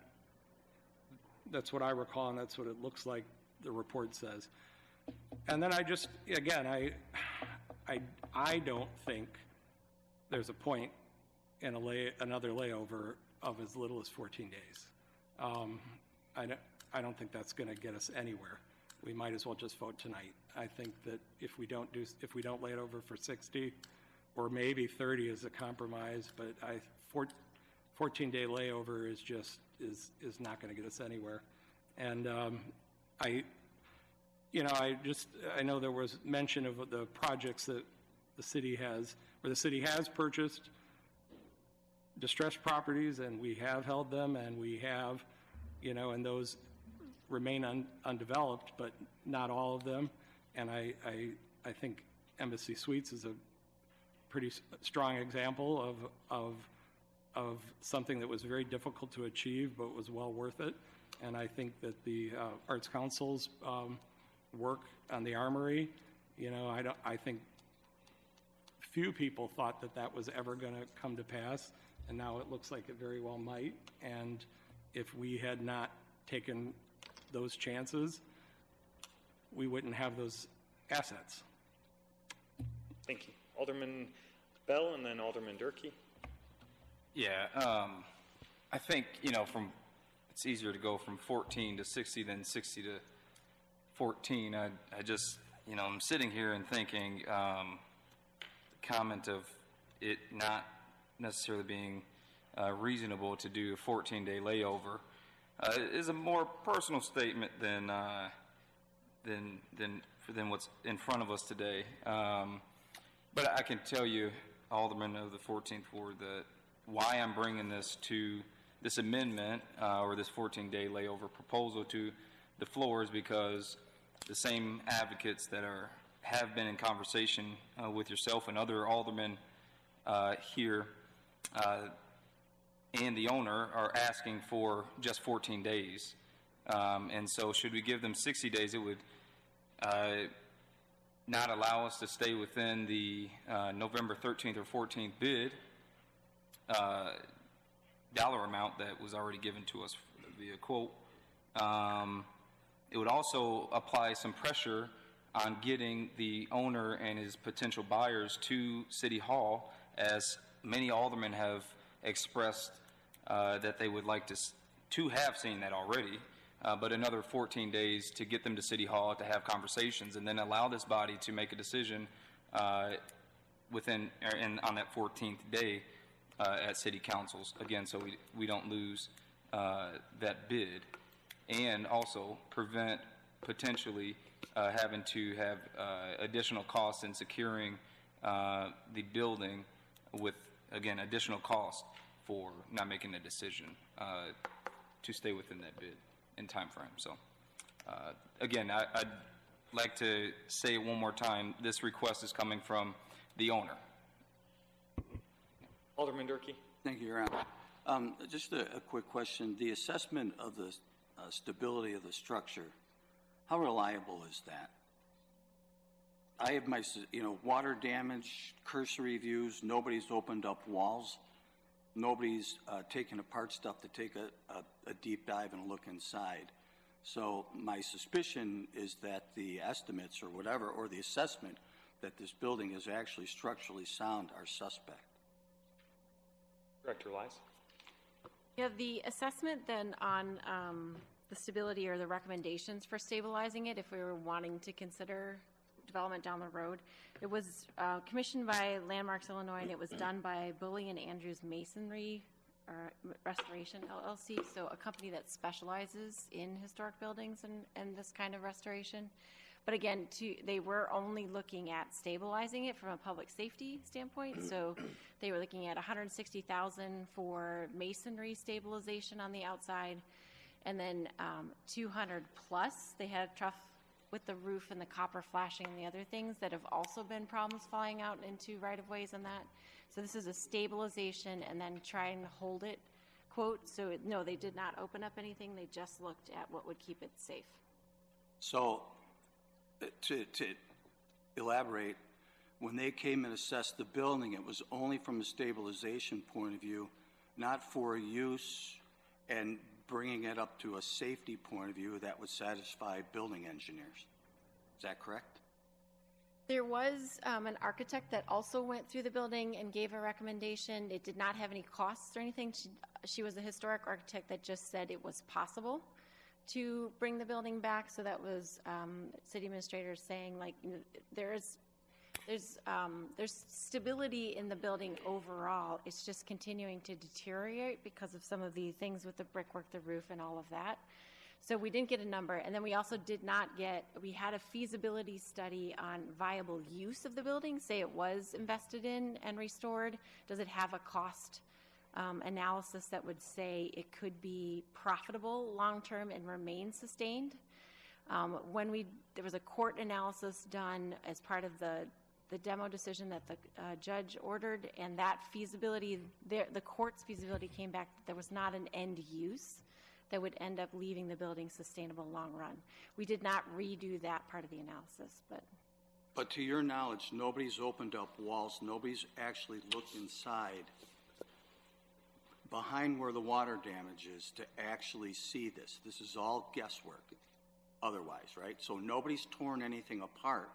That's what I recall, and that's what it looks like the report says. And then I don't think there's a point in another layover of as little as 14 days. I don't think that's going to get us anywhere. We might as well just vote tonight. I think that if we don't lay it over for 60, or maybe 30 is a compromise, but 14-day layover is not going to get us anywhere. And I know there was mention of the projects that the city has purchased distressed properties, and we have held them, and we have, and those remain undeveloped, but not all of them. And I think Embassy Suites is a pretty strong example of something that was very difficult to achieve, but was well worth it. And I think that the Arts Council's work on the Armory, I think few people thought that was ever going to come to pass, and now it looks like it very well might. And if we had not taken those chances, we wouldn't have those assets. Thank you. Alderman Bell and then Alderman Durkee. Yeah, I think, it's easier to go from 14 to 60 than 60 to 14. I just, I'm sitting here and thinking the comment of it not necessarily being reasonable to do a 14-day layover is a more personal statement than what's in front of us today. But I can tell you, Alderman of the 14th Ward, that why I'm bringing this amendment or this 14-day layover proposal to the floor is because the same advocates that have been in conversation with yourself and other aldermen here and the owner are asking for just 14 days. And so should we give them 60 days, it would not allow us to stay within the November 13th or 14th bid dollar amount that was already given to us via quote. It would also apply some pressure on getting the owner and his potential buyers to City Hall, as many aldermen have expressed that they would like to have seen that already, but another 14 days to get them to City Hall to have conversations, and then allow this body to make a decision on that 14th day at City Councils, again, so we don't lose that bid, and also prevent potentially having to have additional costs in securing the building with, again, additional cost for not making a decision to stay within that bid and time frame. So, again, I'd like to say it one more time. This request is coming from the owner. Alderman Durkee. Thank you, Your Honor. Just a quick question. The assessment of the stability of the structure, how reliable is that? I have my, water damage, cursory views. Nobody's opened up walls. Nobody's taken apart stuff to take a deep dive and look inside. So my suspicion is that the estimates or whatever, or the assessment that this building is actually structurally sound are suspect. Director Lies. Yeah, the assessment then on the stability or the recommendations for stabilizing it, if we were wanting to consider development down the road, it was commissioned by Landmarks Illinois, and it was done by Bully and Andrews Masonry Restoration LLC, so a company that specializes in historic buildings and this kind of restoration. But again, they were only looking at stabilizing it from a public safety standpoint. So they were looking at $160,000 for masonry stabilization on the outside, and then 200 plus. They had tough with the roof and the copper flashing and the other things that have also been problems flying out into right-of-ways and that. So this is a stabilization and then try and hold it quote. So no, they did not open up anything. They just looked at what would keep it safe. So to elaborate, when they came and assessed the building, it was only from a stabilization point of view, not for use and bringing it up to a safety point of view that would satisfy building engineers. Is that correct? There was an architect that also went through the building and gave a recommendation. It did not have any costs or anything. She was a historic architect that just said it was possible to bring the building back. So that was city administrators saying, like, there's stability in the building overall. It's just continuing to deteriorate because of some of the things with the brickwork, the roof, and all of that. So we didn't get a number. And then we also did not we had a feasibility study on viable use of the building, say it was invested in and restored. Does it have a cost analysis that would say it could be profitable long-term and remain sustained? There was a court analysis done as part of the demo decision that the judge ordered, and that feasibility, the court's feasibility came back that there was not an end use that would end up leaving the building sustainable long run. We did not redo that part of the analysis, But to your knowledge, nobody's opened up walls, nobody's actually looked inside behind where the water damage is to actually see this. This is all guesswork otherwise, right? So nobody's torn anything apart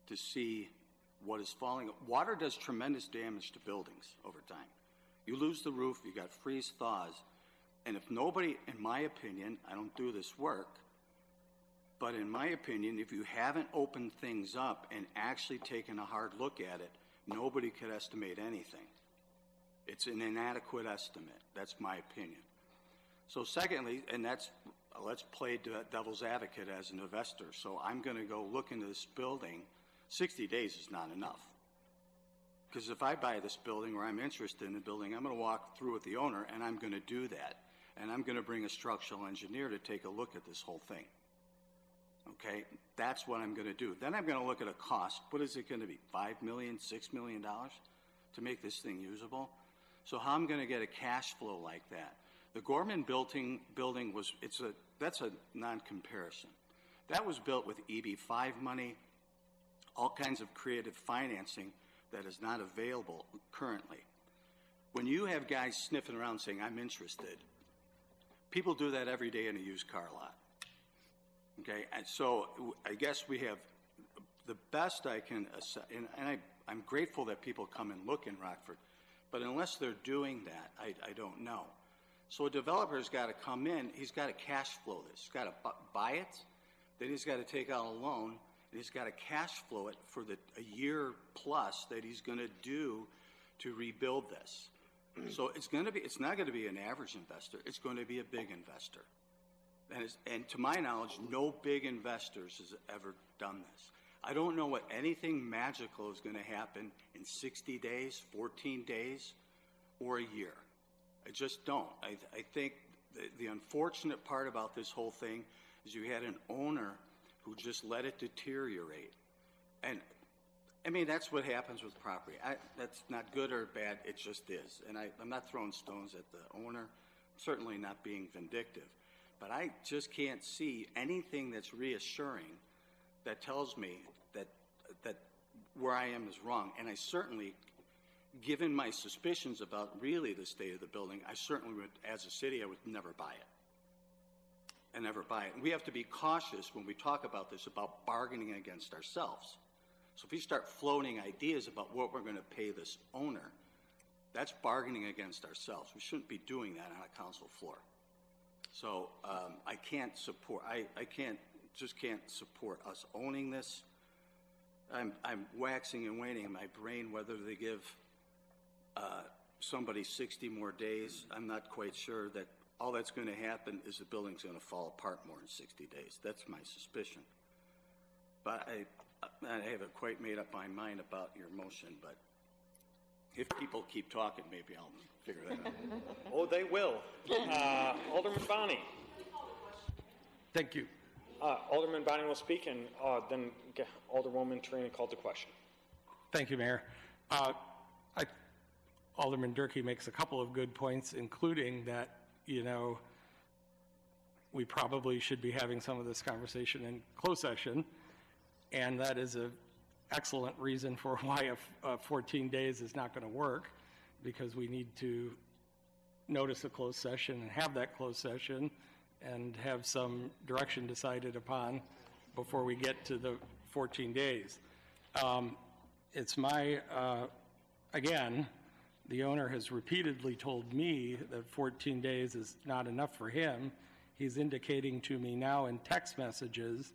to see what is falling. Water does tremendous damage to buildings over time. You lose the roof, you got freeze thaws, and if nobody, in my opinion, I don't do this work, but in my opinion, if you haven't opened things up and actually taken a hard look at it, nobody could estimate anything. It's an inadequate estimate. That's my opinion. So secondly, and let's play devil's advocate as an investor. So I'm going to go look into this building. 60 days is not enough. Because if I buy this building or I'm interested in the building, I'm going to walk through with the owner and I'm going to do that. And I'm going to bring a structural engineer to take a look at this whole thing. Okay? That's what I'm going to do. Then I'm going to look at a cost. What is it going to be? $5 million, $6 million to make this thing usable? So how I'm going to get a cash flow like that? The Gorman building it's that's a non-comparison. That was built with EB5 money, all kinds of creative financing that is not available currently. When you have guys sniffing around saying, I'm interested, people do that every day in a used car lot. Okay, and so I guess we have the best I can, and I'm grateful that people come and look in Rockford, but unless they're doing that, I don't know. So a developer's got to come in, he's got to cash flow this. He's got to buy it, then he's got to take out a loan, and he's got to cash flow it for a year plus that he's going to do to rebuild this. So it's not going to be an average investor, it's going to be a big investor. And to my knowledge, no big investors has ever done this. I don't know what anything magical is going to happen in 60 days, 14 days, or a year. I just don't. I think the unfortunate part about this whole thing is you had an owner who just let it deteriorate. And, I mean, that's what happens with property. That's not good or bad, it just is. And I'm not throwing stones at the owner, certainly not being vindictive. But I just can't see anything that's reassuring that tells me that where I am is wrong. And I certainly, given my suspicions about really the state of the building, I certainly would, as a city, I would never buy it. And never buy it. And we have to be cautious when we talk about this, about bargaining against ourselves. So if you start floating ideas about what we're going to pay this owner, that's bargaining against ourselves. We shouldn't be doing that on a council floor. So I can't support. I just can't support us owning this. I'm waxing and waning in my brain whether they give somebody 60 more days. I'm not quite sure that all that's going to happen is the building's going to fall apart more in 60 days. That's my suspicion. But I haven't quite made up my mind about your motion. But if people keep talking, maybe I'll figure that out. Oh, they will. Alderman Bonney. Thank you. Alderman Bonney will speak, and then Alderwoman Tarina called the question. Thank you, Mayor. Alderman Durkee makes a couple of good points, including that, you know, we probably should be having some of this conversation in closed session, and that is an excellent reason for why 14 days is not going to work, because we need to notice a closed session and have that closed session and have some direction decided upon before we get to the 14 days. It's my, again, the owner has repeatedly told me that 14 days is not enough for him. He's indicating to me now in text messages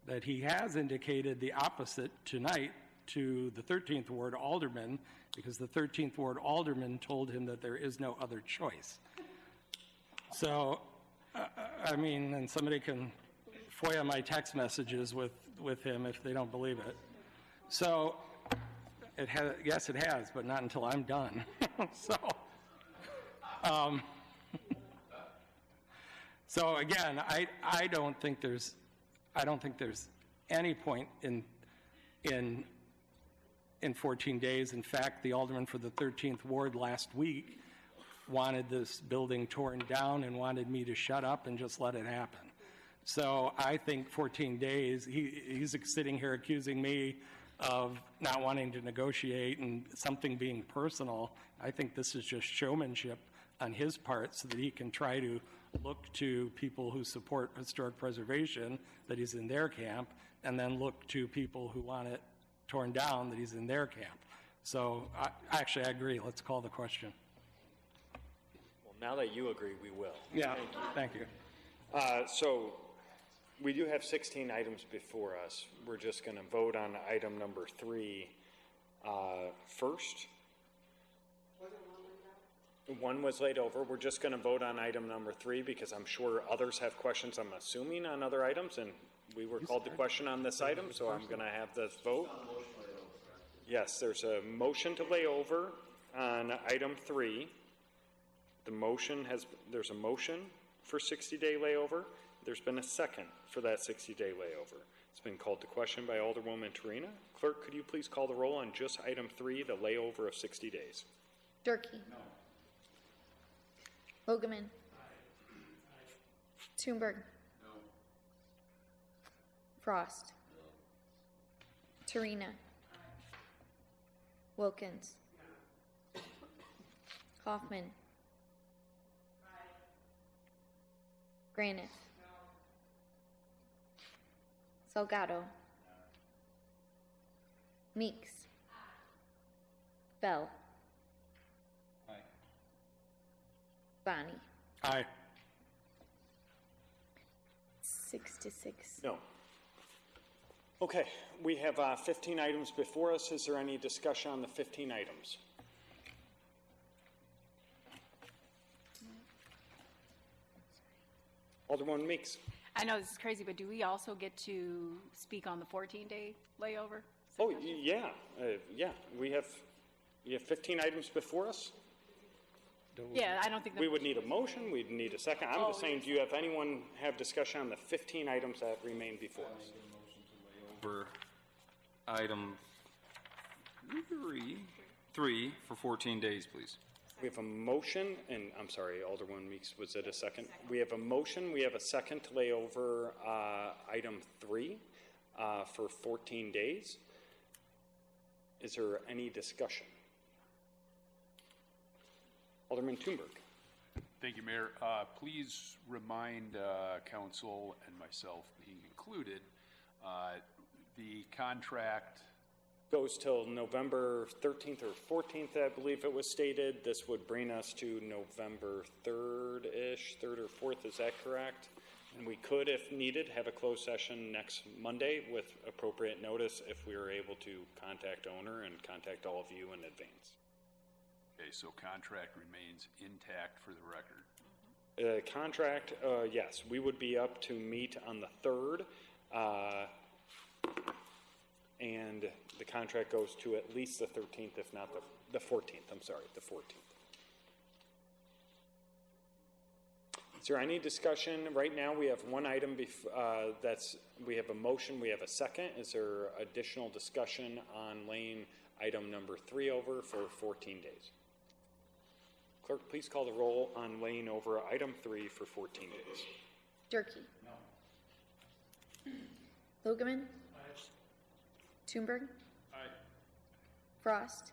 that he has indicated the opposite tonight to the 13th Ward Alderman, because the 13th Ward Alderman told him that there is no other choice. So, I mean, and somebody can FOIA my text messages with him if they don't believe it. So, it has, yes, it has, but not until I'm done. So again, I don't think there's any point in 14 days. In fact, the alderman for the 13th Ward last week wanted this building torn down and wanted me to shut up and just let it happen. So I think 14 days, he's sitting here accusing me of not wanting to negotiate and something being personal. I think this is just showmanship on his part so that he can try to look to people who support historic preservation, that he's in their camp, and then look to people who want it torn down, that he's in their camp. So I agree. Let's call the question. Well, now that you agree, we will. Yeah, thank you. So we do have 16 items before us. We're just going to vote on item number 3 first. One was laid over. We're just going to vote on item number 3 because I'm sure others have questions, I'm assuming, on other items, and we were called to question on this item, so I'm going to have this vote. Yes, there's a motion to lay over on item 3. There's a motion for 60-day layover. There's been a second for that 60-day layover. It's been called to question by Alderwoman Tarina. Clerk, could you please call the roll on just item 3, the layover of 60 days? Durkee. No. Hogeman. Thunberg. Frost. Torina. Wilkins. Hoffman. Granite. Salgado. Meeks. Bell. Bonnie. Aye. 6 to 6. No. Okay, we have 15 items before us. Is there any discussion on the 15 items? Alderman Meeks. I know this is crazy, but do we also get to speak on the 14-day layover? Oh, yeah, yeah. We have 15 items before us. Yeah, I don't think We would need a motion, we'd need a second. I'm just saying, do you have anyone have discussion on the 15 items that remain before us? For item 3 for 14 days, please. We have a motion, and I'm sorry, Alderman Meeks, was it a second? We have a motion, we have a second to lay over item 3 for 14 days. Is there any discussion? Alderman Thunberg. Thank you, Mayor. Please remind council and myself being included, the contract goes till November 13th or 14th, I believe it was stated. This would bring us to November 3rd-ish, 3rd or 4th, is that correct? And we could, if needed, have a closed session next Monday with appropriate notice if we were able to contact owner and contact all of you in advance. Okay, so contract remains intact for the record. Contract, yes, we would be up to meet on the 3rd, and the contract goes to at least the 13th, if not the 14th. I'm sorry, the 14th. Is there any discussion? Right now, we have one item. We have a motion. We have a second. Is there additional discussion on laying item number 3 over for 14 days? Clerk, please call the roll on laying over item 3 for 14 days. Durkee. No. Logeman. Aye. Thunberg. Aye. Frost.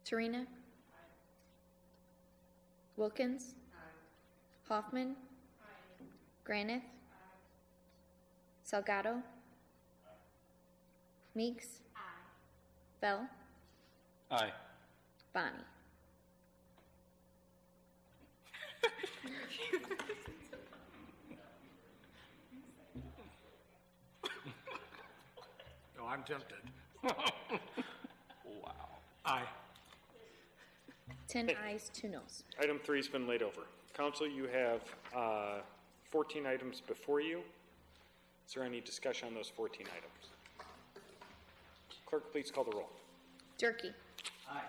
Torina. Aye. Wilkins. Aye. Hoffman. Aye. Granith. Aye. Salgado. Aye. Meeks. Aye. Bell. Aye. Bonnie. No, I'm tempted. Wow. Aye. 10 ayes, 2 noes. Item 3 has been laid over. Council, you have 14 items before you. Is there any discussion on those 14 items? Clerk, please call the roll. Durkee. Aye.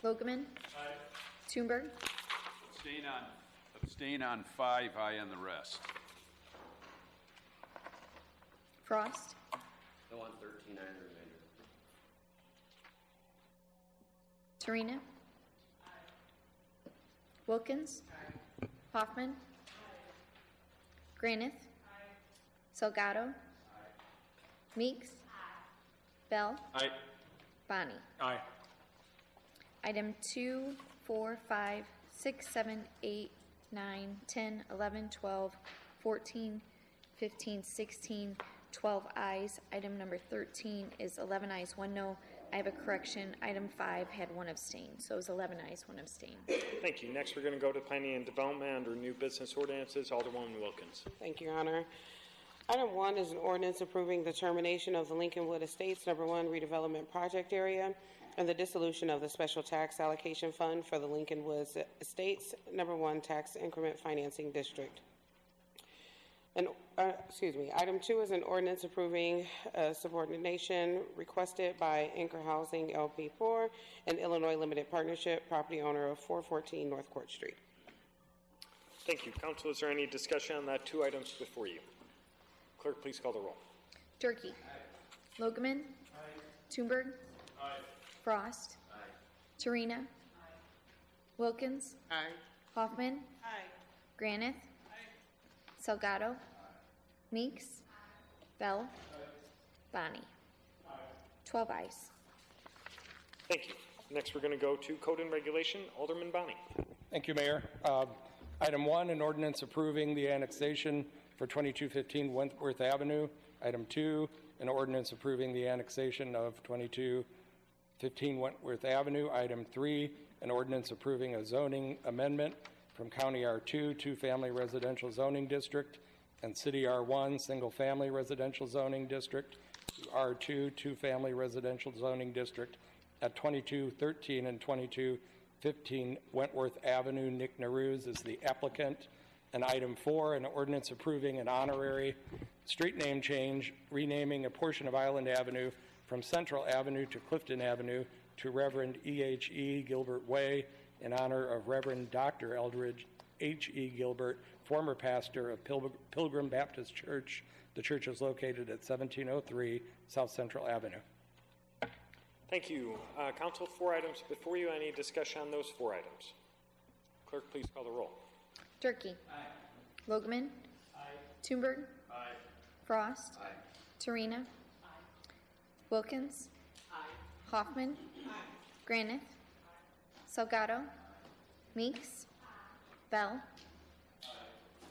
Logeman. Aye. Thunberg. Abstain on 5, aye on the rest. Frost. No on 13, aye on the remainder. Torina. Wilkins. Aye. Hoffman. Aye. Granith. Aye. Salgado. Aye. Meeks. Aye. Bell. Aye. Bonnie. Aye. Item 2, 4, 5, 6, 7, 8, 9, 10, 11, 12, 14, 15, 16, 12 ayes. Item number 13 is 11 ayes, 1 no. I have a correction. Item 5 had 1 abstain, so it was 11 ayes, 1 abstain. Thank you. Next, we're going to go to Planning and Development under New Business Ordinances. Alderwoman Wilkins. Thank you, Your Honor. Item 1 is an ordinance approving the termination of the Lincolnwood Estates Number 1 redevelopment project area and the dissolution of the special tax allocation fund for the Lincolnwood Estates Number 1 tax increment financing district. Item 2 is an ordinance approving subordination requested by Anchor Housing LP4, an Illinois limited partnership, property owner of 414 North Court Street. Thank you. Council, is there any discussion on that 2 items before you? Clerk, please call the roll. Durkee. Aye. Logeman. Aye. Thunberg. Aye. Frost. Aye. Torina. Aye. Wilkins. Aye. Hoffman. Aye. Granith. Aye. Salgado, Meeks, Bell, Bonnie. 12 ayes. Thank you. Next, we're going to go to Code and Regulation. Alderman Bonnie. Thank you, Mayor. Item 1, an ordinance approving the annexation for 2215 Wentworth Avenue. Item 2, an ordinance approving the annexation of 2215 Wentworth Avenue. Item 3, an ordinance approving a zoning amendment from County R2, two-family residential zoning district, and City R1, single-family residential zoning district, to R2, two-family residential zoning district at 2213 and 2215 Wentworth Avenue. Nick Naruse is the applicant. And item 4, an ordinance approving an honorary street name change, renaming a portion of Island Avenue from Central Avenue to Clifton Avenue to Reverend E.H.E. Gilbert Way in honor of Reverend Dr. Eldridge H.E. Gilbert, former pastor of Pilgrim Baptist Church. The church is located at 1703 South Central Avenue. Thank you. Council, 4 items before you. Any discussion on those 4 items? Clerk, please call the roll. Durkee. Aye. Logeman. Aye. Toomberg. Aye. Frost. Aye. Torina. Aye. Wilkins. Aye. Hoffman. Aye. Granith. Aye. Salgado. Aye. Meeks. Aye. Bell. Aye.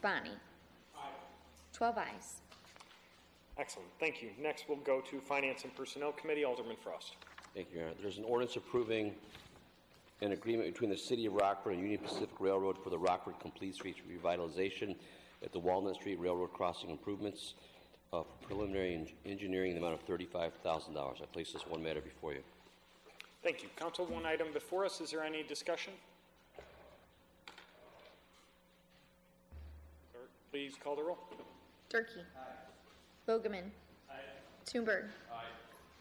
Bonnie. Aye. 12 ayes. Excellent. Thank you. Next, we'll go to Finance and Personnel Committee. Alderman Frost. Thank you, Your Honor. There's an ordinance approving an agreement between the City of Rockford and Union Pacific Railroad for the Rockford Complete Streets revitalization at the Walnut Street Railroad crossing improvements. Preliminary engineering in the amount of $35,000. I place this one matter before you. Thank you. Council, 1 item before us. Is there any discussion? Clerk, please call the roll. Durkee. Aye. Logeman. Aye. Toomberg. Aye.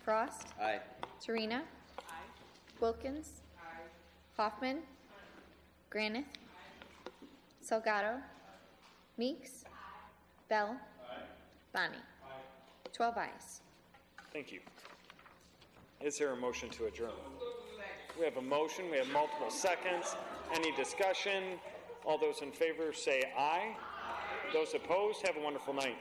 Frost. Aye. Torina. Aye. Wilkins. Aye. Hoffman. Aye. Granith. Aye. Salgado. Aye. Meeks. Aye. Bell. Aye. Bonnie. Aye. 12 ayes. Thank you. Is there a motion to adjourn? We have a motion. We have multiple seconds. Any discussion? All those in favor say aye. Those opposed, have a wonderful night.